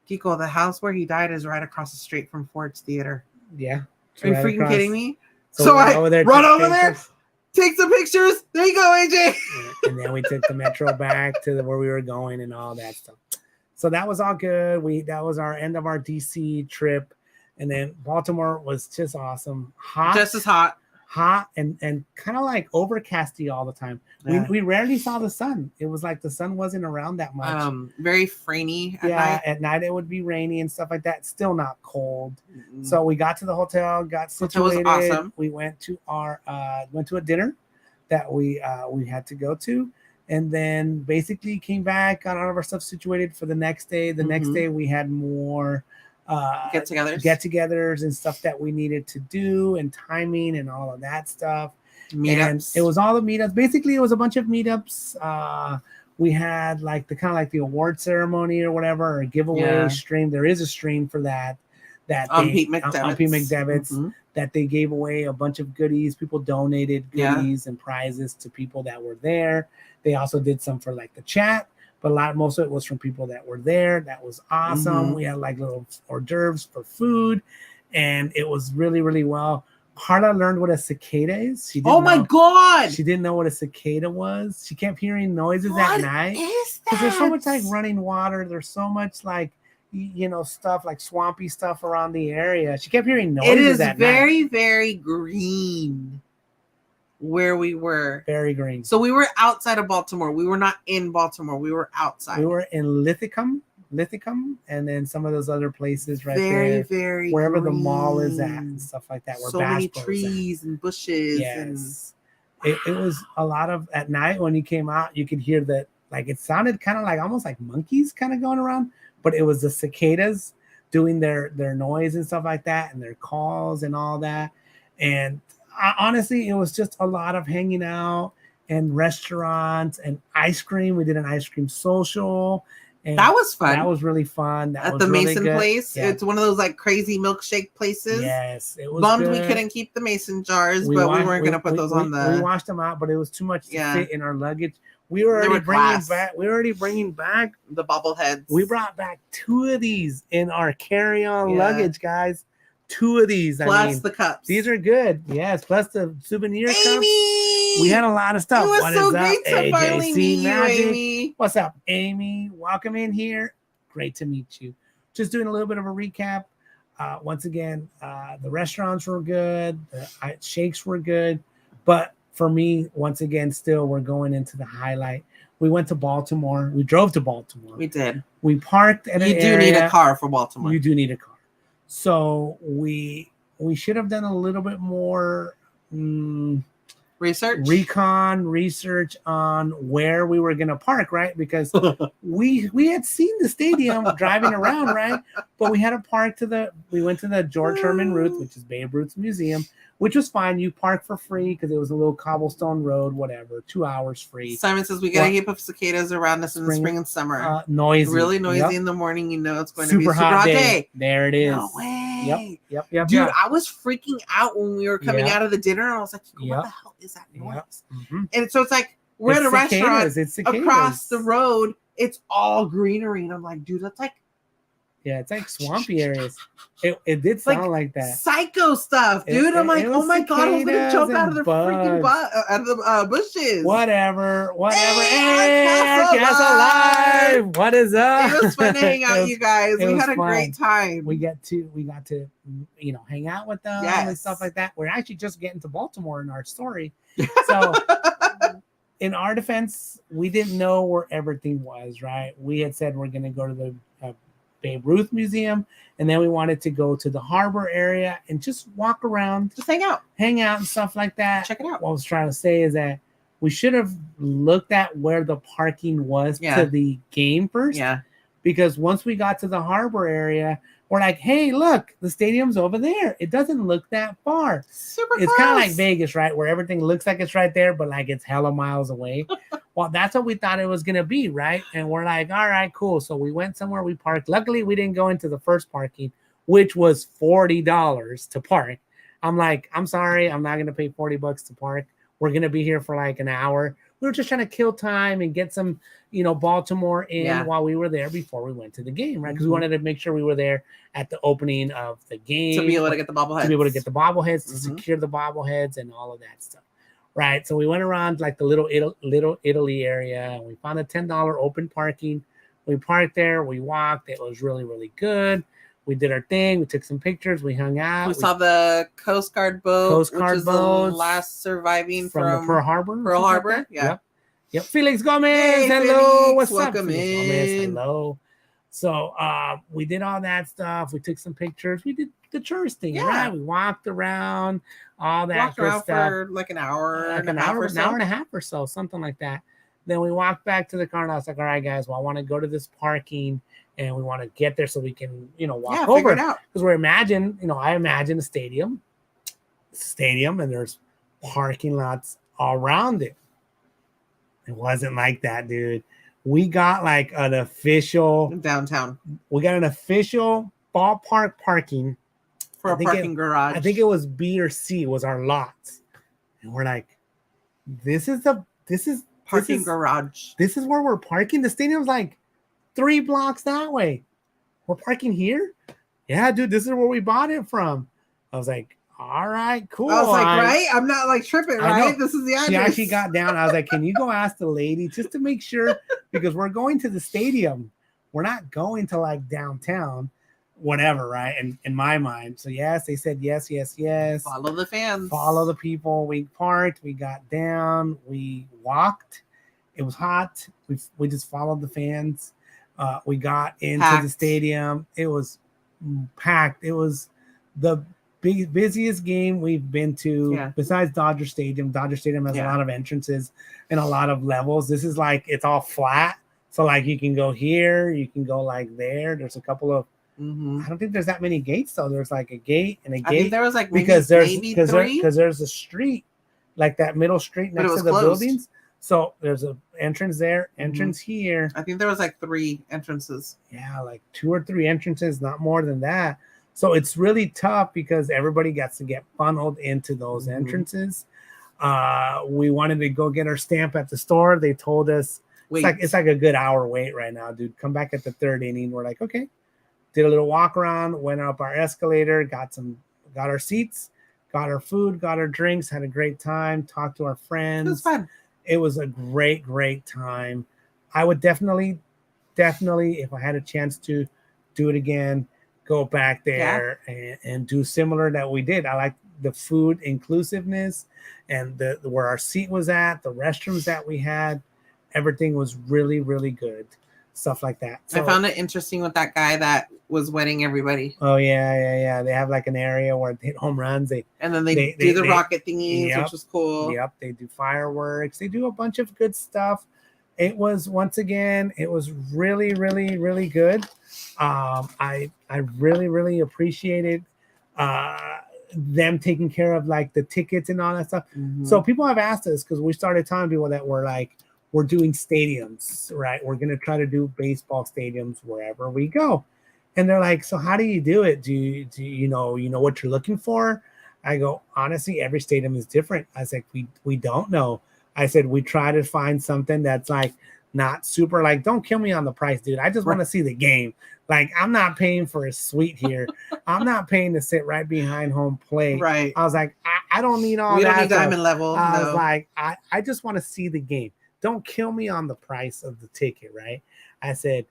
Kiko, the house where he died is right across the street from Ford's Theater. Yeah. Are you freaking kidding me? So I run over there, take some pictures. There you go, AJ. And then we took the metro back to where we were going and all that stuff. So that was all good. That was our end of our DC trip. And then Baltimore was just awesome. Hot. Just as hot. And kind of like overcasty all the time. Yeah. We rarely saw the sun. It was like the sun wasn't around that much. Very rainy at night. At night it would be rainy and stuff like that. Still not cold. Mm-hmm. So we got to the hotel, got situated. Hotel was awesome. We went to a dinner that we had to go to, and then basically came back, got all of our stuff situated for the next day. The next day we had more get-togethers and stuff that we needed to do, and timing and all of that stuff. Meetups. And it was all the meetups. Basically, it was a bunch of meetups. We had like the award ceremony or whatever, or a giveaway stream. There is a stream for that on Pete McDevitt's, that they gave away a bunch of goodies. People donated goodies and prizes to people that were there. They also did some for like the chat, but most of it was from people that were there. That was awesome. We had like little hors d'oeuvres for food, and it was really, really well. Karla learned what a cicada is. My God! She didn't know what a cicada was. She kept hearing noises at night. What is that? Because there's so much like running water. There's so much like, stuff like swampy stuff around the area. She kept hearing noises. It is at very, night. very green where we were. Very green. So we were outside of Baltimore. We were not in Baltimore. We were outside. We were in Lithicum, and then some of those other places right very, there. Very wherever green. The mall is at and stuff like that. Where so many trees and bushes. Yes. And it was a lot of, at night when you came out, you could hear that, like it sounded kind of like almost like monkeys kind of going around, but it was the cicadas doing their noise and stuff like that, and their calls and all that. And honestly, it was just a lot of hanging out and restaurants and ice cream. We did an ice cream social. And that was fun. That was really fun. At the Mason place. Yeah. It's one of those like crazy milkshake places. Yes. It was bummed good. We couldn't keep the Mason jars, but we weren't going to put those on the... We washed them out, but it was too much to fit in our luggage. We were already bringing back the bobbleheads. We brought back 2 of these in our carry-on luggage, guys. 2 of these. Plus the cups. These are good. Yes. Plus the souvenir cups. We had a lot of stuff. It was What so is great up, to finally AJC meet you, Magic? Amy. What's up, Amy? Welcome in here. Great to meet you. Just doing a little bit of a recap. Once again, the restaurants were good. The shakes were good. But for me, once again, still we're going into the highlight. We went to Baltimore. We drove to Baltimore. We did. We parked at an area. You do need a car for Baltimore. You do need a car. So we should have done a little bit more research on where we were going to park, right? Because we had seen the stadium driving around, right? But we had to park we went to the George Herman Ruth, which is Babe Ruth's museum, which was fine. You park for free because it was a little cobblestone road, whatever, 2 hours free. Simon says we got a heap of cicadas around us in the spring and summer. Noisy. Really noisy in the morning. You know it's going to be super a super hot day. There it is. No way. Yep. Dude, I was freaking out when we were coming out of the dinner. And I was like, what the hell is that noise? Mm-hmm. And so it's like, we're at a restaurant across the road. It's all greenery. And I'm like, dude, that's like, yeah, it's like swampy areas. It did sound like that. Psycho stuff, dude. I'm like, oh my God, I was going to jump out of the freaking bushes. Whatever. Hey, Castle Live. What is up? It was fun to hang out, you guys. We had a great time. We got to, hang out with them and stuff like that. We're actually just getting to Baltimore in our story. So in our defense, we didn't know where everything was, right? We had said we're going to go to the Babe Ruth Museum, and then we wanted to go to the harbor area and just walk around, just hang out and stuff like that. Check it out. What I was trying to say is that we should have looked at where the parking was to the game first. Yeah. Because once we got to the harbor area, we're like, hey, look, the stadium's over there. It doesn't look that far. Super It's close. kind of like Vegas, right? Where everything looks like it's right there, but like it's hella miles away. Well, that's what we thought it was going to be, right? And we're like, all right, cool. So we went somewhere, we parked. Luckily, we didn't go into the first parking, which was $40 to park. I'm like, I'm sorry, I'm not going to pay $40 to park. We're going to be here for like an hour. We were just trying to kill time and get some, Baltimore in while we were there before we went to the game, right? Because we wanted to make sure we were there at the opening of the game. To be able to get the bobbleheads. To secure the bobbleheads and all of that stuff, right? So we went around like the little Italy area, and we found a $10 open parking. We parked there. We walked. It was really, really good. We did our thing. We took some pictures. We hung out. We saw the Coast Guard boat, which is the last surviving from the Pearl Harbor. Like yeah. Yep. Felix Gomez. Hey, hello. Felix, What's welcome up? in. Hello. So we did all that stuff. We took some pictures. We did the tourist thing, right? We walked around, all that good stuff. For like an hour, an hour and a half or so, something like that. Then we walked back to the car, and I was like, all right, guys, well, I want to go to this parking, and we want to get there so we can, walk over. It out. Because I imagine a stadium, and there's parking lots all around it. It wasn't like that, dude. We got like an official downtown. We got an official ballpark parking for a parking garage. I think it was B or C was our lots, and we're like, this is parking garage. This is where we're parking. The stadium's like 3 blocks that way. We're parking here. Yeah, dude, this is where we bought it from. I was like, all right, cool. I was like, right? I'm not like tripping, right? This is the address. She actually got down. I was like, can you go ask the lady just to make sure? Because we're going to the stadium. We're not going to like downtown, whatever, right? And in my mind. So yes, they said yes. Follow the fans. Follow the people. We parked. We got down. We walked. It was hot. We just followed the fans. We got into the stadium. It was packed. It was the busiest game we've been to besides Dodger Stadium. Dodger Stadium has a lot of entrances and a lot of levels. This is like it's all flat, so like you can go here, you can go like there. There's a couple of I don't think there's that many gates though. There's like a gate and a gate. I think there was like because there's a street like that middle street next to the buildings. So there's an entrance there, entrance here. I think there was like 3 entrances. Yeah, like 2 or 3 entrances, not more than that. So it's really tough because everybody gets to get funneled into those entrances. We wanted to go get our stamp at the store. They told us it's like a good hour wait right now, dude. Come back at the 3rd inning. We're like, okay. Did a little walk around, went up our escalator, got our seats, got our food, got our drinks, had a great time, talked to our friends. It was fun. It was a great time. I would definitely, if I had a chance to do it again, go back there and do similar that we did. I like the food inclusiveness and the where our seat was at, the restrooms that we had. Everything was really, really good. Stuff like that. So, I found it interesting with that guy that was wedding everybody. Oh yeah. They have like an area where they hit home runs. They do the rocket thingies, which was cool. Yep, they do fireworks. They do a bunch of good stuff. It was really, really, really good. I really appreciated them taking care of like the tickets and all that stuff. Mm-hmm. So people have asked us because we started telling people that we're doing stadiums, right? We're gonna try to do baseball stadiums wherever we go. And they're like, so how do you do it? Do you know what you're looking for? I go, honestly, every stadium is different. I said, we don't know. I said, we try to find something that's like not super like, don't kill me on the price, dude. I just want to see the game. Like, I'm not paying for a suite here. I'm not paying to sit right behind home plate. Right. I was like, I don't need all we that. We don't need diamond level. I was like, I just want to see the game. Don't kill me on the price of the ticket, right? I said,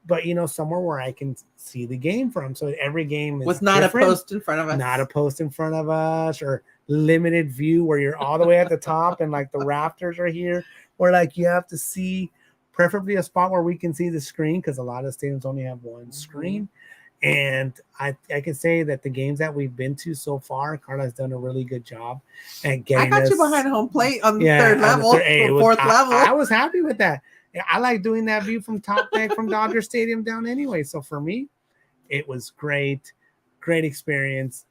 but somewhere where I can see the game from. So every game is with not different. A post in front of us. Not a post in front of us, or limited view where you're all the way at the top and like the rafters are here, or like you have to see preferably a spot where we can see the screen because a lot of stadiums only have one screen. And I can say that the games that we've been to so far, Karla's done a really good job at getting I got you behind home plate on the third level, fourth level. I was happy with that. I like doing that view from top deck from Dodger Stadium down anyway. So for me, it was great experience.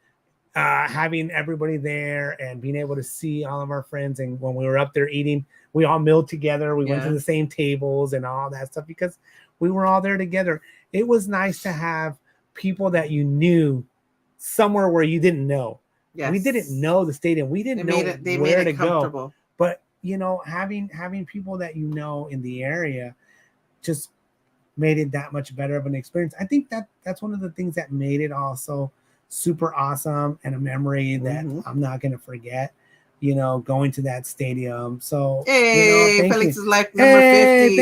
Having everybody there and being able to see all of our friends. And when we were up there eating, we all milled together. We went to the same tables and all that stuff because we were all there together. It was nice to have people that you knew somewhere where you didn't know. Yes. We didn't know the stadium. We didn't know where to go. But having people that in the area just made it that much better of an experience. I think that's one of the things that made it also super awesome and a memory that I'm not going to forget, going to that stadium. So, Felix is like number 50.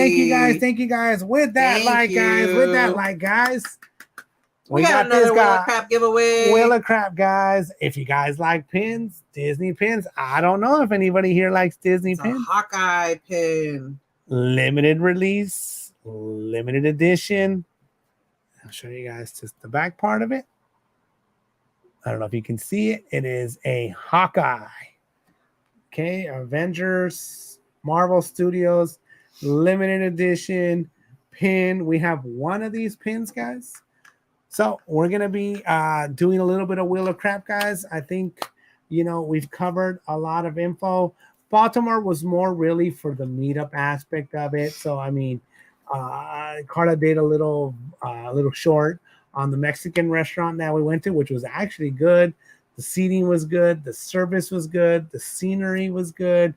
Thank you guys. With that guys. We got another Wheel of Crap giveaway. Wheel of Crap, guys. If you guys like pins, Disney pins. I don't know if anybody here likes Disney pins. A Hawkeye pin. Limited release, limited edition. I'll show you guys just the back part of it. I don't know if you can see it. It is a Hawkeye. Okay, Avengers, Marvel Studios, limited edition pin. We have one of these pins, guys. So we're going to be doing a little bit of Wheel of Crap, guys. I think, we've covered a lot of info. Baltimore was more really for the meetup aspect of it. So, I mean, Karla did a little short on the Mexican restaurant that we went to, which was actually good. The seating was good. The service was good. The scenery was good.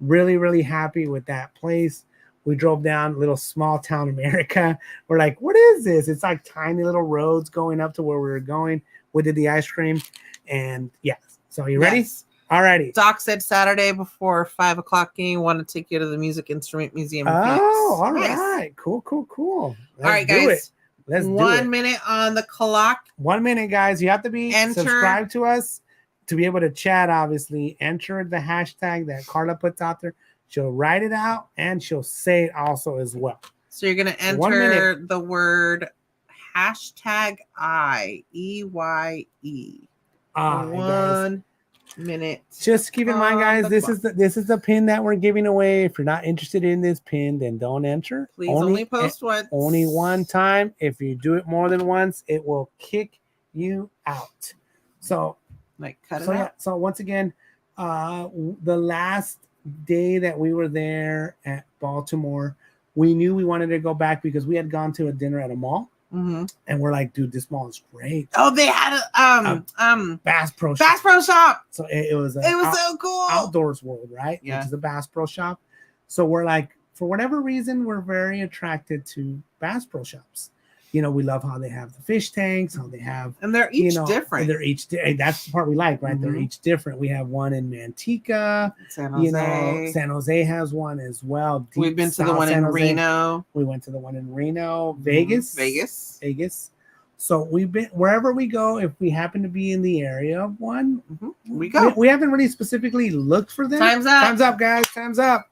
Really, really happy with that place. We drove down little small town America. We're like, what is this? It's like tiny little roads going up to where we were going. We did the ice cream. And yes. So you ready? Yes. All righty. Doc said Saturday before 5 o'clock game, want to take you to the Music Instrument Museum. Oh, all right. Cool. All right, guys. Let's do it. 1 minute on the clock. 1 minute, guys. You have to be subscribed to us to be able to chat, obviously. Enter the hashtag that Karla puts out there. She'll write it out and she'll say it also as well. So you're going to enter the word hashtag EYE. 1 minute. Just keep in mind, guys, this is the pin that we're giving away. If you're not interested in this pin, then don't enter. Please only post once. Only one time. If you do it more than once, it will kick you out. So, cut it out. So once again, the last day that we were there at Baltimore, we knew we wanted to go back because we had gone to a dinner at a mall. Mm-hmm. And we're like, dude, this mall is great. Oh, they had a Bass Pro shop. So it was so cool. Outdoors World, right? Yeah. Which is a Bass Pro shop. So we're like, for whatever reason, we're very attracted to Bass Pro shops. we love how they have the fish tanks, how they have, and they're each different. They're each that's the part we like, right? They're each different. We have one in Manteca, San Jose. San Jose has one as well. We've been to the one in Reno. We went to the one in Reno, Vegas. So we've been wherever we go. If we happen to be in the area of one, we go. We haven't really specifically looked for them. Time's up, guys. Time's up.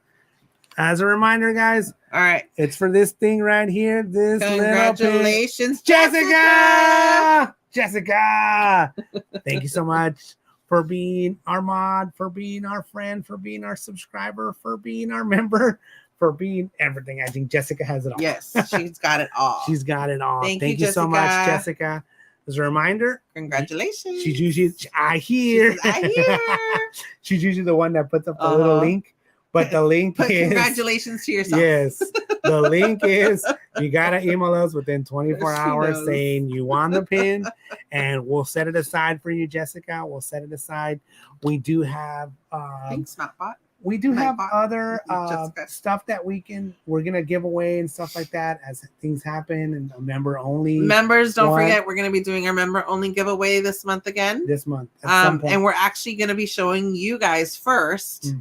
As a reminder, guys. All right. It's for this thing right here. This congratulations, Jessica. Jessica. Thank you so much for being our mod, for being our friend, for being our subscriber, for being our member, for being everything. I think Jessica has it all. Yes, she's got it all. She's got it all. Thank you so much, Jessica. As a reminder, congratulations. She's usually she's usually the one that puts up the little link. But the link is congratulations to yourself. Yes. The link is you gotta email us within 24 hours saying you won the pin, and we'll set it aside for you, Jessica. We'll set it aside. We do have thanks, Smartbot. We do have other stuff that we're gonna give away and stuff like that as things happen, and a member only. Members, don't forget, we're gonna be doing our member only giveaway this month again. This month, at some point. And we're actually gonna be showing you guys first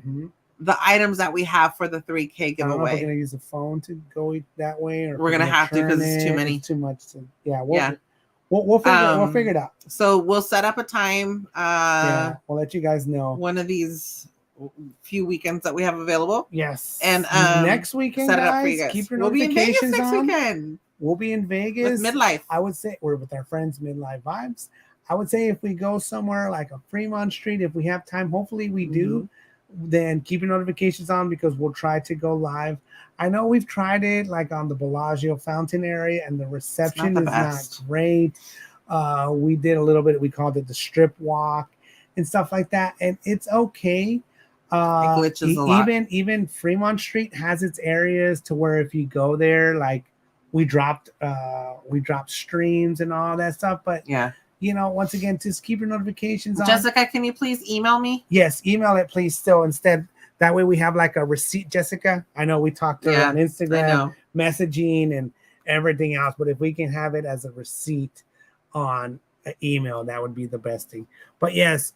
the items that we have for the 3K giveaway. I don't know if we're gonna use the phone to go that way, or we're gonna have to because it's too many. It's too much. We'll figure it out. So we'll set up a time. We'll let you guys know one of these few weekends that we have available. Yes. And next weekend, set it guys, up for you guys. Keep your we'll notifications be in Vegas next on. weekend. We'll be in Vegas with Midlife. I would say we're with our friends Midlife Vibes. I would say if we go somewhere like a Fremont Street, if we have time, hopefully we do, then keep your notifications on because we'll try to go live. I know we've tried it like on the Bellagio Fountain area and the reception is not great. We did a little bit, we called it the strip walk and stuff like that. And it's okay. It glitches a lot. Even Fremont Street has its areas to where if you go there, like we dropped streams and all that stuff. But once again, just keep your notifications on. Jessica, can you please email me? Yes, email it, please. Still, instead, that way we have like a receipt, Jessica. I know we talked to her on Instagram, messaging, and everything else. But if we can have it as a receipt on an email, that would be the best thing. But yes,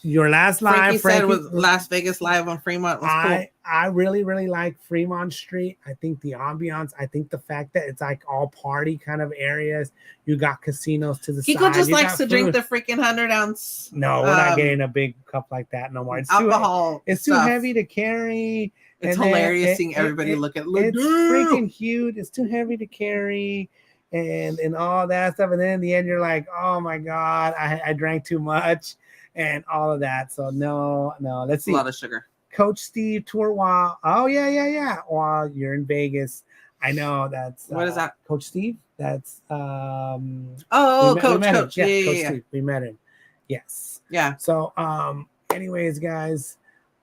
your last live, Frankie said was Las Vegas live on Fremont. Was cool. I really, really like Fremont Street. I think the ambiance, I think the fact that it's like all party kind of areas. You got casinos to the side. Kiko just likes to drink the freaking 100-ounce. No, we're not getting a big cup like that no more. It's alcohol. It's too heavy to carry. It's hilarious seeing everybody look at it's freaking huge. It's too heavy to carry and all that stuff. And then in the end, you're like, oh my God, I drank too much and all of that. So no, let's see. A lot of sugar. Coach Steve tour while while you're in Vegas. I know that's what is that? Coach Steve. That's Coach. Coach Steve. We met him. Yes. Yeah. So anyways, guys,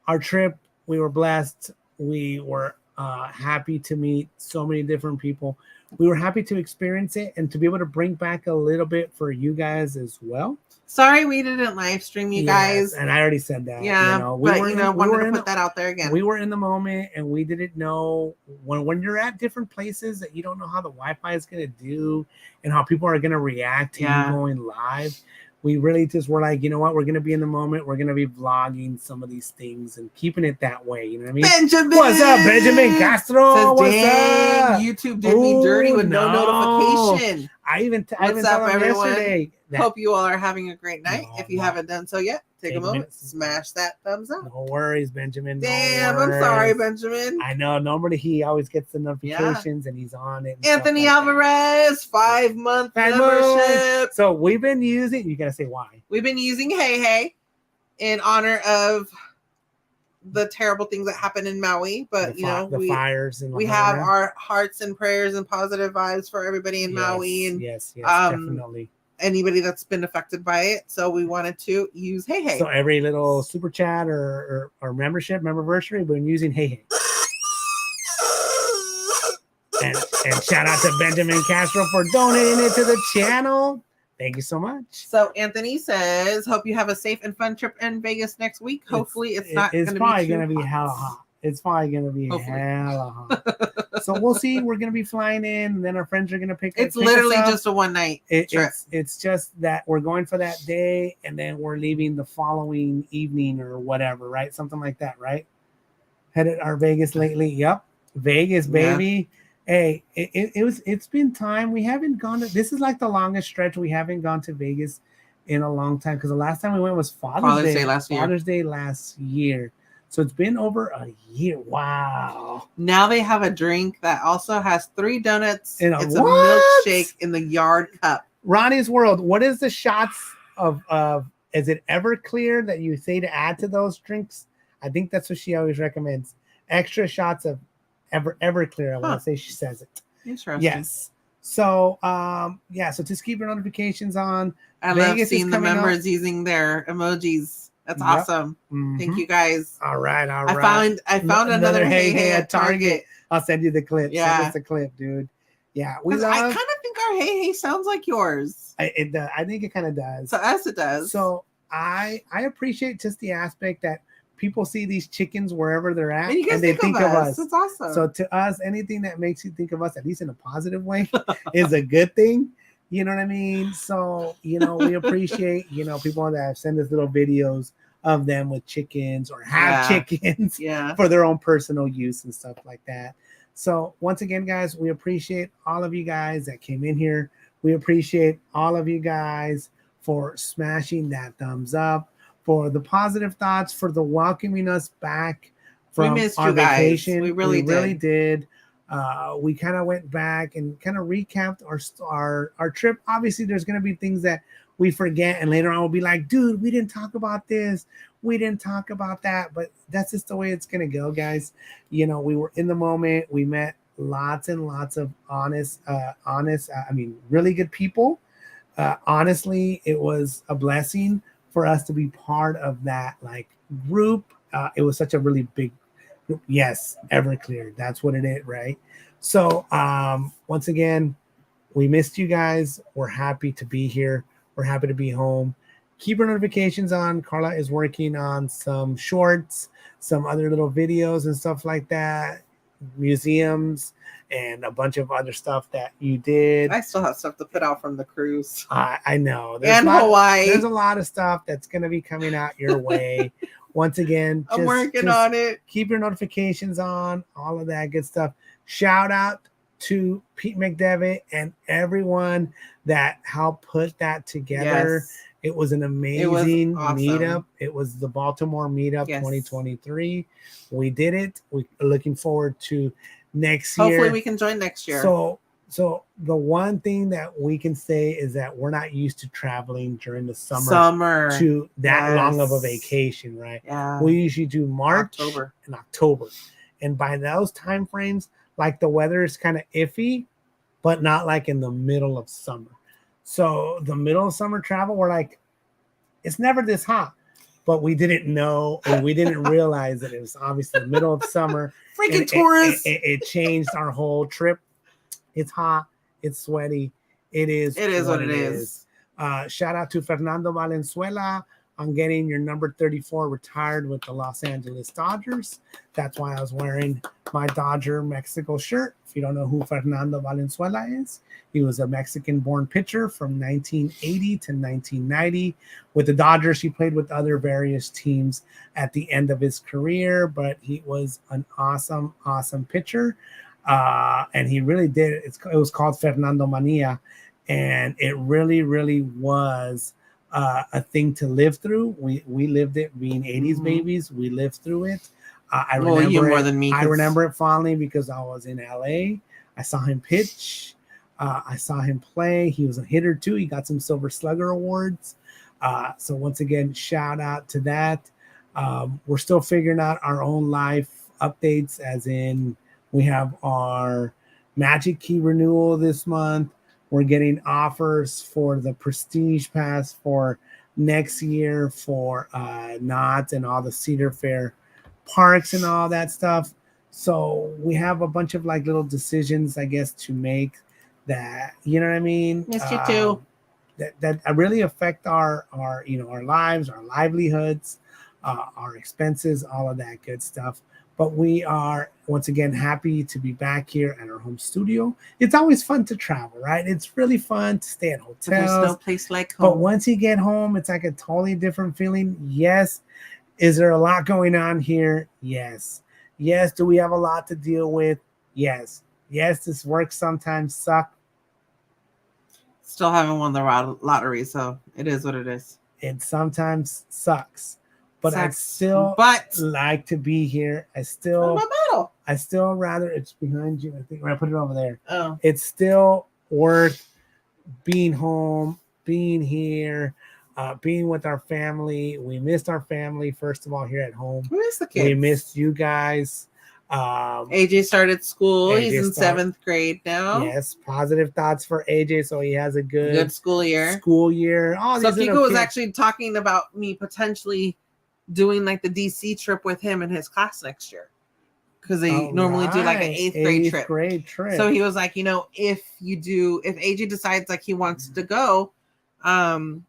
our trip, we were blessed. We were happy to meet so many different people. We were happy to experience it and to be able to bring back a little bit for you guys as well. Sorry we didn't live stream you guys. And I already said that. Yeah, wanted to put that out there again. We were in the moment and we didn't know when you're at different places that you don't know how the Wi-Fi is going to do and how people are going to react to you going live. We really just were like, you know what? We're going to be in the moment. We're going to be vlogging some of these things and keeping it that way. You know what I mean? Benjamin! What's up, Benjamin Castro? Says, what's up? YouTube did me dirty with no notification. I even told him yesterday. Hope you all are having a great night. If you haven't done so yet, take a moment, smash that thumbs up. No worries, Benjamin. Damn, I'm sorry, Benjamin. I know. Normally, he always gets the notifications and he's on it. Anthony Alvarez, 5-month membership. So we've been using, you got to say why. We've been using Hey in honor of the terrible things that happened in Maui. But, the fires. And we have our hearts and prayers and positive vibes for everybody in Maui. And yes, definitely. Anybody that's been affected by it. So we wanted to use Hey. So every little super chat or membership, memberversary, we've been using Hey. And shout out to Benjamin Castro for donating it to the channel. Thank you so much. So Anthony says, hope you have a safe and fun trip in Vegas next week. Hopefully it's not going to be probably going to be hella hot. It's probably gonna be Hopefully. hella hot. So we'll see. We're gonna be flying in, and then our friends are gonna pick It's us literally up. just a one night trip. It's just that we're going for that day, and then we're leaving the following evening or whatever, right? Something like that, right? Headed our Vegas lately. Yep, Vegas, baby. Yeah. Hey, it's been time. We haven't gone to. This is like the longest stretch we haven't gone to Vegas in a long time, because the last time we went was Father's Day last year. So it's been over a year. Wow. Now they have a drink that also has 3 donuts. It's a milkshake in the yard cup. Ronnie's World. What is the shots of is it Everclear that you say to add to those drinks? I think that's what she always recommends. Extra shots of Everclear. I want to say she says it. Interesting. Yes. So so just keep your notifications on. I love seeing the members using their emojis. That's awesome. Mm-hmm. Thank you guys. All right. I found another hey at Target. I'll send you the clip. Yeah. Send us a clip, dude. Yeah. I kind of think our hey sounds like yours. I think it kind of does. To us, it does. So I appreciate just the aspect that people see these chickens wherever they're at, and they think of us. That's awesome. So to us, anything that makes you think of us, at least in a positive way, is a good thing. You know what I mean? So, we appreciate, people that send us little videos of them with chickens or have chickens for their own personal use and stuff like that. So once again, guys, we appreciate all of you guys that came in here. We appreciate all of you guys for smashing that thumbs up, for the positive thoughts, for the welcoming us back from our vacation. We really did. We kind of went back and kind of recapped our trip. Obviously, there's going to be things that we forget, and later on we'll be like, dude, we didn't talk about this. We didn't talk about that. But that's just the way it's going to go, guys. We were in the moment. We met lots and lots of really good people. Honestly, it was a blessing for us to be part of that group. It was such a really big group. Yes, Everclear. That's what it is, right? So once again, we missed you guys. We're happy to be here. We're happy to be home. Keep your notifications on. Karla is working on some shorts, some other little videos and stuff like that, museums, and a bunch of other stuff that you did. I still have stuff to put out from the cruise. I know. Hawaii. There's a lot of stuff that's going to be coming out your way. Once again, I'm working on it. Keep your notifications on, all of that good stuff. Shout out to Pete McDevitt and everyone that helped put that together. Yes. It was an amazing awesome meetup. It was the Baltimore meetup 2023. We did it. We're looking forward to next year. Hopefully we can join next year. So the one thing that we can say is that we're not used to traveling during the summer to that long of a vacation, right? Yeah. We usually do March and October. And by those time frames, the weather is kind of iffy, but not in the middle of summer. So the middle of summer travel, we're it's never this hot, but we didn't know, and we didn't realize that it was obviously the middle of summer. Freaking tourists. It changed our whole trip. It's hot. It's sweaty. It is what it is. Shout out to Fernando Valenzuela on getting your number 34 retired with the Los Angeles Dodgers. That's why I was wearing my Dodger Mexico shirt. If you don't know who Fernando Valenzuela is, he was a Mexican-born pitcher from 1980 to 1990. With the Dodgers, he played with other various teams at the end of his career, but he was an awesome, awesome pitcher. And he really did it. It was called Fernando Mania, and it really, really was a thing to live through. We lived it, being 80s babies. We lived through it. I remember you more than me. I remember it fondly because I was in LA. I saw him pitch. I saw him play. He was a hitter too. He got some Silver Slugger awards. So once again, shout out to that. We're still figuring out our own life updates, as in we have our Magic Key renewal this month. We're getting offers for the Prestige Pass for next year for Knott's and all the Cedar Fair parks and all that stuff. So we have a bunch of little decisions, I guess, to make that, you know what I mean? Yes, you too. That really affect our lives, our livelihoods, our expenses, all of that good stuff. But we are once again happy to be back here at our home studio. It's always fun to travel, right? It's really fun to stay at hotels. But there's no place like home. But once you get home, it's like a totally different feeling. Yes. Is there a lot going on here? Yes. Yes. Do we have a lot to deal with? Yes. Yes. This work sometimes sucks. Still haven't won the lottery, so it is what it is. It sometimes sucks. But I still like to be here. I still rather, it's behind you. I think I put it over there. Oh. It's still worth being home, being here, being with our family. We missed our family, first of all, here at home. We missed the kids. We missed you guys. AJ started school. He's in 7th grade now. Yes, positive thoughts for AJ, so he has a good school year. Oh, so Kiko was actually talking about me potentially doing like the DC trip with him and his class next year, because they normally do like an 8th grade trip. So he was like, if AJ decides like he wants to go, we'll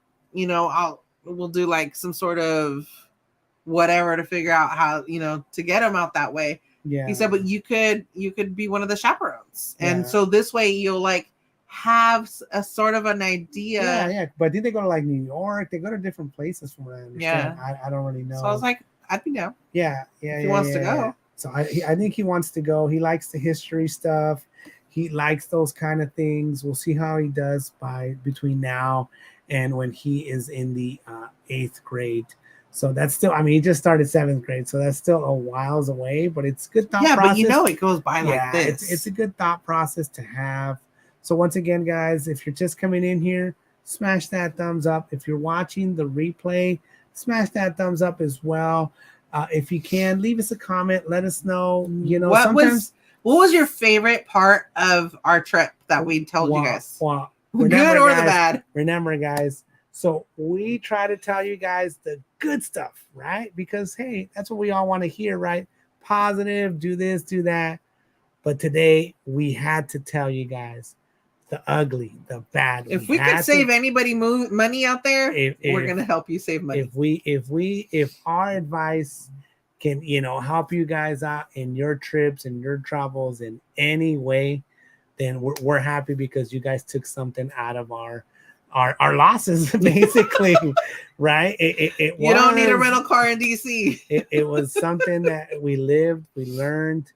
do like some sort of whatever to figure out how to get him out that way. Yeah. He said, but you could be one of the chaperones, and so this way you'll like have a sort of an idea. Yeah. But did they go to like New York? They go to different places from what I understand. Yeah. I don't really know. So I was like, I'd be down. Yeah. If he wants to go. So I think he wants to go. He likes the history stuff. He likes those kind of things. We'll see how he does between now and when he is in the 8th grade. So that's still, he just started 7th grade, so that's still a whiles away, but it's good thought process. Yeah, but it goes by like this. It's a good thought process to have. So once again, guys, if you're just coming in here, smash that thumbs up. If you're watching the replay, smash that thumbs up as well. If you can, leave us a comment. Let us know. What was your favorite part of our trip that we told you guys? Well, good or the bad? Remember, guys. So we try to tell you guys the good stuff, right? Because, hey, that's what we all want to hear, right? Positive, do this, do that. But today we had to tell you guys the ugly, the bad. If we could save anybody money out there, we're going to help you save money. If our advice can, help you guys out in your trips and your travels in any way, then we're happy because you guys took something out of our losses, basically. Right? You don't need a rental car in DC. It was something that we lived, we learned.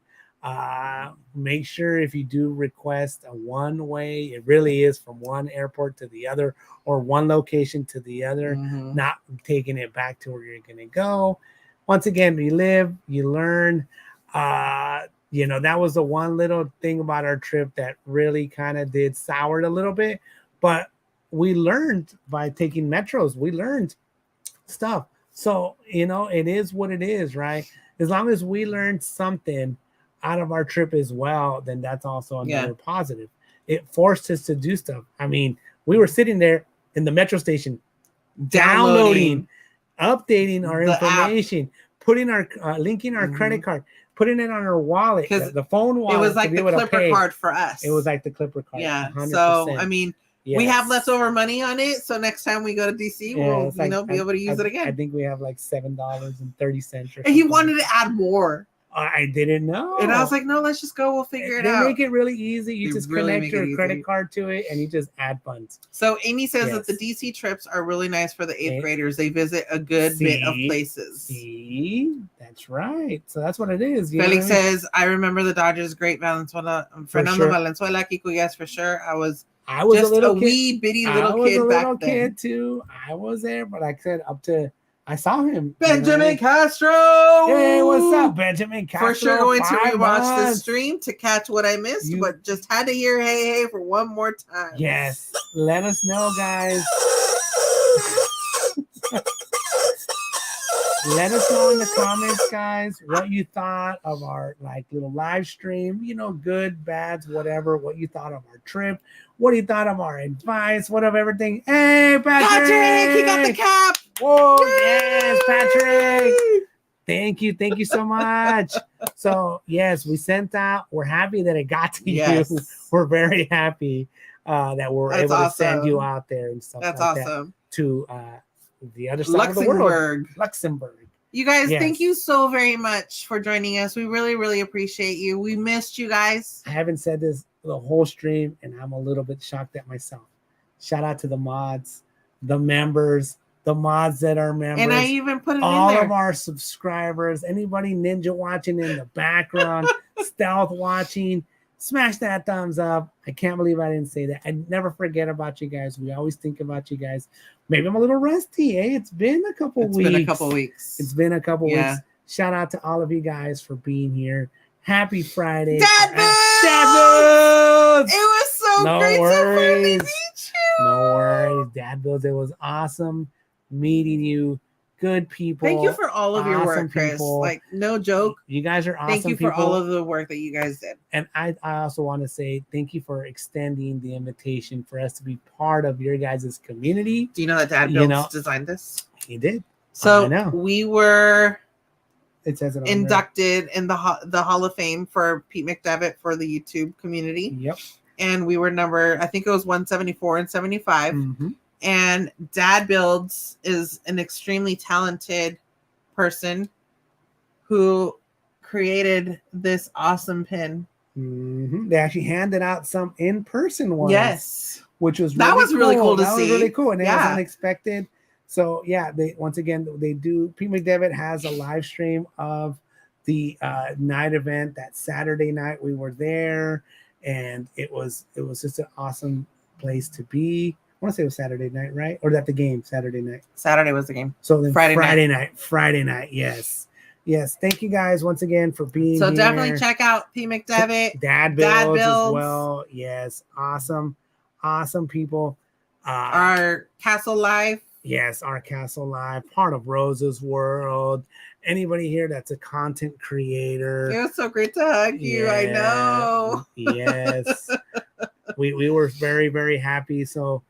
Make sure if you do request a one way, it really is from one airport to the other or one location to the other, not taking it back to where you're going to go. Once again, you live, you learn. That was the one little thing about our trip that really kind of did sour a little bit, but we learned by taking metros. We learned stuff. So, it is what it is, right? As long as we learned something out of our trip as well, then that's also another positive. It forced us to do stuff. We were sitting there in the metro station, downloading, updating our information, putting our linking our credit card, putting it on our wallet, the phone wallet. It was like the Clipper card for us. It was like the Clipper card. Yeah. 100%. So we have leftover money on it, so next time we go to DC, we'll be able to use it again. I think we have like $7.30. And he wanted to add more. I didn't know. And I was like, no, let's just go. We'll figure it They out. make it really easy. You just connect your credit card to it and you just add funds. So Amy says that the DC trips are really nice for the 8th graders. They visit a good bit of places. See, that's right. So that's what it is. Felix says, I remember the Dodgers great Valenzuela. Fernando Valenzuela, Kiko, yes, for sure. I was just a wee bitty little kid back then. I was a little kid too. I was there, but I said I saw him. Benjamin Castro. Hey, what's up, Benjamin Castro? For sure going to rewatch the stream to catch what I missed, but just had to hear hey for one more time. Yes. Let us know, guys. Let us know in the comments, guys, what you thought of our little live stream. Good, bads, whatever. What you thought of our trip. What you thought of our advice. What of everything. Hey, Patrick! He got the cap! Whoa, yes, Patrick! Thank you so much. So, yes, we sent out. We're happy that it got to you. We're very happy that we're able to send you out there and stuff. That's awesome. To the other side of the world. Luxembourg. You guys, Yes. thank you so very much for joining us. We really, really appreciate you. We missed you guys. I haven't said this the whole stream, and I'm a little bit shocked at myself. Shout out to the mods, the members, the mods that are members. And I even put it all in there. of our subscribers, anybody ninja watching in the background, stealth watching, smash that thumbs up. I can't believe I didn't say that. I never forget about you guys. We always think about you guys. Maybe I'm a little rusty. It's been a couple weeks. It's been a couple weeks. Shout out to all of you guys for being here. Happy Friday. Dad Boots! Dad Boots! It was so great to finally meet you. No worries. Dad Boots, it was awesome meeting you. Good people. Thank you for all of your work, Chris. People. Like, no joke. You guys are awesome. Thank you for all of the work that you guys did. And I also want to say thank you for extending the invitation for us to be part of your guys' community. Do you know that Dad Boots designed this? He did. So we were it says it inducted in the Hall of Fame for Pete McDevitt for the YouTube community. Yep. And we were I think it was 174 and 75. Mm-hmm. And Dad Builds is an extremely talented person who created this awesome pin. Mm-hmm. They actually handed out some in-person ones. Yes. Which was really cool to see. That was really cool. And it was unexpected. So yeah, they do. Pete McDevitt has a live stream of the night event that Saturday night. We were there, and it was just an awesome place to be. I want to say it was Saturday night, right? Or that the game Saturday night? Saturday was the game. So then Friday night. Yes. Thank you guys once again for being here. So definitely check out P. McDevitt. Dad Builds as well. Yes. Awesome people. Our Castle Live. Yes, our Castle Live, part of Rose's World. Anybody here that's a content creator. It was so great to hug you. I know. Yes. we were very, very happy. So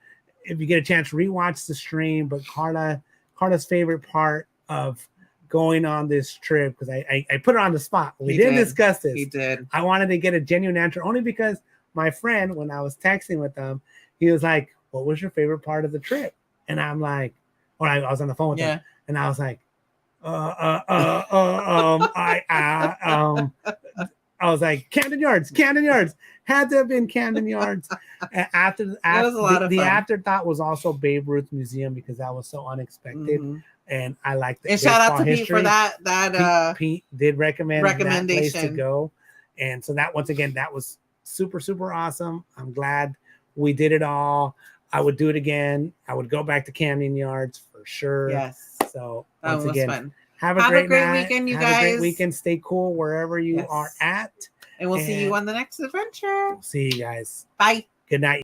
if you get a chance, rewatch the stream. But Karla's favorite part of going on this trip, because I put her on the spot. We didn't discuss this. He did. I wanted to get a genuine answer only because my friend, when I was texting with them, he was like, "What was your favorite part of the trip?" And I'm like, or I was on the phone with him, and I was like, I was like, Camden Yards, had to have been Camden Yards. After the afterthought was also Babe Ruth Museum, because that was so unexpected, and I liked it. And shout out to Pete for that. Pete did recommend recommendation that place to go, and so that once again that was super, super awesome. I'm glad we did it all. I would do it again. I would go back to Camden Yards for sure. Yes. So once again, fun. Have a great night. Weekend, you guys. Have a great weekend. Stay cool wherever you are at. And we'll see you on the next adventure. See you guys. Bye. Good night.